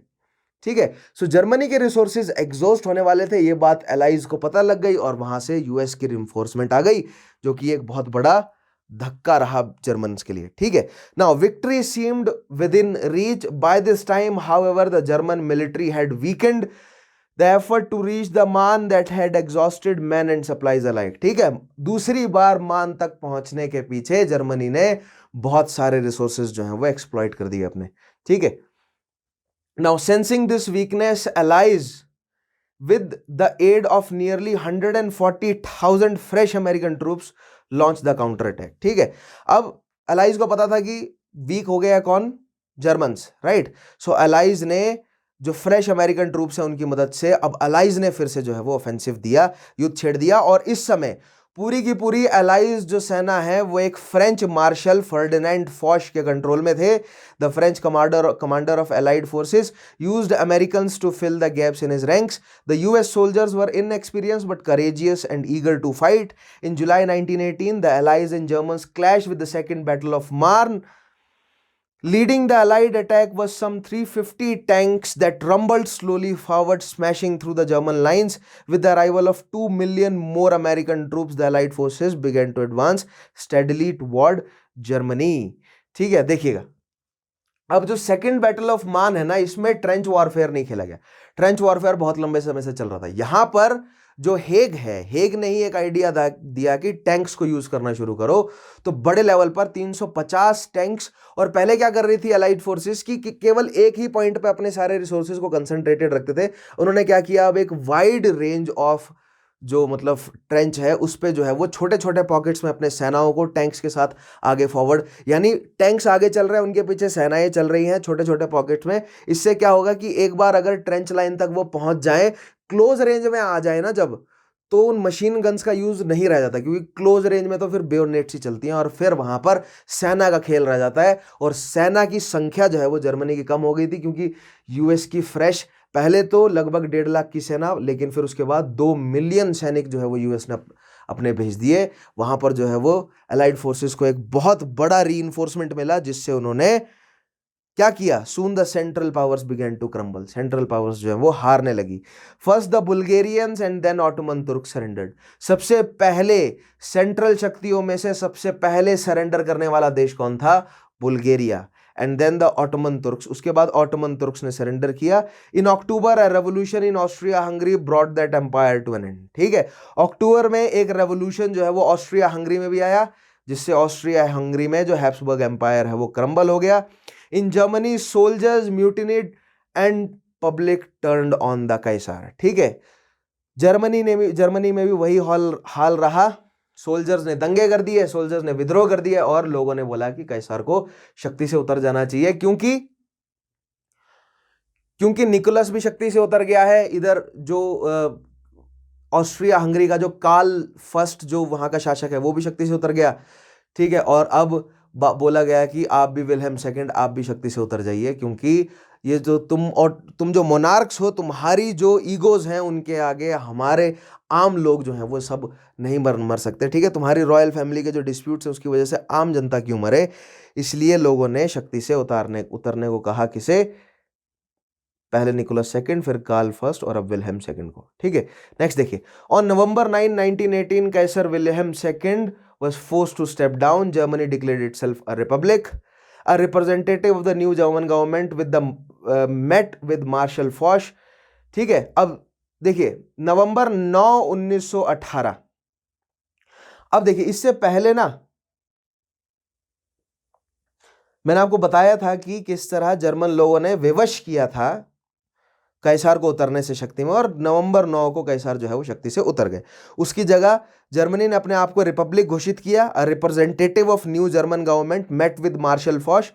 ठीक है, सो जर्मनी के रिसोर्सेज एग्जॉस्ट होने वाले थे, ये बात एलाइज को पता लग गई और वहां से यूएस की रिइंफोर्समेंट आ गई, जो कि एक बहुत बड़ा धक्का रहा जर्मन्स के लिए। ठीक है, now victory seemed within reach by this time, however the German military had weakened the effort to reach the मान that had exhausted man and supplies alike. ठीक है, दूसरी बार मान तक पहुंचने के पीछे जर्मनी ने बहुत सारे रिसोर्सेज जो हैं वो एक्सप्लॉइट कर दिए अपने। ठीक है, now sensing this weakness, allies with the aid of nearly 140,000 fresh American troops launched the counter attack। ठीक है, अब allies को पता था कि वीक हो गया कौन? Germans, right. सो allies ने जो फ्रेश अमेरिकन ट्रूप्स हैं उनकी मदद से अब allies ने फिर से जो है वो ऑफेंसिव दिया, युद्ध छेड़ दिया। और इस समय पूरी की पूरी एलाइज जो सेना है वो एक फ्रेंच मार्शल फर्डिनेंड फॉश के कंट्रोल में थे। The French commander of allied forces used Americans to fill the gaps in his ranks. The US soldiers were inexperienced but courageous and eager to fight. In July 1918 the allies and Germans clash with the second battle of Marne. Leading the Allied attack was some 350 tanks that rumbled slowly forward, smashing through the German lines. With the arrival of 2 million more American troops, the Allied forces began to advance steadily toward Germany। ठीक है, देखिएगा, अब जो सेकेंड बैटल ऑफ मान है ना, इसमें ट्रेंच वॉरफेयर नहीं खेला गया। ट्रेंच वॉरफेयर बहुत लंबे समय से चल रहा था। यहां पर जो हेग है, हेग ने ही एक आइडिया दिया कि टैंक्स को यूज करना शुरू करो, तो बड़े लेवल पर 350 टैंक्स। और पहले क्या कर रही थी अलाइड फोर्सेस की कि केवल एक ही पॉइंट पे अपने सारे रिसोर्सेज को कंसंट्रेटेड रखते थे। उन्होंने क्या किया, अब एक वाइड रेंज ऑफ जो मतलब ट्रेंच है उस पे जो है वो छोटे छोटे पॉकेट्स में अपने सेनाओं को टैंक्स के साथ आगे फॉरवर्ड, यानी टैंक्स आगे चल रहे हैं, उनके पीछे सेनाएं चल रही हैं छोटे छोटे पॉकेट्स में। इससे क्या होगा कि एक बार अगर ट्रेंच लाइन तक वो पहुंच जाए, क्लोज रेंज में आ जाए ना जब, तो उन मशीन गन्स का यूज नहीं रह जाता, क्योंकि क्लोज रेंज में तो फिर बेयोनेट्स ही चलती हैं और फिर वहां पर सेना का खेल रह जाता है। और सेना की संख्या जो है वो जर्मनी की कम हो गई थी, क्योंकि यूएस की फ्रेश पहले तो लगभग 1.5 लाख की सेना, लेकिन फिर उसके बाद 2 मिलियन सैनिक जो है वो यूएस ने अपने भेज दिए। वहां पर जो है वो अलाइड फोर्सेस को एक बहुत बड़ा रीइंफोर्समेंट मिला, जिससे उन्होंने क्या किया, soon the central powers began to crumble, central powers जो है वो हारने लगी। First the Bulgarians and then Ottoman Turks surrendered. सबसे पहले सेंट्रल शक्तियों में से सबसे पहले सरेंडर करने वाला देश कौन था, Bulgaria, and then the Ottoman Turks, उसके बाद ऑटोमन तुर्क्स ने सरेंडर किया। In October a revolution in Austria Hungary brought that empire to an end. ठीक है, अक्टूबर में एक रेवोल्यूशन जो है वो ऑस्ट्रिया हंगरी में भी आया, जिससे ऑस्ट्रिया हंगरी में जो हैब्सबर्ग एम्पायर है वो क्रम्बल हो गया। In Germany soldiers mutinied and public turned on the Kaiser. ठीक है, जर्मनी में भी वही हाल रहा, सोल्जर्स ने दंगे कर दिए, सोल्जर्स ने विद्रोह कर दिया और लोगों ने बोला कि काइसार को शक्ति से उतर जाना चाहिए, क्योंकि निकोलस भी शक्ति से उतर गया है। इधर जो ऑस्ट्रिया हंगरी का जो कार्ल फर्स्ट जो वहां का शासक है वो भी शक्ति से उतर गया। ठीक है, और अब बोला गया कि आप भी विल्हेम सेकंड, आप भी शक्ति से उतर जाइए, क्योंकि ये जो तुम जो मोनार्क्स हो, तुम्हारी जो ईगोज हैं उनके आगे हमारे आम लोग जो हैं वो सब नहीं मर सकते। ठीक है, तुम्हारी रॉयल फैमिली के जो डिस्प्यूट्स हैं उसकी वजह से आम जनता क्यों मरे, इसलिए लोगों ने शक्ति से उतरने को कहा। किसे, पहले निकोलस सेकंड, फिर कार्ल फर्स्ट और अब विल्हेम सेकंड को। ठीक है, नेक्स्ट देखिए, on November 9, 1918 Kaiser Wilhelm second was forced to step down. Germany declared itself a republic. A representative of the new German government met with Marshal Foch. ठीक है, अब देखिए नवंबर 9, 1918। अब देखिए इससे पहले ना मैंने आपको बताया था कि किस तरह जर्मन लोगों ने विवश किया था कैसार को उतरने से शक्ति में, और नवंबर 9 को कैसार जो है वो शक्ति से उतर गए। उसकी जगह जर्मनी ने अपने आप को रिपब्लिक घोषित किया। A representative of new German government met with Marshal Foch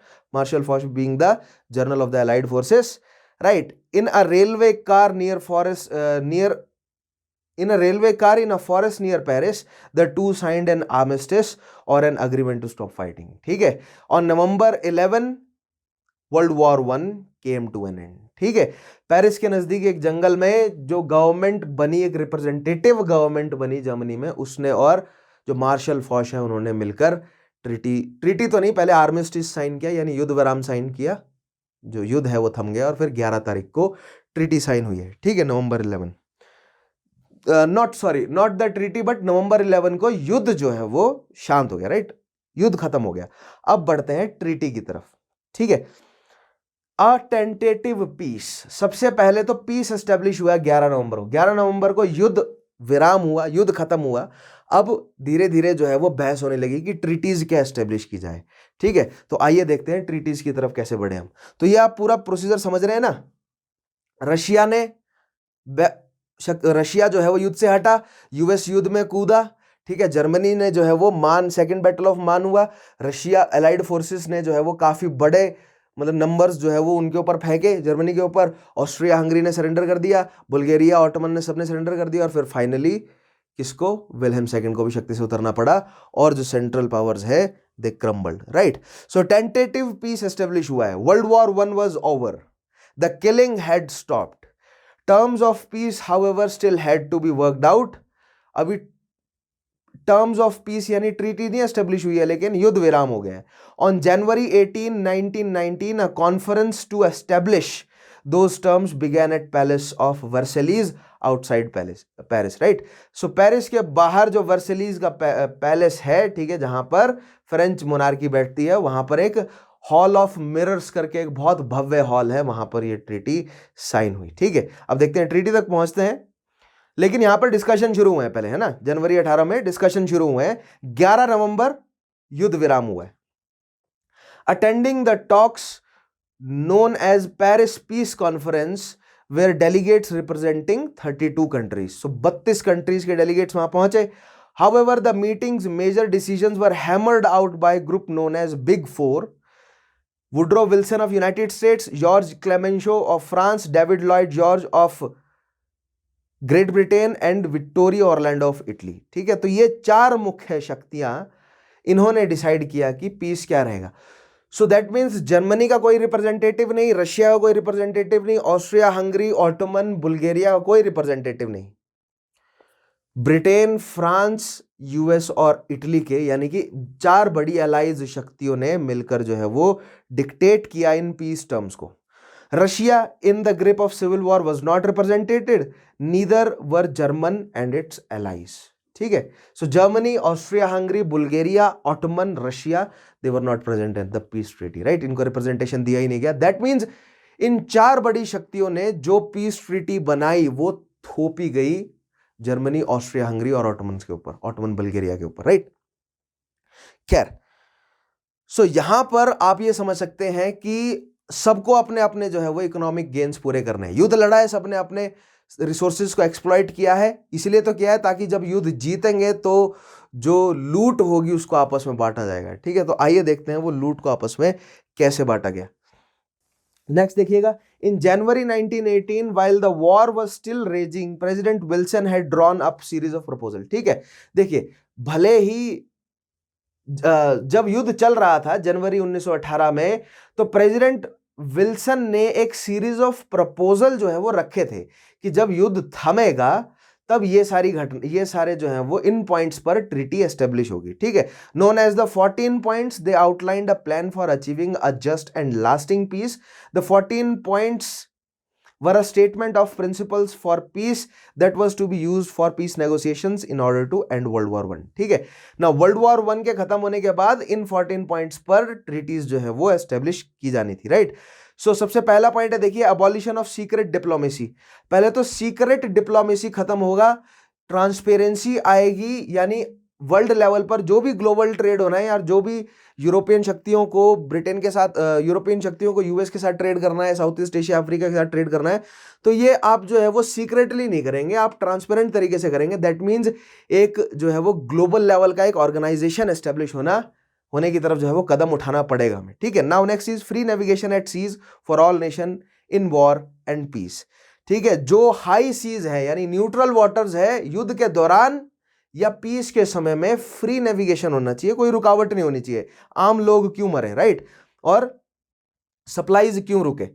being the general of the allied forces, right, in a railway car in a forest near Paris. The two signed an armistice or an agreement to stop fighting. ठीक है, on November 11 World War I came to an end. ठीक है, पेरिस के नजदीक एक जंगल में जो गवर्नमेंट बनी, एक रिप्रेजेंटेटिव गवर्नमेंट बनी जर्मनी में, उसने और जो मार्शल फॉच है उन्होंने मिलकर ट्रीटी तो नहीं, पहले आर्मिस्टिस साइन किया, यानी युद्ध विराम साइन किया। जो युद्ध है वो थम गया और फिर 11 तारीख को ट्रीटी साइन हुई है। ठीक है, नवंबर 11, नॉट द ट्रीटी बट नवंबर 11 को युद्ध जो है वो शांत हो गया, राइट, युद्ध खत्म हो गया। अब बढ़ते हैं ट्रीटी की तरफ। ठीक है, अ टेंटेटिव पीस, सबसे पहले तो पीस एस्टेब्लिश हुआ 11 नवंबर को। 11 नवंबर को युद्ध विराम हुआ, युद्ध खत्म हुआ। अब धीरे धीरे जो है वो बहस होने लगी कि ट्रीटीज क्या एस्टेब्लिश की जाए। ठीक है, तो आइए देखते हैं ट्रीटीज की तरफ कैसे बढ़े हम। तो ये आप पूरा प्रोसीजर समझ रहे हैं ना। रशिया जो है वो युद्ध से हटा, यूएस युद्ध में कूदा। ठीक है, जर्मनी ने जो है वो सेकेंड बैटल ऑफ मान हुआ। रशिया अलाइड फोर्सेस ने जो है वो काफी बड़े मतलब नंबर्स जो है वो उनके ऊपर फेंके, जर्मनी के ऊपर। ऑस्ट्रिया हंगरी ने सरेंडर कर दिया, बुल्गारिया, ऑटोमन ने सबने सरेंडर कर दिया, और फिर फाइनली किसको, विल्हेम सेकंड को भी शक्ति से उतरना पड़ा, और जो सेंट्रल पावर्स है they crumbled, right. So tentative peace establish हुआ है। World war I was over, the killing had stopped, terms of peace however still had to be worked out. अभी टर्म्स ऑफ पीस यानी ट्रीटी नहीं एस्टेब्लिश हुई है, लेकिन युद्ध विराम हो गया है। On January 18, 1919 a conference to establish those terms began at Palace of Versailles outside Paris, right. So Paris के बाहर जो वर्सेलीज का पैलेस है, ठीक है, जहां पर फ्रेंच मोनार्की बैठती है, वहां पर एक हॉल ऑफ मिरर्स करके एक बहुत भव्य हॉल है, वहां पर ये ट्रीटी साइन हुई। ठीक है, अब देखते हैं ट्रीटी तक पहुंचते हैं, लेकिन यहां पर डिस्कशन शुरू हुए हैं पहले, है ना। जनवरी 18 में डिस्कशन शुरू हुए हैं, 11 नवंबर युद्ध विराम हुआ है। Attending the talks known as Paris peace conference were delegates representing 32 countries. So 32 countries के डेलीगेट्स वहां पहुंचे। However, the meeting's major decisions were hammered out by a group known as Big Four. Woodrow Wilson of United States, George Clemenceau of France, David Lloyd George of great Britain and Victoria Orlando of Italy. ठीक है, तो ये 4 मुख्य शक्तियां इन्होंने डिसाइड किया कि पीस क्या रहेगा। सो दैट मीन्स जर्मनी का कोई रिप्रेजेंटेटिव नहीं, रशिया का कोई रिप्रेजेंटेटिव नहीं, ऑस्ट्रिया हंगरी ऑटोमन बुल्गारिया का कोई रिप्रेजेंटेटिव नहीं। ब्रिटेन, फ्रांस, यूएस और इटली के, यानी कि 4 बड़ी अलाइज शक्तियों ने मिलकर जो है वो डिक्टेट किया इन पीस टर्म्स को। Russia in the grip of civil war was not represented, neither were German and its allies. ठीक है, so Germany, Austria Hungary, Bulgaria, Ottoman, Russia, they were not present at the peace treaty, right. इनको रिप्रेजेंटेशन दिया ही नहीं गया। दैट मीन्स इन 4 बड़ी शक्तियों ने जो पीस ट्रीटी बनाई वो थोपी गई जर्मनी, ऑस्ट्रिया हंगरी और ऑटोमन के ऊपर, ऑटोमन बुल्गारिया के ऊपर, राइट। खैर, सो यहां पर आप ये समझ सकते हैं कि सबको अपने अपने जो है वो इकोनॉमिक गेन्स पूरे करने हैं। युद्ध लड़ा है, सबने अपने रिसोर्सेज को एक्सप्लॉइट किया है। इसलिए तो किया है ताकि जब युद्ध जीतेंगे तो जो लूट होगी उसको आपस में बांटा जाएगा। ठीक है, तो आइए देखते हैं वो लूट को आपस में कैसे बांटा गया। नेक्स्ट देखिएगा, इन जनवरी 1918 while the war was still raging, president Wilson had drawn up series of proposal। ठीक है, देखिए, भले ही जब युद्ध चल रहा था जनवरी 1918 में, तो प्रेसिडेंट विल्सन ने एक सीरीज ऑफ प्रपोजल जो है वो रखे थे कि जब युद्ध थमेगा तब ये सारे जो हैं वो इन पॉइंट्स पर ट्रीटी एस्टेब्लिश होगी। ठीक है, known as the 14 points, they outlined a plan for achieving a just and lasting peace. The 14 points were a statement of principles for peace that was to be used for peace negotiations in order to end World War I। ठीक है ना, World War I के खत्म होने के बाद इन 14 पॉइंट्स पर ट्रीटीज जो है वो एस्टेब्लिश की जानी थी, राइट। सो सबसे पहला पॉइंट है, देखिए, अबॉलिशन ऑफ सीक्रेट डिप्लोमेसी। पहले तो सीक्रेट डिप्लोमेसी खत्म होगा, ट्रांसपेरेंसी आएगी, यानी वर्ल्ड लेवल पर जो भी ग्लोबल ट्रेड होना है यार, जो भी यूरोपियन शक्तियों को ब्रिटेन के साथ, यूरोपियन शक्तियों को यूएस के साथ ट्रेड करना है, साउथ ईस्ट एशिया अफ्रीका के साथ ट्रेड करना है, तो ये आप जो है वो सीक्रेटली नहीं करेंगे, आप ट्रांसपेरेंट तरीके से करेंगे। दैट मीन्स एक जो है वो ग्लोबल लेवल का एक ऑर्गेनाइजेशन एस्टेब्लिश होने की तरफ जो है वो कदम उठाना पड़ेगा हमें। ठीक है, now next is free navigation at seas for all nation in war and peace. ठीक है, जो हाई सीज है यानी न्यूट्रल वाटर्स है, युद्ध के दौरान या पीस के समय में फ्री नेविगेशन होना चाहिए, कोई रुकावट नहीं होनी चाहिए। आम लोग क्यों मरे, राइट, और सप्लाईज क्यों रुके।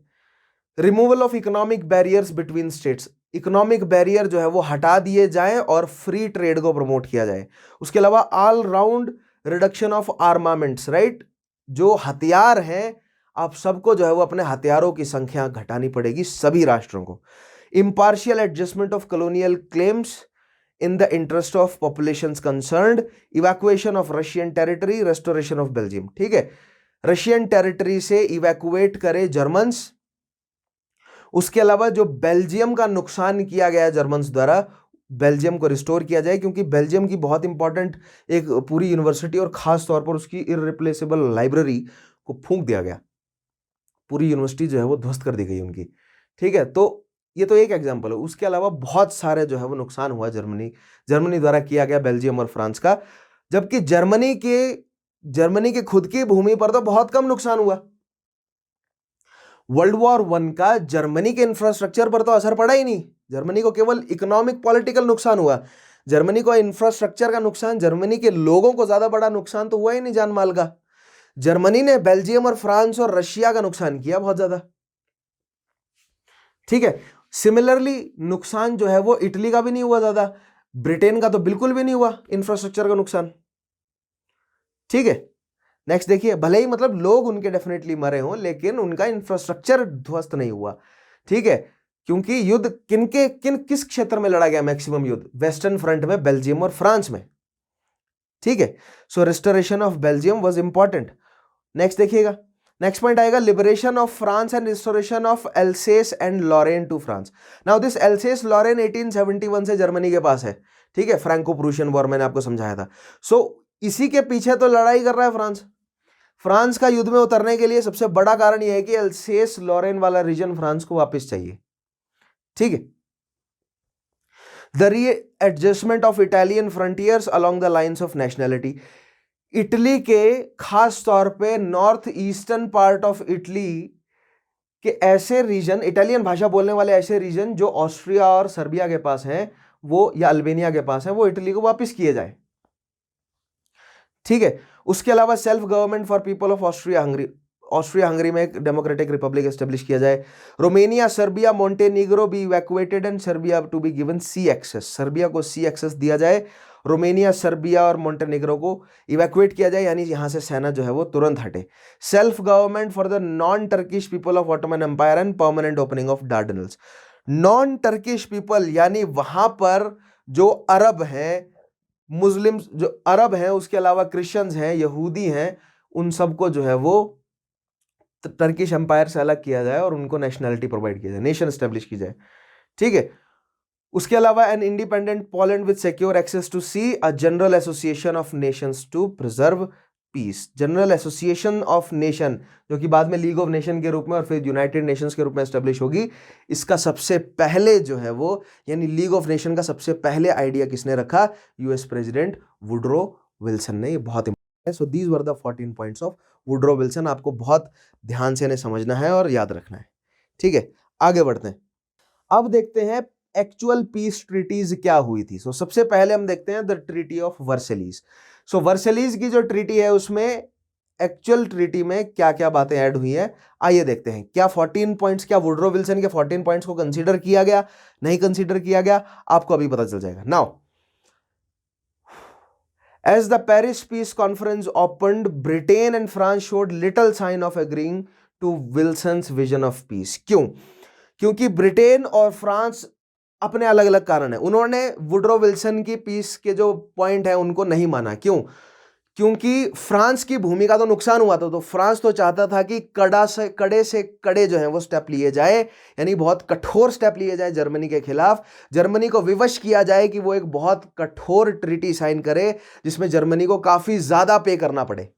Removal of economic barriers between states, economic barrier जो है वो हटा दिए जाएं और फ्री ट्रेड को प्रमोट किया जाए। उसके अलावा all round reduction of armaments, right, जो हथियार हैं आप सबको जो है वो अपने हथियारों की संख्या घटानी पड़ेगी सभी राष्ट्रों को। Impartial adjustment of colonial claims in the interest of populations concerned, evacuation of Russian territory, restoration of Belgium। ठीक है, रशियन टेरिटरी से इवैक्यूएट करे जर्मन्स। उसके अलावा जो बेल्जियम का नुकसान किया गया जर्मन्स द्वारा, बेल्जियम को रिस्टोर किया जाए, क्योंकि बेल्जियम की बहुत इंपॉर्टेंट एक पूरी यूनिवर्सिटी और खास तौर पर उसकी इररिप्लेसेबल लाइब्रेरी को फूंक दिया गया, पूरी यूनिवर्सिटी जो है वो ध्वस्त कर दी गई उनकी। ठीक है, तो ये तो एक एग्जांपल है। उसके अलावा बहुत सारे जो है वो नुकसान हुआ जर्मनी द्वारा किया गया बेल्जियम और फ्रांस का, जबकि जर्मनी के खुद की भूमि पर तो बहुत कम नुकसान हुआ। वर्ल्ड वॉर I का जर्मनी के इंफ्रास्ट्रक्चर पर तो असर पड़ा ही नहीं, जर्मनी को केवल इकोनॉमिक पॉलिटिकल नुकसान हुआ। जर्मनी को इंफ्रास्ट्रक्चर का नुकसान, जर्मनी के लोगों को ज्यादा बड़ा नुकसान तो हुआ ही नहीं जान माल का। जर्मनी ने बेल्जियम और फ्रांस और रशिया का नुकसान किया बहुत ज्यादा। ठीक है, सिमिलरली नुकसान जो है वो इटली का भी नहीं हुआ ज्यादा, ब्रिटेन का तो बिल्कुल भी नहीं हुआ इंफ्रास्ट्रक्चर का नुकसान। ठीक है, नेक्स्ट देखिए, भले ही मतलब लोग उनके डेफिनेटली मरे हों लेकिन उनका इंफ्रास्ट्रक्चर ध्वस्त नहीं हुआ। ठीक है, क्योंकि युद्ध किस क्षेत्र में लड़ा गया मैक्सिमम युद्ध, वेस्टर्न फ्रंट में, बेल्जियम और फ्रांस में। ठीक है, so restoration of Belgium was important. Next देखिएगा, नेक्स्ट पॉइंट आएगा, liberation of France and restoration of Alsace and Lorraine to France. Now this Alsace Lorraine 1871 से जर्मनी के पास है। ठीक है, फ्रैंको प्रूशियन वॉर मैंने आपको समझाया था। सो इसी के पीछे तो लड़ाई कर रहा है फ्रांस का युद्ध में उतरने के लिए सबसे बड़ा कारण यह है कि एल्सेस लॉरेन वाला रीजन फ्रांस को वापस चाहिए। ठीक है, the readjustment of Italian frontiers along the lines of nationality, Italy के खास तौर पे north eastern part of Italy कि ऐसे रीजन, इटालियन भाषा बोलने वाले ऐसे रीजन जो ऑस्ट्रिया और सर्बिया के पास हैं वो, या अल्बेनिया के पास है, वो इटली को वापस किए जाए। ठीक है। उसके अलावा self government for people of Austria Hungary, Austria Hungary में एक डेमोक्रेटिक रिपब्लिक एस्टेब्लिश किया जाए। Romania, Serbia, Montenegro be evacuated and Serbia to be given sea access, Serbia को सी एक्सेस दिया जाए, रोमेनिया, सर्बिया और मोंटेनिग्रो को इवैक्यूएट किया जाए, यानी यहां से सेना जो है वो तुरंत हटे। Self government for the non Turkish people of Ottoman Empire and permanent opening of Dardanelles. Non Turkish people यानी वहां पर जो अरब हैं, मुस्लिम जो अरब हैं, उसके अलावा क्रिश्चियंस हैं, यहूदी हैं, उन सबको जो है वो टर्किश एम्पायर से अलग किया जाए और उनको नेशनैलिटी प्रोवाइड किया जाए, नेशन एस्टेब्लिश की जाए। ठीक है। उसके अलावा an independent Poland with secure access to sea, a general association of nations to preserve peace. General association of nation, जो कि बाद में लीग ऑफ नेशन के रूप में और फिर यूनाइटेड नेशंस के रूप में एस्टेब्लिश होगी, इसका सबसे पहले जो है वो, यानी लीग ऑफ नेशन का सबसे पहले आइडिया किसने रखा? यूएस प्रेसिडेंट वुडरो विल्सन ने। ये बहुत इंपॉर्टेंट है। So these were the 14 points of Woodrow Wilson. आपको बहुत ध्यान से इन्हें समझना है और याद रखना है। ठीक है, आगे बढ़ते हैं। अब देखते हैं एक्चुअल पीस ट्रीटीज क्या हुई थी। सो सबसे पहले हम देखते हैं द ट्रीटी ऑफ वर्सेलीज। सो वर्सेलीज की जो ट्रीटी है उसमें एक्चुअल ट्रीटी में क्या क्या बातें ऐड हुई है, आइए देखते हैं। क्या 14 पॉइंट्स, क्या वुडरो विल्सन के 14 पॉइंट्स को कंसीडर किया गया, नहीं कंसीडर किया गया, आपको अभी पता चल जाएगा। Now, as the Paris Peace Conference opened, Britain and France showed little sign of agreeing to Wilson's vision of peace. क्यों? क्योंकि ब्रिटेन और फ्रांस अपने अलग अलग कारण है, उन्होंने वुडरो विल्सन की पीस के जो पॉइंट है उनको नहीं माना। क्यों? क्योंकि फ्रांस की भूमि का तो नुकसान हुआ था, तो फ्रांस तो चाहता था कि कड़े से कड़े जो है वो स्टेप लिए जाए, यानी बहुत कठोर स्टेप लिए जाए जर्मनी के खिलाफ। जर्मनी को विवश किया जाए कि वो एक बहुत कठोर ट्रीटी साइन करे जिसमें जर्मनी को काफी ज्यादा पे करना पड़े।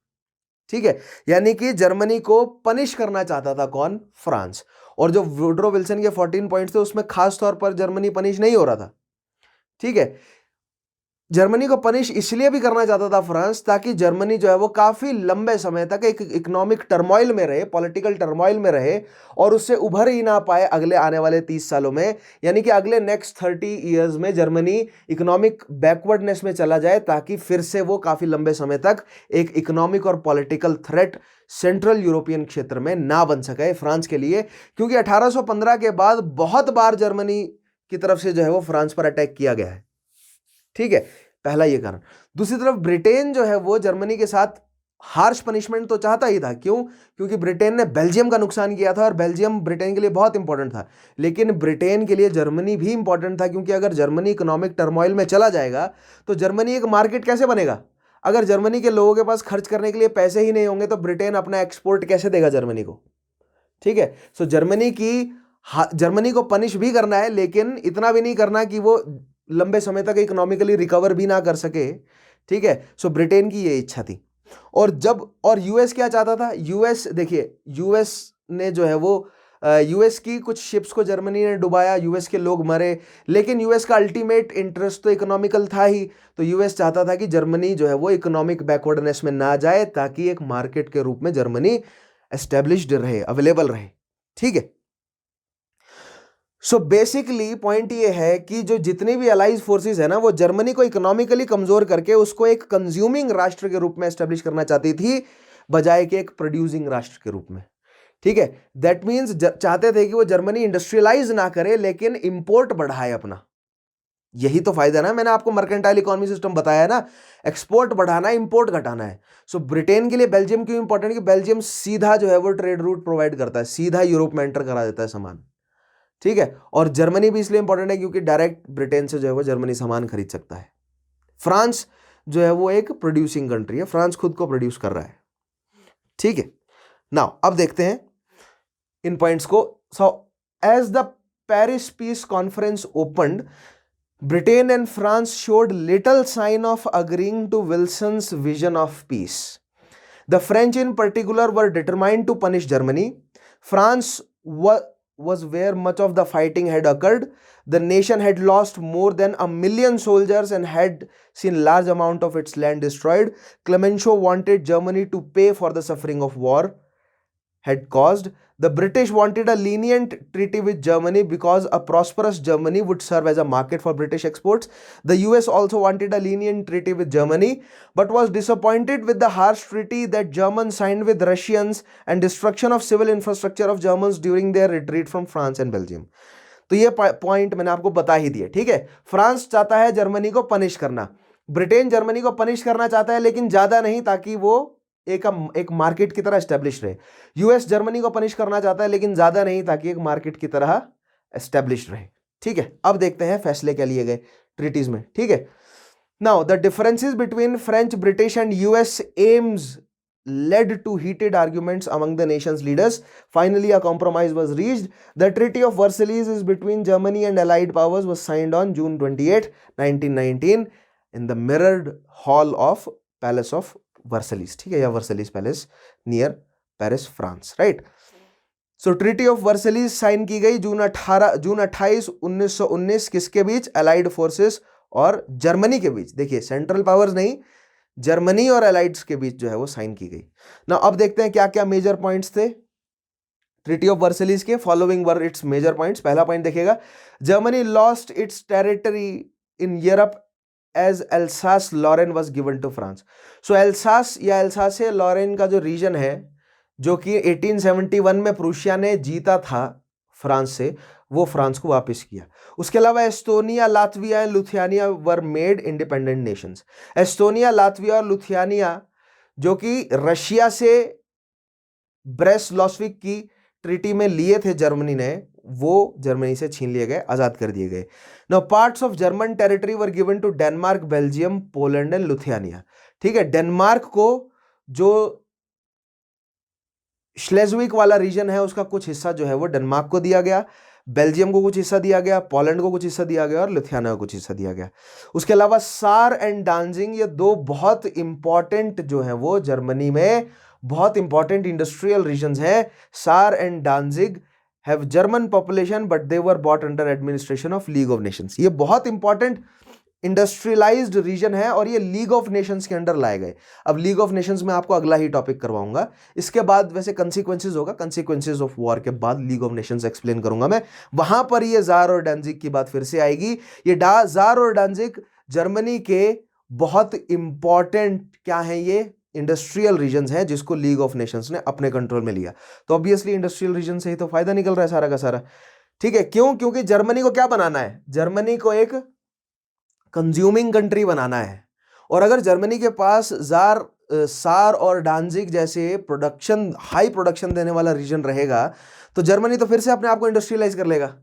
ठीक है, यानी कि जर्मनी को पनिश करना चाहता था कौन? फ्रांस। और जो वुडरो विल्सन के 14 पॉइंट्स थे उसमें खास तौर पर जर्मनी पनिश नहीं हो रहा था। ठीक है, जर्मनी को पनिश इसलिए भी करना चाहता था फ्रांस, ताकि जर्मनी जो है वो काफी लंबे समय तक एक इकोनॉमिक टर्मोइल में रहे, पॉलिटिकल टर्मोइल में रहे और उससे उभर ही ना पाए अगले आने वाले 30 सालों में। यानी कि अगले नेक्स्ट 30 इयर्स में जर्मनी इकोनॉमिक बैकवर्डनेस में चला जाए, ताकि फिर से वो काफी लंबे समय तक एक इकोनॉमिक और पॉलिटिकल थ्रेट सेंट्रल यूरोपियन क्षेत्र में ना बन सके फ्रांस के लिए। क्योंकि 1815 के बाद बहुत बार जर्मनी की तरफ से जो है वो फ्रांस पर अटैक किया गया है। ठीक है, पहला ये कारण। दूसरी तरफ ब्रिटेन जो है वो जर्मनी के साथ हार्श पनिशमेंट तो चाहता ही था। क्यों? क्योंकि ब्रिटेन ने बेल्जियम का नुकसान किया था और बेल्जियम ब्रिटेन के लिए बहुत इंपॉर्टेंट था। लेकिन ब्रिटेन के लिए जर्मनी भी इंपॉर्टेंट था, क्योंकि अगर जर्मनी इकोनॉमिक टर्मोइल में चला जाएगा तो जर्मनी एक मार्केट कैसे बनेगा? अगर जर्मनी के लोगों के पास खर्च करने के लिए पैसे ही नहीं होंगे तो ब्रिटेन अपना एक्सपोर्ट कैसे देगा जर्मनी को? ठीक है, सो जर्मनी को पनिश भी करना है, लेकिन इतना भी नहीं करना कि वो लंबे समय तक इकोनॉमिकली रिकवर भी ना कर सके। ठीक है, सो ब्रिटेन की ये इच्छा थी। और यूएस क्या चाहता था? यूएस, देखिए, यूएस ने जो है वो यूएस की कुछ शिप्स को जर्मनी ने डुबाया, यूएस के लोग मरे, लेकिन यूएस का अल्टीमेट इंटरेस्ट तो इकोनॉमिकल था ही। तो यूएस चाहता था कि जर्मनी जो है वो इकोनॉमिक बैकवर्डनेस में ना जाए, ताकि एक मार्केट के रूप में जर्मनी एस्टेब्लिश्ड रहे, अवेलेबल रहे। ठीक है, सो बेसिकली पॉइंट ये है कि जो जितनी भी अलाइज फोर्सेस है ना, वो जर्मनी को इकोनॉमिकली कमजोर करके उसको एक कंज्यूमिंग राष्ट्र के रूप में एस्टेब्लिश करना चाहती थी, बजाय कि एक प्रोड्यूसिंग राष्ट्र के रूप में। ठीक है, दैट मीन्स चाहते थे कि वो जर्मनी इंडस्ट्रियलाइज ना करे, लेकिन इंपोर्ट बढ़ाए अपना। यही तो फायदा ना, मैंने आपको मर्केंटाइल इकोनॉमी सिस्टम बताया ना, एक्सपोर्ट बढ़ाना है, इंपोर्ट घटाना है। सो ब्रिटेन के लिए बेल्जियम क्यों इंपॉर्टेंट? कि बेल्जियम सीधा जो है वो ट्रेड रूट प्रोवाइड करता है, सीधा यूरोप में एंटर करा देता है सामान। ठीक है, और जर्मनी भी इसलिए इंपॉर्टेंट है क्योंकि डायरेक्ट ब्रिटेन से जो है वो जर्मनी सामान खरीद सकता है। फ्रांस जो है वो एक प्रोड्यूसिंग कंट्री है, फ्रांस खुद को प्रोड्यूस कर रहा है। ठीक है, नाउ अब देखते हैं इन पॉइंट्स को। So as the Paris peace conference opened, Britain and France showed little sign of agreeing to Wilson's vision of peace. The French in particular were determined to punish Germany. France was where much of the fighting had occurred. The nation had lost more than 1 million soldiers and had seen large amount of its land destroyed. Clemenceau wanted Germany to pay for the suffering of war. had caused. The British wanted a lenient treaty with Germany because a prosperous Germany would serve as a market for British exports. The US also wanted a lenient treaty with Germany, but was disappointed with the harsh treaty that Germans signed with Russians and destruction of civil infrastructure of Germans during their retreat from France and Belgium. तो ये पॉइंट मैंने आपको बता ही दिया, ठीक है। फ्रांस चाहता है जर्मनी को पनिश करना, ब्रिटेन जर्मनी को पनिश करना चाहता है, लेकिन ज्यादा नहीं, ताकि वो एक मार्केट की तरह एस्टेब्लिश रहे। यूएस जर्मनी को पनिश करना चाहता है, लेकिन ज्यादा नहीं, ताकि एक मार्केट की तरह एस्टेब्लिश रहे, ठीक है। अब देखते हैं फैसले क्या लिए गए ट्रीटीज में, ठीक है। Now the differences between French, British and US AIIMS led to heated arguments among the nation's leaders. Finally, a compromise was reached. The Treaty of Versailles is between Germany and Allied powers was signed on June 28, 1919 in the mirrored hall of Palace of Versailles, ठीक है, या Versailles Palace near Paris, France, right? So Treaty of Versailles sign की गई जून 28, 1919 किसके बीच? अलाइड फोर्सेस और जर्मनी के बीच। देखिए, सेंट्रल पावर्स नहीं, जर्मनी और अलाइड्स के बीच जो है वो साइन की गई ना। अब देखते हैं क्या क्या मेजर पॉइंट्स थे ट्रीटी ऑफ वर्सेलिस के। Following were its major points. पहला पॉइंट देखिएगा, Germany lost its territory in Europe as Alsace Lorraine was given to France. So Alsace या एल्सासे लॉरेन का जो रीजन है, जो कि 1871 में प्रूशिया ने जीता था फ्रांस से, वो फ्रांस को वापस किया। उसके अलावा Estonia, Latvia and Lithuania were made independent nations. Estonia, Latvia और लुथियानिया जो कि रशिया से ब्रेस्ट-लिटोव्स्की की ट्रीटी में लिए थे जर्मनी ने, वो जर्मनी से छीन लिए गए, आजाद कर दिए गए। Now parts of German territory were given to Denmark, Belgium, Poland and Lithuania, ठीक है। डेनमार्क को जो श्लेज़विग वाला रीजन है उसका कुछ हिस्सा जो है वो डेनमार्क को दिया गया, बेल्जियम को कुछ हिस्सा दिया गया, पोलैंड को कुछ हिस्सा दिया गया और लुथियाना को कुछ हिस्सा दिया गया। उसके अलावा सार एंड डांजिंग, ये दो बहुत इंपॉर्टेंट जो है वो जर्मनी में बहुत इंपॉर्टेंट इंडस्ट्रियल रीजन्स हैं। Saar and Danzig have German population but they were bought under administration of League of Nations. ये बहुत इंपॉर्टेंट इंडस्ट्रियलाइज्ड रीजन है और ये लीग ऑफ नेशंस के अंडर लाए गए। अब लीग ऑफ नेशंस में आपको अगला ही टॉपिक करवाऊंगा, इसके बाद वैसे कंसीक्वेंसेस होगा, कंसीक्वेंसेस ऑफ वॉर के बाद लीग ऑफ नेशंस एक्सप्लेन करूंगा मैं, वहां पर ये जार और डांजिग की बात फिर से आएगी। ये जार और डांजिग जर्मनी के बहुत इंपॉर्टेंट क्या है, ये इंडस्ट्रियल रीजन्स हैं जिसको लीग ऑफ नेशंस ने अपने कंट्रोल में लिया। तो ऑब्वियसली इंडस्ट्रियल रीजन से ही तो फायदा निकल रहा है सारा का सारा, ठीक है। क्यों? क्योंकि जर्मनी को क्या बनाना है? जर्मनी को एक कंज्यूमिंग कंट्री बनाना है। और अगर जर्मनी के पास सार और डांजिग जैसे प्रोडक्शन, हाई प्रोडक्शन देने वाला रीजन रहेगा, तो जर्मनी तो फिर से अपने आप को इंडस्ट्रियलाइज कर लेगा।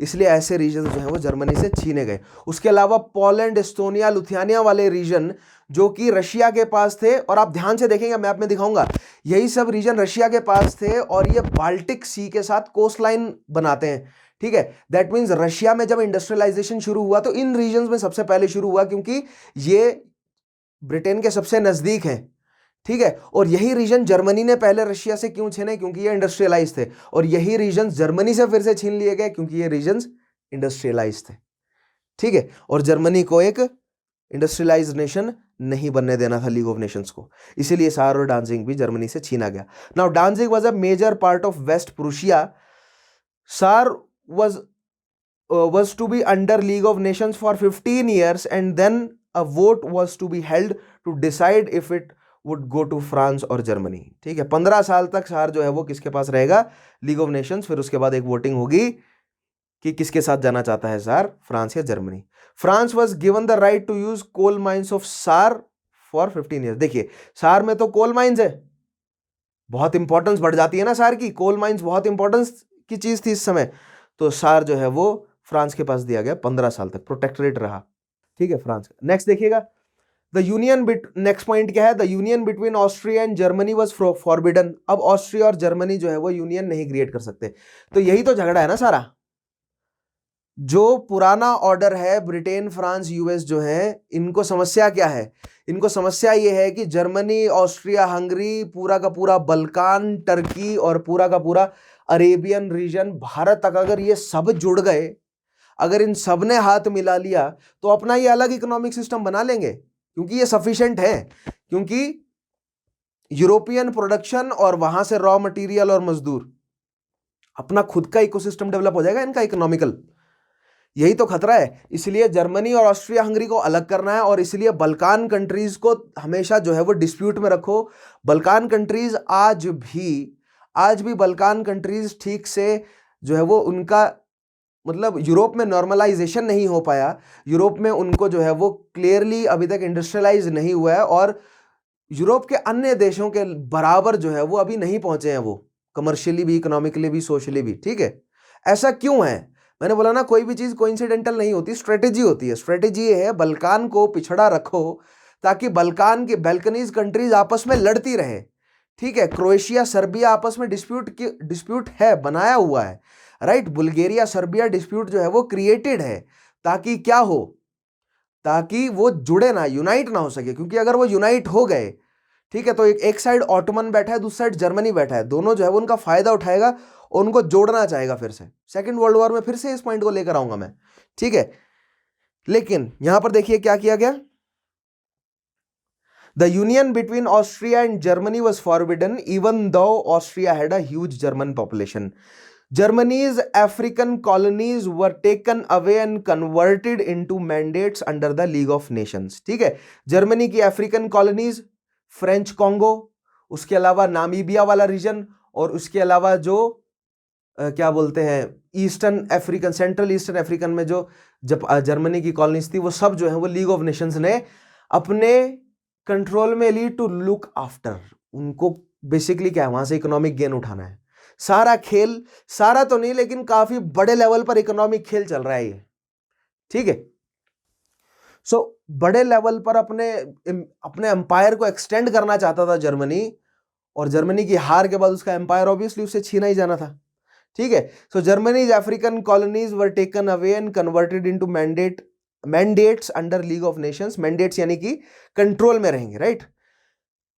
इसलिए ऐसे रीजन जो है वो जर्मनी से छीने गए। उसके अलावा पोलैंड, एस्टोनिया, लुथियानिया वाले रीजन जो कि रशिया के पास थे, और आप ध्यान से देखेंगे मैप में दिखाऊंगा, यही सब रीजन रशिया के पास थे और ये बाल्टिक सी के साथ कोस्ट लाइन बनाते हैं, ठीक है। दैट मीन्स रशिया में जब इंडस्ट्रियलाइजेशन शुरू हुआ तो इन रीजन्स में सबसे पहले शुरू हुआ, क्योंकि ये ब्रिटेन के सबसे नजदीक हैं, ठीक है। और यही रीजन जर्मनी ने पहले रशिया से क्यों छीने? क्योंकि ये इंडस्ट्रियलाइज थे। और यही रीजन जर्मनी से फिर से छीन लिए गए क्योंकि ये रीजन इंडस्ट्रियलाइज थे, ठीक है। और जर्मनी को एक इंडस्ट्रियलाइज्ड नेशन नहीं बनने देना था लीग ऑफ नेशंस को, इसीलिए सार और डांजिग भी जर्मनी से छीना गया। Now Danzig was a major part of West Prussia. Saar was to be under League of Nations for 15 years and then a vote was to be held to decide if it would go to France or Germany, ठीक है। 15 साल तक सार जो है वो किसके पास रहेगा? League of Nations. फिर उसके बाद एक वोटिंग होगी कि किसके साथ जाना चाहता है सार, फ्रांस या Germany. France was given the right to use coal mines of SAR for 15 years। देखिए, सार में तो कोल माइंस है, बहुत इंपॉर्टेंस बढ़ जाती है ना सार की, कोल माइंस बहुत इंपॉर्टेंस की चीज थी इस समय, तो सार जो है वो फ्रांस के पास दिया गया। 15 साल तक प्रोटेक्टरेट रहा, ठीक है, फ्रांस का। नेक्स्ट देखिएगा, द यूनियन नेक्स्ट पॉइंट क्या है? The union between Austria and Germany was forbidden. अब ऑस्ट्रिया और जर्मनी जो है वो यूनियन नहीं क्रिएट कर सकते। तो यही तो झगड़ा है ना सारा। जो पुराना ऑर्डर है, ब्रिटेन, फ्रांस, यूएस जो है, इनको समस्या क्या है? इनको समस्या ये है कि जर्मनी, ऑस्ट्रिया, हंगरी, पूरा का पूरा बल्कान, टर्की और पूरा का पूरा अरेबियन रीजन, भारत तक अगर ये सब जुड़ गए, अगर इन सब ने हाथ मिला लिया तो अपना ये अलग इकोनॉमिक सिस्टम बना लेंगे, क्योंकि ये सफिशिएंट है। क्योंकि यूरोपियन प्रोडक्शन और वहां से रॉ मटेरियल और मजदूर, अपना खुद का इकोसिस्टम डेवलप हो जाएगा इनका इकोनॉमिकल। यही तो खतरा है। इसलिए जर्मनी और ऑस्ट्रिया हंगरी को अलग करना है, और इसलिए बल्कान कंट्रीज को हमेशा जो है वो डिस्प्यूट में रखो। बल्कान कंट्रीज आज भी बल्कान कंट्रीज ठीक से जो है वो उनका मतलब यूरोप में नॉर्मलाइजेशन नहीं हो पाया। यूरोप में उनको जो है वो क्लियरली अभी तक इंडस्ट्रियलाइज नहीं हुआ है, और यूरोप के अन्य देशों के बराबर जो है वो अभी नहीं पहुंचे हैं, वो कमर्शियली भी, इकोनॉमिकली भी, सोशली भी। ठीक है, ऐसा क्यों है? मैंने बोला ना, कोई भी चीज कोइंसिडेंटल नहीं होती, स्ट्रेटेजी होती है। स्ट्रेटेजी ये है, बल्कान को पिछड़ा रखो ताकि बल्कान की बैल्कनीज कंट्रीज आपस में लड़ती रहे। ठीक है, क्रोएशिया सर्बिया आपस में डिस्प्यूट है, बनाया हुआ है, राइट। बुल्गारिया सर्बिया डिस्प्यूट जो है वो क्रिएटेड है, ताकि क्या हो, ताकि वो जुड़े ना, यूनाइट ना हो सके। क्योंकि अगर वो यूनाइट हो गए, ठीक है, तो एक साइड ऑटोमन बैठा है, दूसरी साइड जर्मनी बैठा है, दोनों जो है वो उनका फायदा उठाएगा और उनको जोड़ना चाहेगा फिर से। सेकेंड वर्ल्ड वॉर में फिर से इस पॉइंट को लेकर आऊंगा मैं, ठीक है। लेकिन यहां पर देखिए क्या किया गया। The union between Austria and Germany was forbidden even though Austria had a huge German population. Germany's African colonies were taken away and converted into mandates under the League of Nations। ठीक है, जर्मनी की अफ्रीकन कॉलोनीज, फ्रेंच कॉन्गो, उसके अलावा नामीबिया वाला रीजन, और उसके अलावा जो क्या बोलते हैं eastern African, central eastern African में जो जब जर्मनी की कॉलोनीज थी, वो सब जो है वो लीग ऑफ नेशंस ने अपने कंट्रोल में ली टू लुक आफ्टर। उनको बेसिकली क्या है, वहां से इकोनॉमिक गेन उठाना है। सारा खेल, सारा तो नहीं लेकिन काफी बड़े लेवल पर इकोनॉमिक खेल चल रहा है ये, ठीक है। सो बड़े लेवल पर अपने एम्पायर को एक्सटेंड करना चाहता था जर्मनी, और जर्मनी की हार के बाद उसका एम्पायर ऑब्वियसली उससे छीना ही जाना था, ठीक है। So Germany's African colonies were taken away and converted into mandates under League of Nations. Mandates यानी कि कंट्रोल में रहेंगे, right.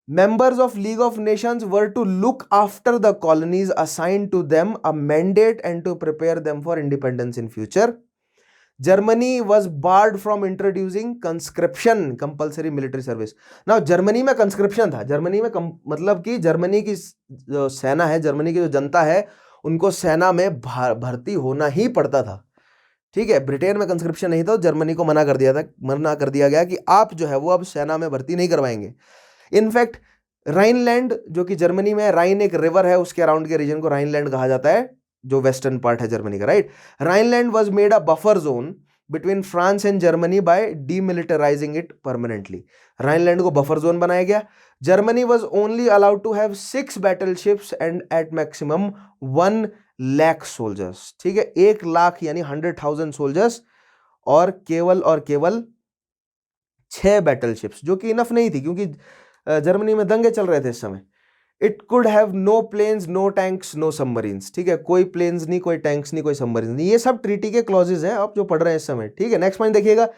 Members of League of Nations were to look after the colonies, assigned to them a mandate and to prepare them for independence in future. Germany was barred from introducing conscription, compulsory military service. Now Germany में conscription था, जर्मनी में मतलब कि जर्मनी की जो सेना है, जर्मनी की जो जनता है, उनको सेना में भर्ती होना ही पड़ता था, ठीक है। ब्रिटेन में कंस्क्रिप्शन नहीं था, जर्मनी को मना कर दिया गया कि आप जो है वो अब सेना में भर्ती नहीं करवाएंगे। इनफैक्ट राइनलैंड जो कि जर्मनी में, राइन एक रिवर है, उसके अराउंड के रीजन को राइनलैंड कहा जाता है, जो वेस्टर्न पार्ट है जर्मनी का, right. Rhineland was made a buffer zone between France and Germany by demilitarizing it permanently. Rhineland को बफर जोन बनाया गया। Germany was only allowed to have 6 battleships and at maximum 1 lakh soldiers, ठीक है, 1 लाख यानी 100,000 सोल्जर्स, और केवल 6 बैटलशिप्स, जो कि इनफ नहीं थी क्योंकि जर्मनी में दंगे चल रहे थे इस समय। It could have no planes, no tanks, no submarines, ठीक है, कोई प्लेन्स नहीं, कोई टैंक्स नहीं, कोई सबमरीन्स नहीं। ये सब ट्रीटी के क्लॉजेज हैं आप जो पढ़ रहे हैं इस समय, ठीक है। नेक्स्ट पॉइंट देखिएगा,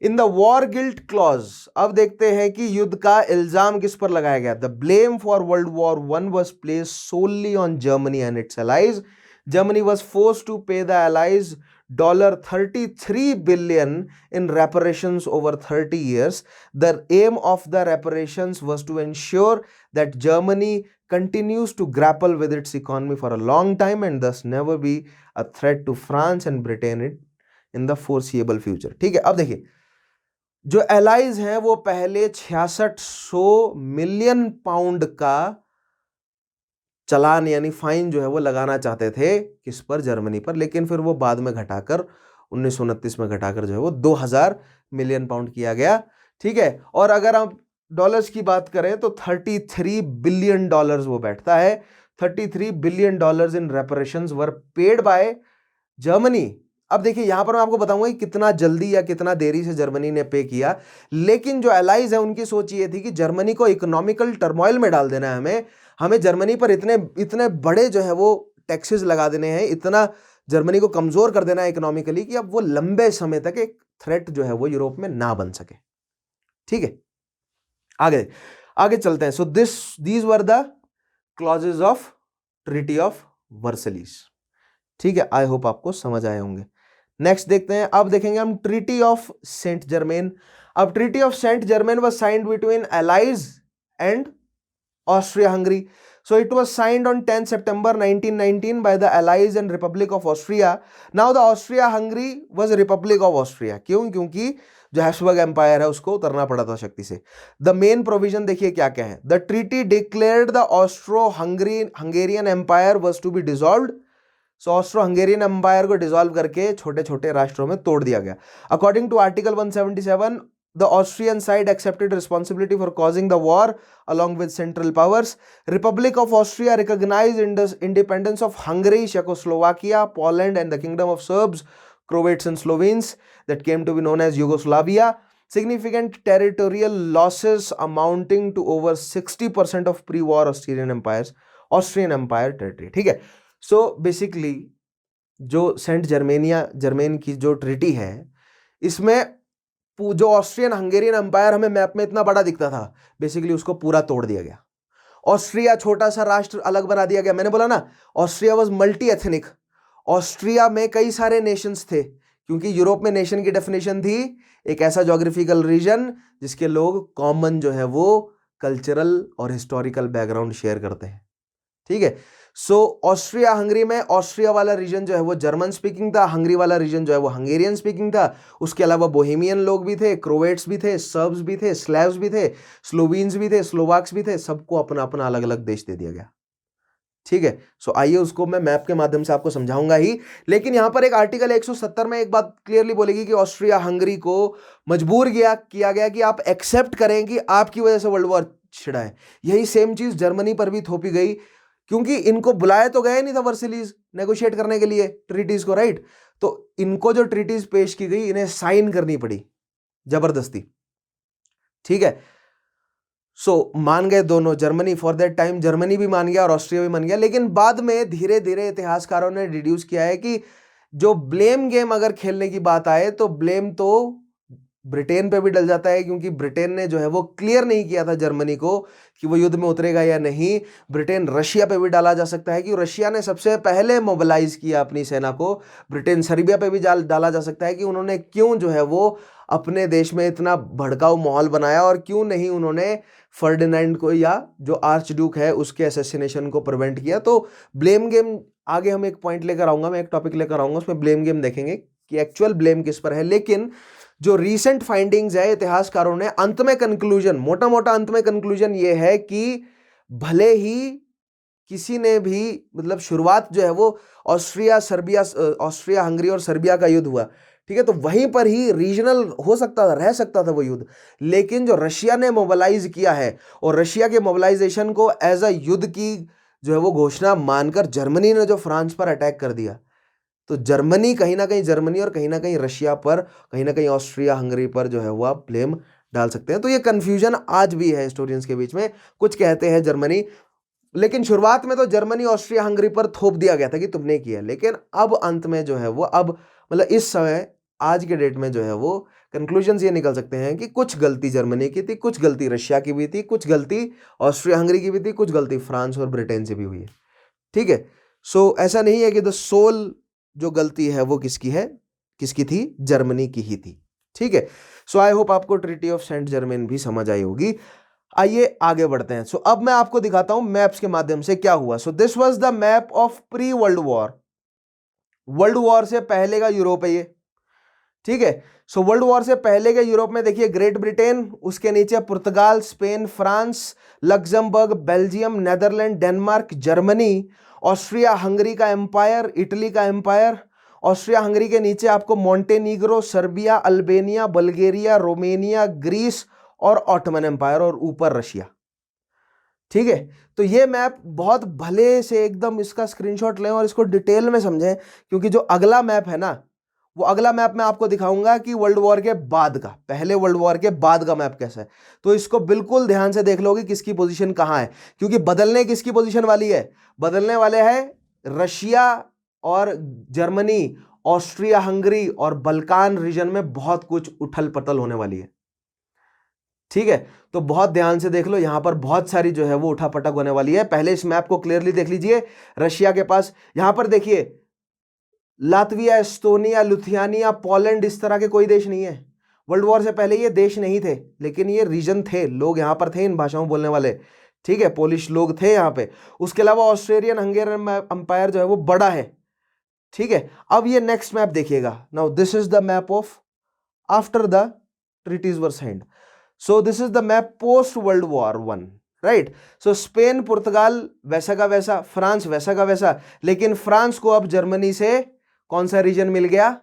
इन द वॉर गिल्ट क्लॉज। अब देखते हैं कि युद्ध का इल्जाम किस पर लगाया गया। The blame for world war 1 was placed solely on Germany and its allies. Germany was forced to pay the allies $33 billion in reparations over 30 years. The aim of the reparations was to ensure that Germany continues to grapple with its economy for a long time and thus never be a threat to France and Britain in the foreseeable future। ठीक है, अब देखिए जो एलाइज हैं वो पहले 6600 मिलियन पाउंड का चलान यानी फाइन जो है वो लगाना चाहते थे, किस पर, जर्मनी पर, लेकिन फिर वो बाद में घटाकर 1929 में घटाकर जो है वो 2000 मिलियन पाउंड किया गया, ठीक है। और अगर आप डॉलर्स की बात करें तो $33 बिलियन वो बैठता है। $33 billion in reparations were paid by Germany. अब देखिए यहां पर मैं आपको बताऊंगा कि कितना जल्दी या कितना देरी से जर्मनी ने पे किया, लेकिन जो एलाइज है उनकी सोच ये थी कि जर्मनी को इकोनॉमिकल टर्मोइल में डाल देना है, हमें जर्मनी पर इतने बड़े जो है वो टैक्सेस लगा देने हैं, इतना जर्मनी को कमजोर कर देना है इकोनॉमिकली कि अब वो लंबे समय तक एक थ्रेट जो है वो यूरोप में ना बन सके, ठीक है। आगे चलते हैं। So these were the clauses of Treaty of Versailles, ठीक है। आई होप आपको समझ आए होंगे। नेक्स्ट देखते हैं, अब देखेंगे हम ट्रीटी ऑफ सेंट जर्मेन। अब treaty of Saint Germain was signed between allies and Austria Hungary. So it was signed on 10 September 1919 by the Allies and Republic of Austria. Now the Austria Hungary was a Republic of Austria. क्यों? क्योंकि जो हैब्सबर्ग एम्पायर है उसको उतरना पड़ा था शक्ति से. द मेन प्रोविजन देखिए क्या क्या है. The treaty declared the Austro Hungarian empire was to be dissolved. So Austro Hungarian empire को डिसॉल्व करके छोटे छोटे राष्ट्रों में तोड़ दिया गया. According to article 177 the Austrian side accepted responsibility for causing the war along with Central Powers. Republic of Austria recognized independence of Hungary, Czechoslovakia, Poland and the Kingdom of Serbs, Croats and Slovenes that came to be known as Yugoslavia. Significant territorial losses amounting to over 60% of pre-war Austrian Empire territory. ठीक है. So basically जो सेंट जर्मेन की जो ट्रीटी है इसमें जो ऑस्ट्रियन हंगेरियन एम्पायर हमें मैप में इतना बड़ा दिखता था बेसिकली उसको पूरा तोड़ दिया गया. ऑस्ट्रिया छोटा सा राष्ट्र अलग बना दिया गया. मैंने बोला ना Austria was multi ethnic. Austria में कई सारे नेशंस थे क्योंकि यूरोप में नेशन की डेफिनेशन थी एक ऐसा ज्योग्राफिकल रीजन जिसके लोग कॉमन जो है वो कल्चरल और हिस्टोरिकल बैकग्राउंड शेयर करते हैं. ठीक है. सो ऑस्ट्रिया हंगरी में ऑस्ट्रिया वाला रीजन जो है वो जर्मन स्पीकिंग था, हंगरी वाला रीजन जो है वो हंगेरियन स्पीकिंग था. उसके अलावा बोहेमियन लोग भी थे, क्रोएट्स भी थे, सर्ब्स भी थे, स्लैव्स भी थे, स्लोवीन्स भी थे, स्लोवाक्स भी थे. सबको अपना अपना अलग अलग देश दे दिया गया. ठीक है. सो आइए उसको मैं मैप के माध्यम से आपको समझाऊंगा ही. लेकिन यहां पर एक आर्टिकल 170 में एक बात क्लियरली बोलेगी कि ऑस्ट्रिया हंगरी को मजबूर किया गया कि आप एक्सेप्ट करें कि आपकी वजह से वर्ल्ड वॉर छिड़ा है. यही सेम चीज जर्मनी पर भी थोपी गई क्योंकि इनको बुलाया तो गया नहीं था वर्सिलीज नेगोशिएट करने के लिए ट्रीटीज को, राइट. तो इनको जो ट्रीटीज पेश की गई इन्हें साइन करनी पड़ी जबरदस्ती. ठीक है. सो मान गए दोनों. Germany for that time Germany भी मान गया और ऑस्ट्रिया भी मान गया. लेकिन बाद में धीरे धीरे इतिहासकारों ने डिड्यूस किया है कि जो ब्लेम गेम अगर खेलने की बात आए तो ब्लेम तो ब्रिटेन पे भी डल जाता है क्योंकि ब्रिटेन ने जो है वो क्लियर नहीं किया था जर्मनी को कि वो युद्ध में उतरेगा या नहीं. ब्रिटेन रशिया पे भी डाला जा सकता है कि रशिया ने सबसे पहले मोबिलाइज किया अपनी सेना को. ब्रिटेन सर्बिया पे भी डाला जा सकता है कि उन्होंने क्यों जो है वो अपने देश में इतना भड़काऊ माहौल बनाया और क्यों नहीं उन्होंने फर्डिनेंड को या जो आर्च ड्यूक है उसके असैसिनेशन को प्रिवेंट किया. तो ब्लेम गेम आगे हम एक पॉइंट लेकर आऊंगा, मैं एक टॉपिक लेकर आऊंगा उसमें ब्लेम गेम देखेंगे कि एक्चुअल ब्लेम किस पर है. लेकिन जो रीसेंट फाइंडिंग्स है इतिहासकारों ने अंत में कंक्लूजन मोटा मोटा अंत में कंक्लूजन ये है कि भले ही किसी ने भी मतलब शुरुआत जो है वो ऑस्ट्रिया हंगरी और सर्बिया का युद्ध हुआ. ठीक है. तो वहीं पर ही रीजनल हो सकता था, रह सकता था वो युद्ध. लेकिन जो रशिया ने मोबिलाइज किया है और रशिया के मोबिलाइजेशन को एज अ युद्ध की जो है वो घोषणा मानकर जर्मनी ने जो फ्रांस पर अटैक कर दिया तो जर्मनी कहीं ना कहीं जर्मनी और कहीं ना कहीं रशिया पर कहीं ना कहीं ऑस्ट्रिया हंगरी पर जो है वो आप ब्लेम डाल सकते हैं. तो ये कंफ्यूजन आज भी है हिस्टोरियंस के बीच में. कुछ कहते हैं जर्मनी, लेकिन शुरुआत में तो जर्मनी ऑस्ट्रिया हंगरी पर थोप दिया गया था कि तुमने किया. लेकिन अब अंत में जो है वो अब मतलब इस समय आज के डेट में जो है वो कंक्लूजन्स ये निकल सकते हैं कि कुछ गलती जर्मनी की थी, कुछ गलती रशिया की भी थी, कुछ गलती ऑस्ट्रिया हंगरी की भी थी, कुछ गलती फ्रांस और ब्रिटेन से भी हुई है. ठीक है. सो ऐसा नहीं है कि द सोल जो गलती है वो किसकी थी, जर्मनी की ही थी. ठीक है. सो आई होप आपको ट्रीटी ऑफ सेंट जर्मेन भी समझ आई होगी. आइए आगे बढ़ते हैं. सो अब मैं आपको दिखाता हूं मैप्स के माध्यम से क्या हुआ. सो this was the map of pre world war. World war से पहले का यूरोप है ये. ठीक है. सो वर्ल्ड वॉर से पहले के यूरोप में देखिए ग्रेट ब्रिटेन, उसके नीचे Portugal, Spain, France, Luxembourg, Belgium, Netherland, Denmark, Germany, Austria Hungary का एम्पायर, इटली का एम्पायर. ऑस्ट्रिया हंगरी के नीचे आपको Montenegro, Serbia, Albania, Bulgaria, Romania, Greece और ऑटोमन एम्पायर और ऊपर रशिया. ठीक है. तो ये मैप बहुत भले से एकदम इसका स्क्रीनशॉट लें और इसको डिटेल में समझें क्योंकि जो अगला मैप है ना वो अगला मैप मैं आपको दिखाऊंगा कि वर्ल्ड वॉर के बाद का, पहले वर्ल्ड वॉर के बाद का मैप कैसा है. तो इसको बिल्कुल ध्यान से देख लोगे किसकी पोजीशन कहां है क्योंकि बदलने किसकी पोजीशन वाली है, बदलने वाले हैं रशिया और जर्मनी, ऑस्ट्रिया हंगरी और बल्कान रीजन में बहुत कुछ उथल पथल होने वाली है. ठीक है. तो बहुत ध्यान से देख लो, यहां पर बहुत सारी जो है वो उठापटक होने वाली है. पहले इस मैप को क्लियरली देख लीजिए. रशिया के पास यहां पर देखिए लातविया, एस्टोनिया, लुथियानिया, पोलैंड, इस तरह के कोई देश नहीं है. वर्ल्ड वॉर से पहले ये देश नहीं थे लेकिन ये रीजन थे, लोग यहां पर थे इन भाषाओं बोलने वाले. ठीक है, पोलिश लोग थे यहाँ पे। उसके अलावा ऑस्ट्रेलियन हंगेरियन एम्पायर जो है वो बड़ा है, ठीक है। अब ये नेक्स्ट मैप देखिएगा, now this is the map of after the treaties were signed, so this is the map post World War one, right. So Spain Portugal वैसा का वैसा, फ्रांस वैसा का वैसा, लेकिन फ्रांस को अब जर्मनी से कौन सा रीजन मिल गया,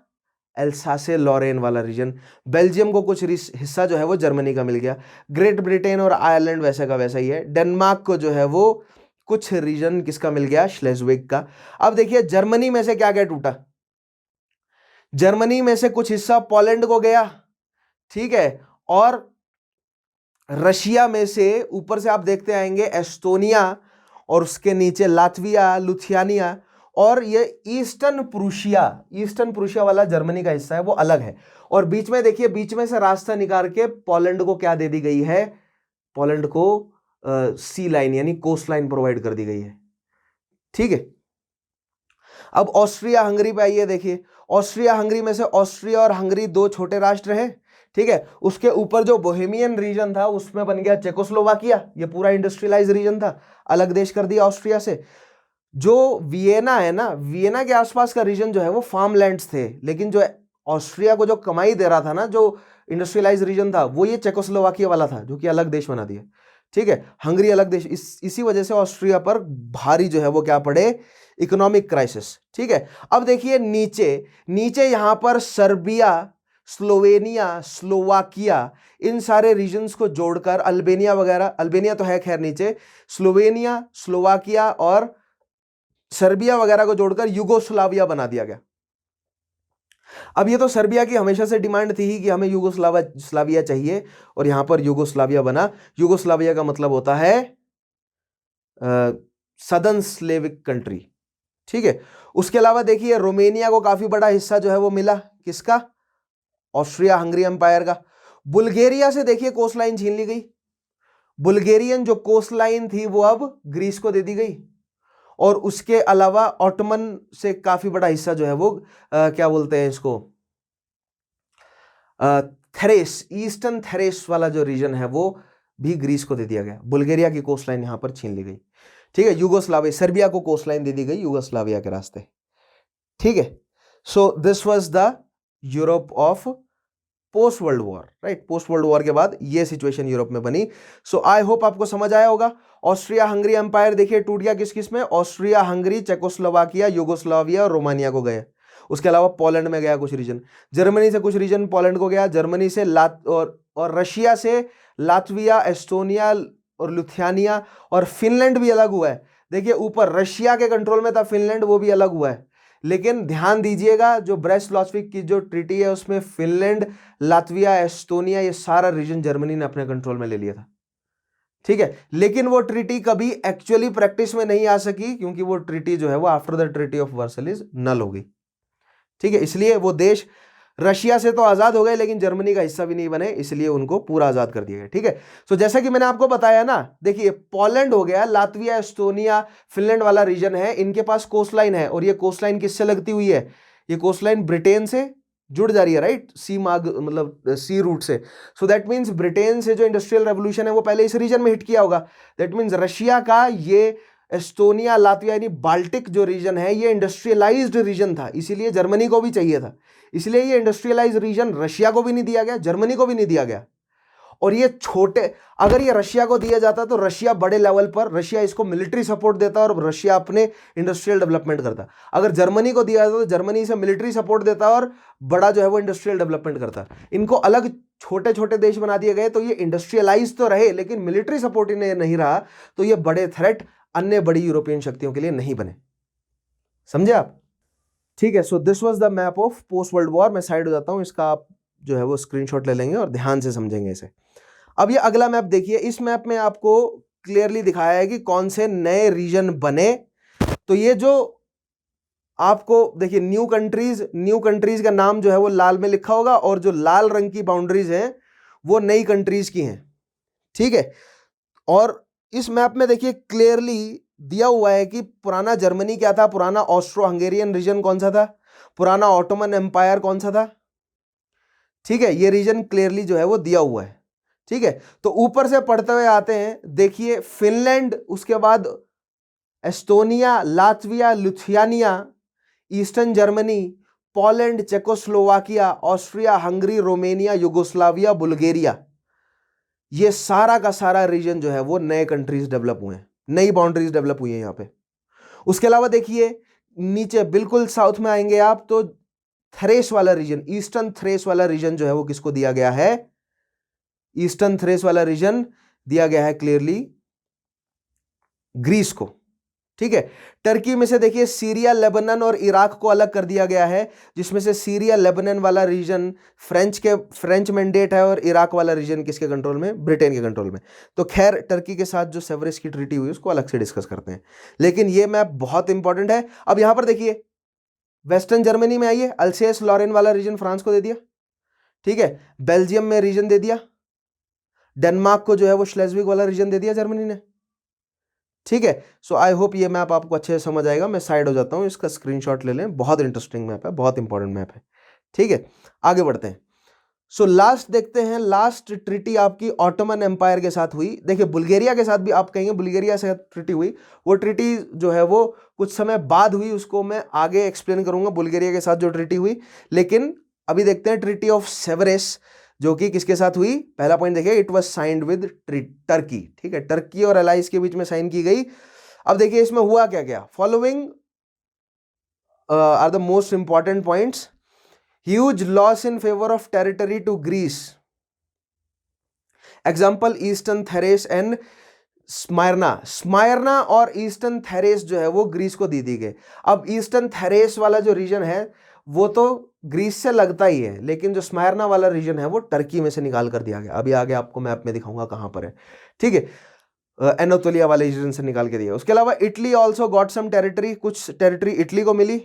एल्सासे लॉरेन वाला रीजन। बेल्जियम को कुछ हिस्सा जो है वो जर्मनी का मिल गया। ग्रेट ब्रिटेन और आयरलैंड वैसा का वैसा ही है। डेनमार्क को जो है वो कुछ रीजन किसका मिल गया, श्लेज़विग का। अब देखिए जर्मनी में से क्या क्या टूटा, जर्मनी में से कुछ हिस्सा पोलैंड को गया, ठीक है, और रशिया में से ऊपर से आप देखते आएंगे एस्टोनिया, और उसके नीचे लात्विया, लुथियानिया, और ये ईस्टर्न प्रूशिया वाला जर्मनी का हिस्सा है वो अलग है। और बीच में देखिए, बीच में से रास्ता निकाल के पोलैंड को क्या दे दी गई है, पोलैंड को सी लाइन यानी कोस्ट लाइन प्रोवाइड कर दी गई है, ठीक है। अब ऑस्ट्रिया हंगरी पे आइए, देखिए ऑस्ट्रिया हंगरी में से ऑस्ट्रिया और हंगरी दो छोटे राष्ट्र हैं, ठीक है। उसके ऊपर जो बोहेमियन रीजन था उसमें बन गया चेकोस्लोवाकिया, ये पूरा इंडस्ट्रियलाइज रीजन था, अलग देश कर दिया ऑस्ट्रिया से। जो वियना है ना, वियना के आसपास का रीजन जो है वो फार्म लैंड्स थे, लेकिन जो ऑस्ट्रिया को जो कमाई दे रहा था ना, जो इंडस्ट्रियलाइज रीजन था, वो ये चेकोस्लोवाकिया वाला था, जो कि अलग देश बना दिया, ठीक है। हंगरी अलग देश, इसी वजह से ऑस्ट्रिया पर भारी जो है वो क्या पड़े, इकोनॉमिक क्राइसिस, ठीक है। अब देखिए नीचे यहां पर सर्बिया, स्लोवेनिया, स्लोवाकिया, इन सारे रीजन्स को जोड़कर अल्बेनिया वगैरह, अल्बेनिया तो है खैर नीचे, स्लोवेनिया, स्लोवाकिया और सर्बिया वगैरह को जोड़कर युगोस्लाविया बना दिया गया। अब ये तो सर्बिया की हमेशा से डिमांड थी ही कि हमें युगोस्लाविया चाहिए, और यहां पर युगोस्लाविया बना। युगोस्लाविया का मतलब होता है सदर्न स्लेविक कंट्री, ठीक है। उसके अलावा देखिए रोमेनिया को काफी बड़ा हिस्सा जो है वो मिला, किसका, ऑस्ट्रिया हंगरी एम्पायर का। बुल्गारिया से देखिए कोस्ट लाइन छीन ली गई, बुल्गारियन जो कोस्ट लाइन थी वो अब ग्रीस को दे दी गई। और उसके अलावा ऑटोमन से काफी बड़ा हिस्सा जो है वो क्या बोलते हैं इसको, थेरेस, ईस्टर्न थेरेस वाला जो रीजन है वो भी ग्रीस को दे दिया गया। बुल्गारिया की कोस्ट लाइन यहां पर छीन ली गई, ठीक है। युगोस्लाविया, सर्बिया को कोस्ट लाइन दे दी गई युगोस्लाविया के रास्ते, ठीक है। सो this was the Europe of post World war, right. Post World war के बाद ये सिचुएशन यूरोप में बनी। सो आई होप आपको समझ आया होगा। ऑस्ट्रिया हंगरी एम्पायर देखिए टूट गया किस किस में, ऑस्ट्रिया हंगरी, चेकोस्लोवाकिया, युगोस्लाविया और रोमानिया को गए। उसके अलावा पोलैंड में गया कुछ रीजन, जर्मनी से कुछ रीजन पोलैंड को गया, जर्मनी से और रशिया से लात्विया, एस्टोनिया और लुथियानिया, और फिनलैंड भी अलग हुआ है। देखिए ऊपर रशिया के कंट्रोल में था फिनलैंड, वो भी अलग हुआ है। लेकिन ध्यान दीजिएगा जो ब्रेस्ट-लिटवाक की जो ट्रीटी है उसमें फिनलैंड, लात्विया, एस्टोनिया, ये सारा रीजन जर्मनी ने अपने कंट्रोल में ले लिया था, ठीक है। लेकिन वो ट्रीटी कभी एक्चुअली प्रैक्टिस में नहीं आ सकी, क्योंकि वो ट्रीटी जो है वो after the Treaty of Versailles null हो गई, ठीक है। इसलिए वो देश रशिया से तो आजाद हो गए, लेकिन जर्मनी का हिस्सा भी नहीं बने, इसलिए उनको पूरा आजाद कर दिया गया, ठीक है। सो जैसा कि मैंने आपको बताया ना, देखिए पोलैंड हो गया, लात्विया, एस्टोनिया, फिनलैंड वाला रीजन है, इनके पास कोस्ट लाइन है, और ये कोस्ट लाइन किससे लगती हुई है, ये कोस्ट लाइन ब्रिटेन से जुड़ जा रही है, राइट, सी मार्ग मतलब सी रूट से। सो दैट मीन्स ब्रिटेन से जो इंडस्ट्रियल रेवोल्यूशन है वो पहले इस रीजन में हिट किया होगा। दैट मीन्स रशिया का ये एस्टोनिया, लात्विया यानी बाल्टिक जो रीजन है ये इंडस्ट्रियलाइज्ड रीजन था, इसीलिए जर्मनी को भी चाहिए था। इसलिए ये इंडस्ट्रियलाइज्ड रीजन रशिया को भी नहीं दिया गया, जर्मनी को भी नहीं दिया गया। और ये छोटे, अगर ये रशिया को दिया जाता तो रशिया बड़े लेवल पर, रशिया इसको मिलिट्री सपोर्ट देता और रशिया अपने इंडस्ट्रियल डेवलपमेंट करता। अगर जर्मनी को दिया जाता तो जर्मनी इसे मिलिट्री सपोर्ट देता और बड़ा जो है वो इंडस्ट्रियल डेवलपमेंट करता। इनको अलग छोटे छोटे देश बना दिए गए, तो ये इंडस्ट्रियलाइज तो रहे लेकिन मिलिट्री सपोर्ट इन्हें नहीं रहा, तो ये बड़े थ्रेट अन्य बड़ी यूरोपियन शक्तियों के लिए नहीं बने। समझे आप, ठीक है। सो this was the map of post World war. मैं साइड हो जाता हूं, इसका आप जो है वो स्क्रीनशॉट ले लेंगे और ध्यान से समझेंगे इसे। अब ये अगला मैप देखिए, इस मैप में आपको क्लियरली दिखाया है कि कौन से नए रीजन बने। तो ये जो आपको देखिए न्यू कंट्रीज का नाम जो है वो लाल में लिखा होगा, और जो लाल रंग की बाउंड्रीज हैं वो नई कंट्रीज की हैं, ठीक है। और इस मैप में देखिए क्लियरली दिया हुआ है कि पुराना जर्मनी क्या था, पुराना ऑस्ट्रो हंगेरियन रीजन कौन सा था, पुराना ऑटोमन एम्पायर कौन सा था, ठीक है। ये रीजन क्लियरली जो है वो दिया हुआ है, ठीक है, तो ऊपर से पढ़ते हुए आते हैं, देखिए फिनलैंड, उसके बाद Estonia, Latvia, Lithuania, eastern Germany, Poland, Czechoslovakia, Austria, Hungary, Romania, Yugoslavia, Bulgaria, ये सारा का सारा रीजन जो है वो नए कंट्रीज डेवलप हुए हैं, नई बाउंड्रीज डेवलप हुई हैं यहां पे। उसके अलावा देखिए नीचे बिल्कुल साउथ में आएंगे आप तो थ्रेस वाला रीजन, ईस्टर्न थ्रेस वाला रीजन जो है वो किसको दिया गया है? ईस्टर्न थ्रेस वाला रीजन दिया गया है क्लियरली ग्रीस को। ठीक है, टर्की में से देखिए सीरिया, लेबनान और इराक को अलग कर दिया गया है, जिसमें से सीरिया लेबनान वाला रीजन फ्रेंच मैंडेट है और इराक वाला रीजन किसके कंट्रोल में? ब्रिटेन के कंट्रोल में। तो खैर टर्की के साथ जो सेवरेस की ट्रीटी हुई उसको अलग से डिस्कस करते हैं, लेकिन ये मैप बहुत इंपॉर्टेंट है। अब यहां पर देखिए वेस्टर्न जर्मनी में आइए, अल्सेस लॉरेन वाला रीजन फ्रांस को दे दिया। ठीक है, बेल्जियम में रीजन दे दिया, डेनमार्क को जो है वो श्लेज्विग वाला रीजन दे दिया जर्मनी ने। ठीक है, सो आई होप ये मैप आपको अच्छे से समझ आएगा। मैं साइड हो जाता हूं, इसका स्क्रीनशॉट ले लें, बहुत इंटरेस्टिंग मैप है, बहुत इंपॉर्टेंट मैप है। ठीक है, आगे बढ़ते हैं। सो लास्ट देखते हैं, लास्ट ट्रीटी आपकी ऑटोमन एम्पायर के साथ हुई। देखिए बुल्गारिया के साथ भी आप कहेंगे बुल्गारिया से ट्रीटी हुई, वो ट्रीटी जो है वो कुछ समय बाद हुई, उसको मैं आगे एक्सप्लेन करूंगा बुल्गारिया के साथ जो ट्रीटी हुई। लेकिन अभी देखते हैं ट्रीटी ऑफ सेवरेस जो कि किसके साथ हुई। पहला पॉइंट देखिए, it was signed with Turkey. ठीक है, टर्की और एलाइज के बीच में साइन की गई। अब देखिए इसमें हुआ क्या क्या, following are the most important points. Huge loss in favour of territory to Greece, example Eastern Thrace and Smyrna और ईस्टर्न थेरेस जो है वो ग्रीस को दी गई। अब ईस्टर्न थेरेस वाला जो रीजन है वो तो ग्रीस से लगता ही है, लेकिन जो स्मायरना वाला रीजन है वो टर्की में से निकाल कर दिया गया। अभी आगे आपको मैप में दिखाऊंगा कहां पर है। ठीक है, एनातोलिया वाले रीजन से निकाल के दिया। उसके अलावा Italy also got some territory, कुछ टेरिटरी इटली को मिली।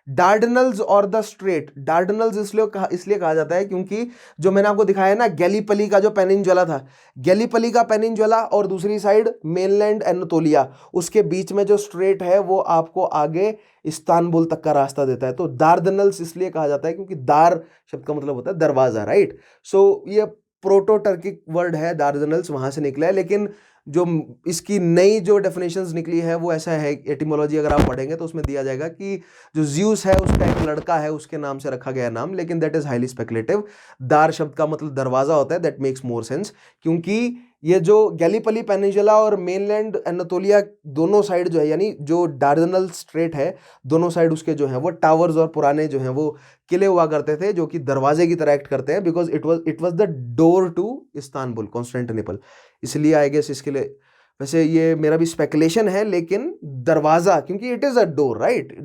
डार्डनल्स और द स्ट्रेट, डार्डनल्स इसलिए कहा जाता है क्योंकि जो मैंने आपको दिखाया ना गैलीपली का जो पेनिनजुला था, गैलीपली का पेनिनजुला और दूसरी साइड मेनलैंड एनातोलिया, उसके बीच में जो स्ट्रेट है वो आपको आगे इस्तांबुल तक का रास्ता देता है। तो दार्डनल्स इसलिए कहा जाता है क्योंकि दार शब्द का मतलब होता है दरवाजा, राइट। सो ये प्रोटो टर्किक वर्ड है, दार्डनल्स वहां से निकला है, लेकिन जो इसकी नई जो डेफिनेशंस निकली है वो ऐसा है, एटिमोलॉजी अगर आप पढ़ेंगे तो उसमें दिया जाएगा कि जो ज्यूस है उसका एक लड़का है, उसके नाम से रखा गया नाम, लेकिन दैट इज हाईली स्पेकुलेटिव। दार शब्द का मतलब दरवाजा होता है, दैट मेक्स मोर सेंस, क्योंकि ये जो गैलीपली पेनिनजुला और मेनलैंड एनातोलिया दोनों साइड जो है, यानी जो डार्डनल स्ट्रेट है दोनों साइड उसके जो है वो टावर्स और पुराने जो हैं वो किले हुआ करते थे जो कि दरवाजे की तरह एक्ट करते हैं, because it was the door to Istanbul, Constantinople. इसलिए आई गेस इसके लिए, वैसे ये मेरा भी स्पेकुलेशन है, लेकिन दरवाजा, क्योंकि it is a door, right,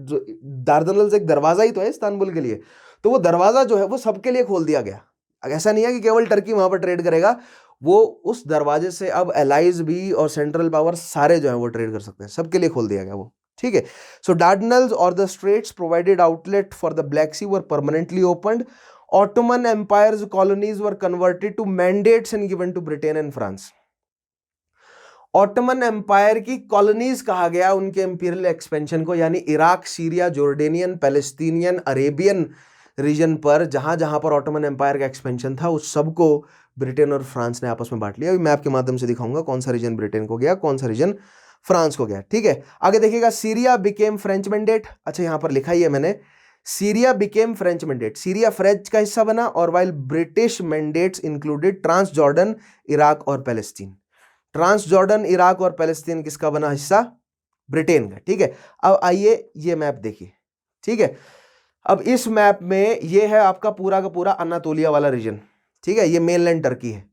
Dardanelles एक दरवाजा ही तो है इस्तांबुल के लिए, तो वो दरवाजा जो है वो सबके लिए खोल दिया गया। ऐसा नहीं है कि केवल टर्की वहां पर ट्रेड करेगा, वो उस दरवाजे से अब एलाइज भी और सेंट्रल पावर सारे जो है वो ट्रेड कर सकते हैं, सबके लिए खोल दिया गया वो। ठीक है, सो डार्डनल्स और the straits provided outlet for the Black Sea were permanently opened. Ottoman Empire's colonies were converted to mandates and given to Britain and France. Ottoman empire की कॉलोनीज कहा गया उनके इंपीरियल एक्सपेंशन को, यानी Iraq, Syria, Jordanian, Palestinian, Arabian region पर जहां जहां पर ऑटोमन एम्पायर का एक्सपेंशन था उस सबको ब्रिटेन और फ्रांस ने आपस में बांट लिया। अभी मैप के माध्यम से दिखाऊंगा कौन सा रीजन ब्रिटेन को गया, कौन सा रीजन फ्रांस को गया। ठीक है, आगे देखिएगा, सीरिया बिकेम फ्रेंच मैंडेट। अच्छा यहां पर लिखा ही है मैंने, Syria became French mandate, Syria French का हिस्सा बना, और while British mandates included trans Jordan, Iraq और पैलेस्टीन। ट्रांस जॉर्डन, इराक और पैलेस्तीन किसका बना हिस्सा? ब्रिटेन का। ठीक है, अब आइए ये मैप देखिए। ठीक है, अब इस मैप में ये है आपका पूरा का पूरा अनातोलिया वाला रीजन। ठीक है, ये मेनलैंड टर्की है।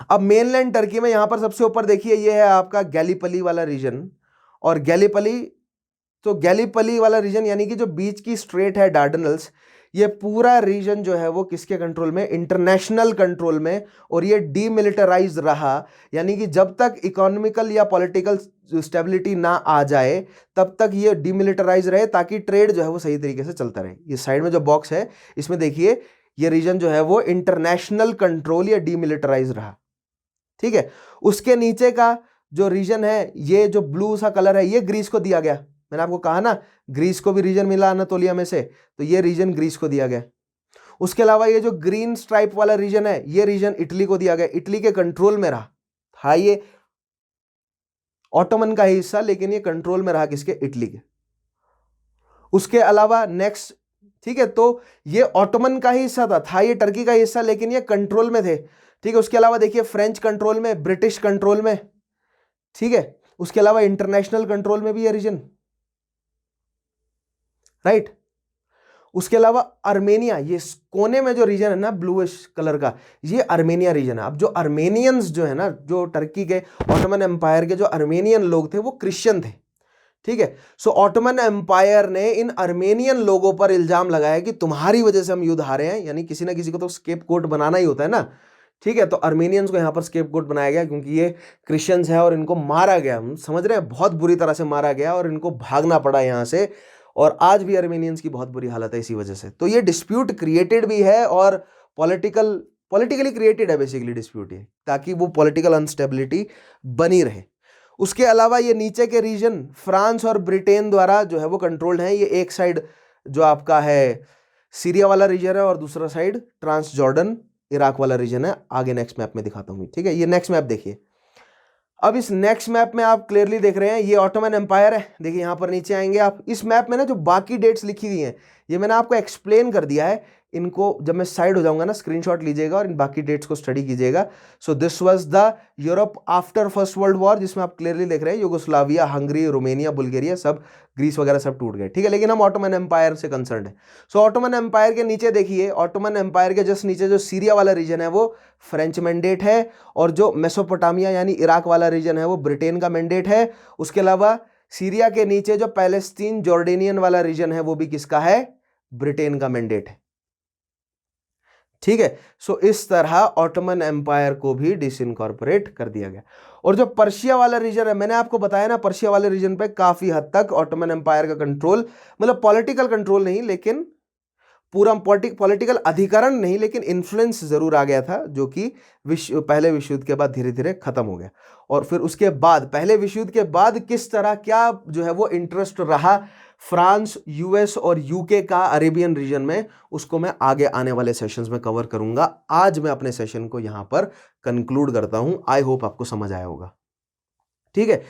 अब मेनलैंड टर्की में यहां पर सबसे ऊपर देखिए ये है आपका गैलीपली वाला रीजन, और गैलीपली, तो गैलीपली वाला रीजन यानी कि जो बीच की स्ट्रेट है डार्डनल्स, ये पूरा रीजन जो है वो किसके कंट्रोल में? इंटरनेशनल कंट्रोल में, और ये डीमिलिटराइज रहा, यानी कि जब तक इकोनॉमिकल या पॉलिटिकल स्टेबिलिटी ना आ जाए तब तक ये डीमिलिटराइज रहे, ताकि ट्रेड जो है वो सही तरीके से चलता रहे। ये साइड में जो बॉक्स है इसमें देखिए ये रीजन जो है वो इंटरनेशनल कंट्रोल या डीमिलिटराइज रहा। ठीक है, उसके नीचे का जो रीजन है, ये जो ब्लू सा कलर है, ये ग्रीस को दिया गया। मैंने आपको कहा ना ग्रीस को भी रीजन मिला अनातोलिया में से, तो ये रीजन ग्रीस को दिया गया। उसके अलावा ये जो ग्रीन स्ट्राइप वाला रीजन है, ये रीजन इटली को दिया गया, इटली के कंट्रोल में रहा। था ये ऑटोमन का ही हिस्सा, लेकिन ये कंट्रोल में रहा किसके? इटली के। उसके अलावा नेक्स्ट, ठीक है, तो ये ऑटोमन का ही हिस्सा था ये टर्की का हिस्सा, लेकिन ये कंट्रोल में थे, ठीक है। उसके अलावा देखिए फ्रेंच कंट्रोल में, ब्रिटिश कंट्रोल में, ठीक है। उसके अलावा इंटरनेशनल कंट्रोल में भी ये रीजन, राइट। उसके अलावा अर्मेनिया, ये कोने में जो रीजन है ना ब्लूइश कलर का, ये अर्मेनिया रीजन है। अब जो अर्मेनियंस जो है ना, जो टर्की के ऑटोमन एम्पायर के जो अर्मेनियन लोग थे वो क्रिश्चियन थे, ठीक है। सो ऑटोमन एम्पायर ने इन अर्मेनियन लोगों पर इल्जाम लगाया कि तुम्हारी वजह से हम युद्ध हारे हैं, यानी किसी ना किसी को तो स्केपगोट बनाना ही होता है ना, ठीक है। तो अर्मेनियंस को यहां पर स्केपगोट बनाया गया क्योंकि ये क्रिश्चियंस है और इनको मारा गया, हम समझ रहे हैं, बहुत बुरी तरह से मारा गया और इनको भागना पड़ा यहां से, और आज भी अर्मेनियंस की बहुत बुरी हालत है इसी वजह से। तो ये डिस्प्यूट क्रिएटेड भी है और पॉलिटिकली क्रिएटेड है बेसिकली डिस्प्यूट ये, ताकि वो पॉलिटिकल अनस्टेबिलिटी बनी रहे। उसके अलावा ये नीचे के रीजन फ्रांस और ब्रिटेन द्वारा जो है वो कंट्रोल्ड है। ये एक साइड जो आपका है सीरिया वाला रीजन है और दूसरा साइड ट्रांस जॉर्डन इराक वाला रीजन है। आगे नेक्स्ट मैप में दिखाता हूँ, ठीक है। ये नेक्स्ट मैप देखिए। अब इस नेक्स्ट मैप में आप क्लियरली देख रहे हैं ये ऑटोमन एम्पायर है। देखिए यहां पर नीचे आएंगे आप, इस मैप में ना जो बाकी डेट्स लिखी हुई हैं ये मैंने आपको एक्सप्लेन कर दिया है। इनको जब मैं साइड हो जाऊंगा ना, स्क्रीनशॉट लीजिएगा और इन बाकी डेट्स को स्टडी कीजिएगा। सो this was the Europe after first world war, जिसमें आप क्लियरली देख रहे हैं यूगोस्लाविया, हंगरी, रोमेनिया, बुल्गारिया, सब ग्रीस वगैरह सब टूट गए, ठीक है। लेकिन हम ऑटोमन एम्पायर से कंसर्न है। सो ऑटोमन एम्पायर के नीचे देखिए, ऑटोमन एम्पायर के जस्ट नीचे जो सीरिया वाला रीजन है वो फ्रेंच मैंडेट है, और जो मेसोपोटामिया यानी इराक वाला रीजन है वो ब्रिटेन का मैंडेट है। उसके अलावा सीरिया के नीचे जो पैलेस्टीन जॉर्डेनियन वाला रीजन है वो भी किसका है? ब्रिटेन का मैंडेट है, ठीक है। सो इस तरह ऑटोमन एम्पायर को भी डिसइनकॉर्पोरेट कर दिया गया। और जो पर्शिया वाला रीजन है, मैंने आपको बताया ना, पर्शिया वाले रीजन पे काफी हद तक ऑटोमन एम्पायर का कंट्रोल, मतलब पॉलिटिकल कंट्रोल नहीं, लेकिन पूरा पॉलिटिकल अधिकरण नहीं, लेकिन इन्फ्लुएंस जरूर आ गया था, जो कि पहले विश्व युद्ध के बाद धीरे धीरे खत्म हो गया। और फिर उसके बाद पहले विश्व युद्ध के बाद किस तरह क्या जो है वो इंटरेस्ट रहा फ्रांस, यूएस और यूके का अरेबियन रीजन में, उसको मैं आगे आने वाले सेशंस में कवर करूंगा। आज मैं अपने सेशन को यहां पर कंक्लूड करता हूं। आई होप आपको समझ आया होगा, ठीक है।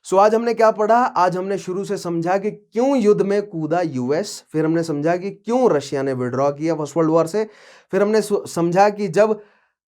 सो आज हमने क्या पढ़ा? आज हमने शुरू से समझा कि क्यों युद्ध में कूदा यूएस, फिर हमने समझा कि क्यों रशिया ने विड्रॉ किया फर्स्ट वर्ल्ड वॉर से, फिर हमने समझा कि जब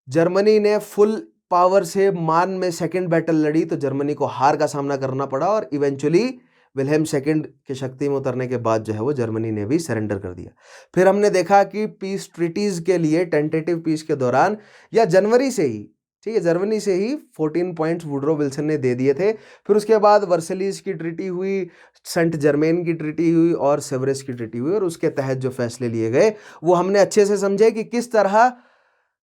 जर्मनी ने फुल पावर से मान में सेकेंड बैटल लड़ी तो जर्मनी को हार का सामना करना पड़ा, और इवेंचुअली विल्हेम सेकंड के शक्ति में उतरने के बाद जो है वो जर्मनी ने भी सरेंडर कर दिया। फिर हमने देखा कि पीस ट्रीटीज के लिए टेंटेटिव पीस के दौरान या जनवरी से ही, ठीक है, जर्मनी से ही 14 पॉइंट्स वुड्रो विल्सन ने दे दिए थे। फिर उसके बाद वर्सेलीज की ट्रीटी हुई, सेंट जर्मेन की ट्रीटी हुई और सेवरेस की ट्रीटी हुई, और उसके तहत जो फैसले लिए गए वो हमने अच्छे से समझे कि किस तरह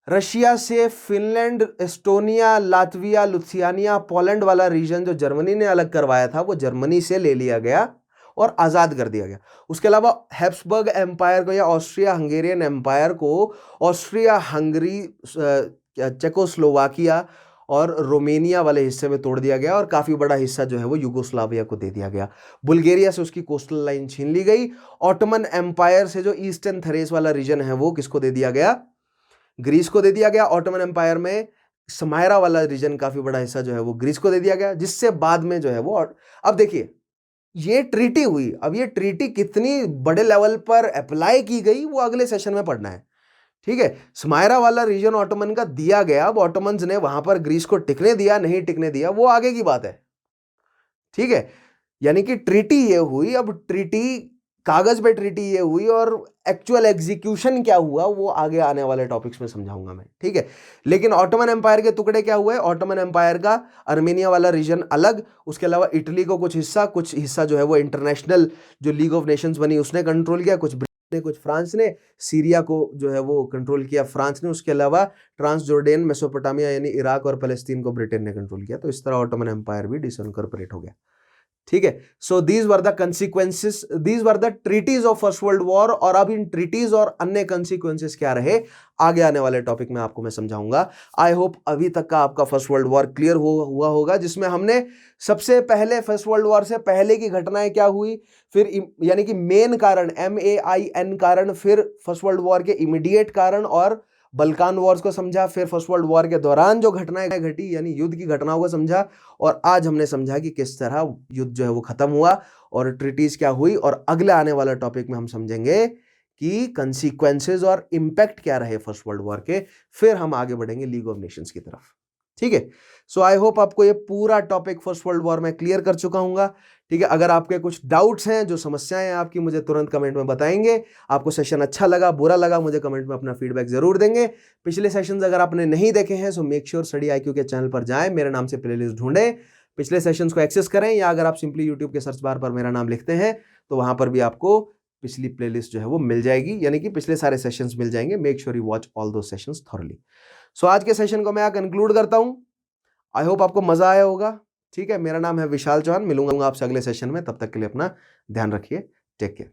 रशिया से फिनलैंड, एस्टोनिया, लातविया, लुथियानिया, पोलैंड वाला रीजन जो जर्मनी ने अलग करवाया था वो जर्मनी से ले लिया गया और आज़ाद कर दिया गया। उसके अलावा हैब्सबर्ग एम्पायर को या ऑस्ट्रिया हंगेरियन एम्पायर को ऑस्ट्रिया हंगरी, चेकोस्लोवाकिया और रोमेनिया वाले हिस्से में तोड़ दिया गया, और काफ़ी बड़ा हिस्सा जो है वो यूगोस्लाविया को दे दिया गया। बुल्गारिया से उसकी कोस्टल लाइन छीन ली गई। ऑटोमन एम्पायर से जो ईस्टर्न थरेस वाला रीजन है वो किसको दे दिया गया? ग्रीस को दे दिया गया। ऑटोमन एम्पायर में समायरा वाला रीजन काफी बड़ा हिस्सा जो है वो ग्रीस को दे दिया गया, जिससे बाद में जो है वो, अब देखिए ये ट्रीटी हुई, अब ये ट्रीटी कितनी बड़े लेवल पर अप्लाई की गई वो अगले सेशन में पढ़ना है, ठीक है। समायरा वाला रीजन ऑटोमन का दिया गया, अब ऑटोमन्स ने वहां पर ग्रीस को टिकने दिया नहीं टिकने दिया वो आगे की बात है, ठीक है। यानी कि ट्रीटी ये हुई, अब ट्रीटी कागज पे ट्रीटी ये हुई और एक्चुअल एग्जीक्यूशन क्या हुआ वो आगे आने वाले टॉपिक्स में समझाऊंगा मैं, ठीक है। लेकिन ऑटोमन एम्पायर के टुकड़े क्या हुए? ऑटोमन एम्पायर का अर्मेनिया वाला रीजन अलग, उसके अलावा इटली को कुछ हिस्सा जो है वो इंटरनेशनल जो लीग ऑफ नेशंस बनी उसने कंट्रोल किया, कुछ ब्रिटेन ने, कुछ फ्रांस ने, सीरिया को जो है वो कंट्रोल किया फ्रांस ने, उसके अलावा ट्रांस जॉर्डेन, मेसोपोटामिया यानी इराक और पैलेस्तीन को ब्रिटेन ने कंट्रोल किया। तो इस तरह ऑटोमन एम्पायर भी डिसइनकॉर्पोरेट हो गया, ठीक है। So these were the consequences, these were the treaties of first world war. और अब इन ट्रीटीज और अन्य कंसिक्वेंसेस क्या रहे, आगे आने वाले टॉपिक में आपको मैं समझाऊंगा। आई होप अभी तक का आपका फर्स्ट वर्ल्ड वॉर क्लियर हुआ होगा, जिसमें हमने सबसे पहले फर्स्ट वर्ल्ड वॉर से पहले की घटनाएं क्या हुई, फिर यानी कि मेन कारण MAIN कारण, फिर फर्स्ट वर्ल्ड वॉर के इमीडिएट कारण और बल्कान वॉर्स को समझा, फिर फर्स्ट वर्ल्ड वॉर के दौरान जो घटनाएं घटी यानी युद्ध की घटनाओं को समझा, और आज हमने समझा कि किस तरह युद्ध जो है वो खत्म हुआ और ट्रीटीज क्या हुई। और अगले आने वाला टॉपिक में हम समझेंगे कि कंसीक्वेंसेस और इंपैक्ट क्या रहे फर्स्ट वर्ल्ड वॉर के, फिर हम आगे बढ़ेंगे लीग ऑफ नेशंस की तरफ। ठीक है। सो आई होप आपको ये पूरा टॉपिक फर्स्ट वर्ल्ड वॉर में क्लियर कर चुका हूँ। ठीक है। अगर आपके कुछ डाउट्स हैं, जो समस्याएं हैं आपकी, मुझे तुरंत कमेंट में बताएंगे। आपको सेशन अच्छा लगा, बुरा लगा, मुझे कमेंट में अपना फीडबैक जरूर देंगे। पिछले सेशंस अगर आपने नहीं देखे हैं so make sure study IQ के चैनल पर जाएं, मेरे नाम से प्लेलिस्ट ढूंढें, पिछले सेशंस को एक्सेस करें, या अगर आप सिंपली यूट्यूब के सर्च बार पर मेरा नाम लिखते हैं तो वहां पर भी आपको पिछली प्लेलिस्ट जो है वो मिल जाएगी, यानी कि पिछले सारे सेशंस मिल जाएंगे। Make sure you watch all दो सेशंस थॉरली। सो आज के सेशन को मैं कंक्लूड करता हूं। आई होप आपको मजा आया होगा। ठीक है। मेरा नाम है विशाल चौहान, मिलूंगा आपसे अगले सेशन में। तब तक के लिए अपना ध्यान रखिए। Take care.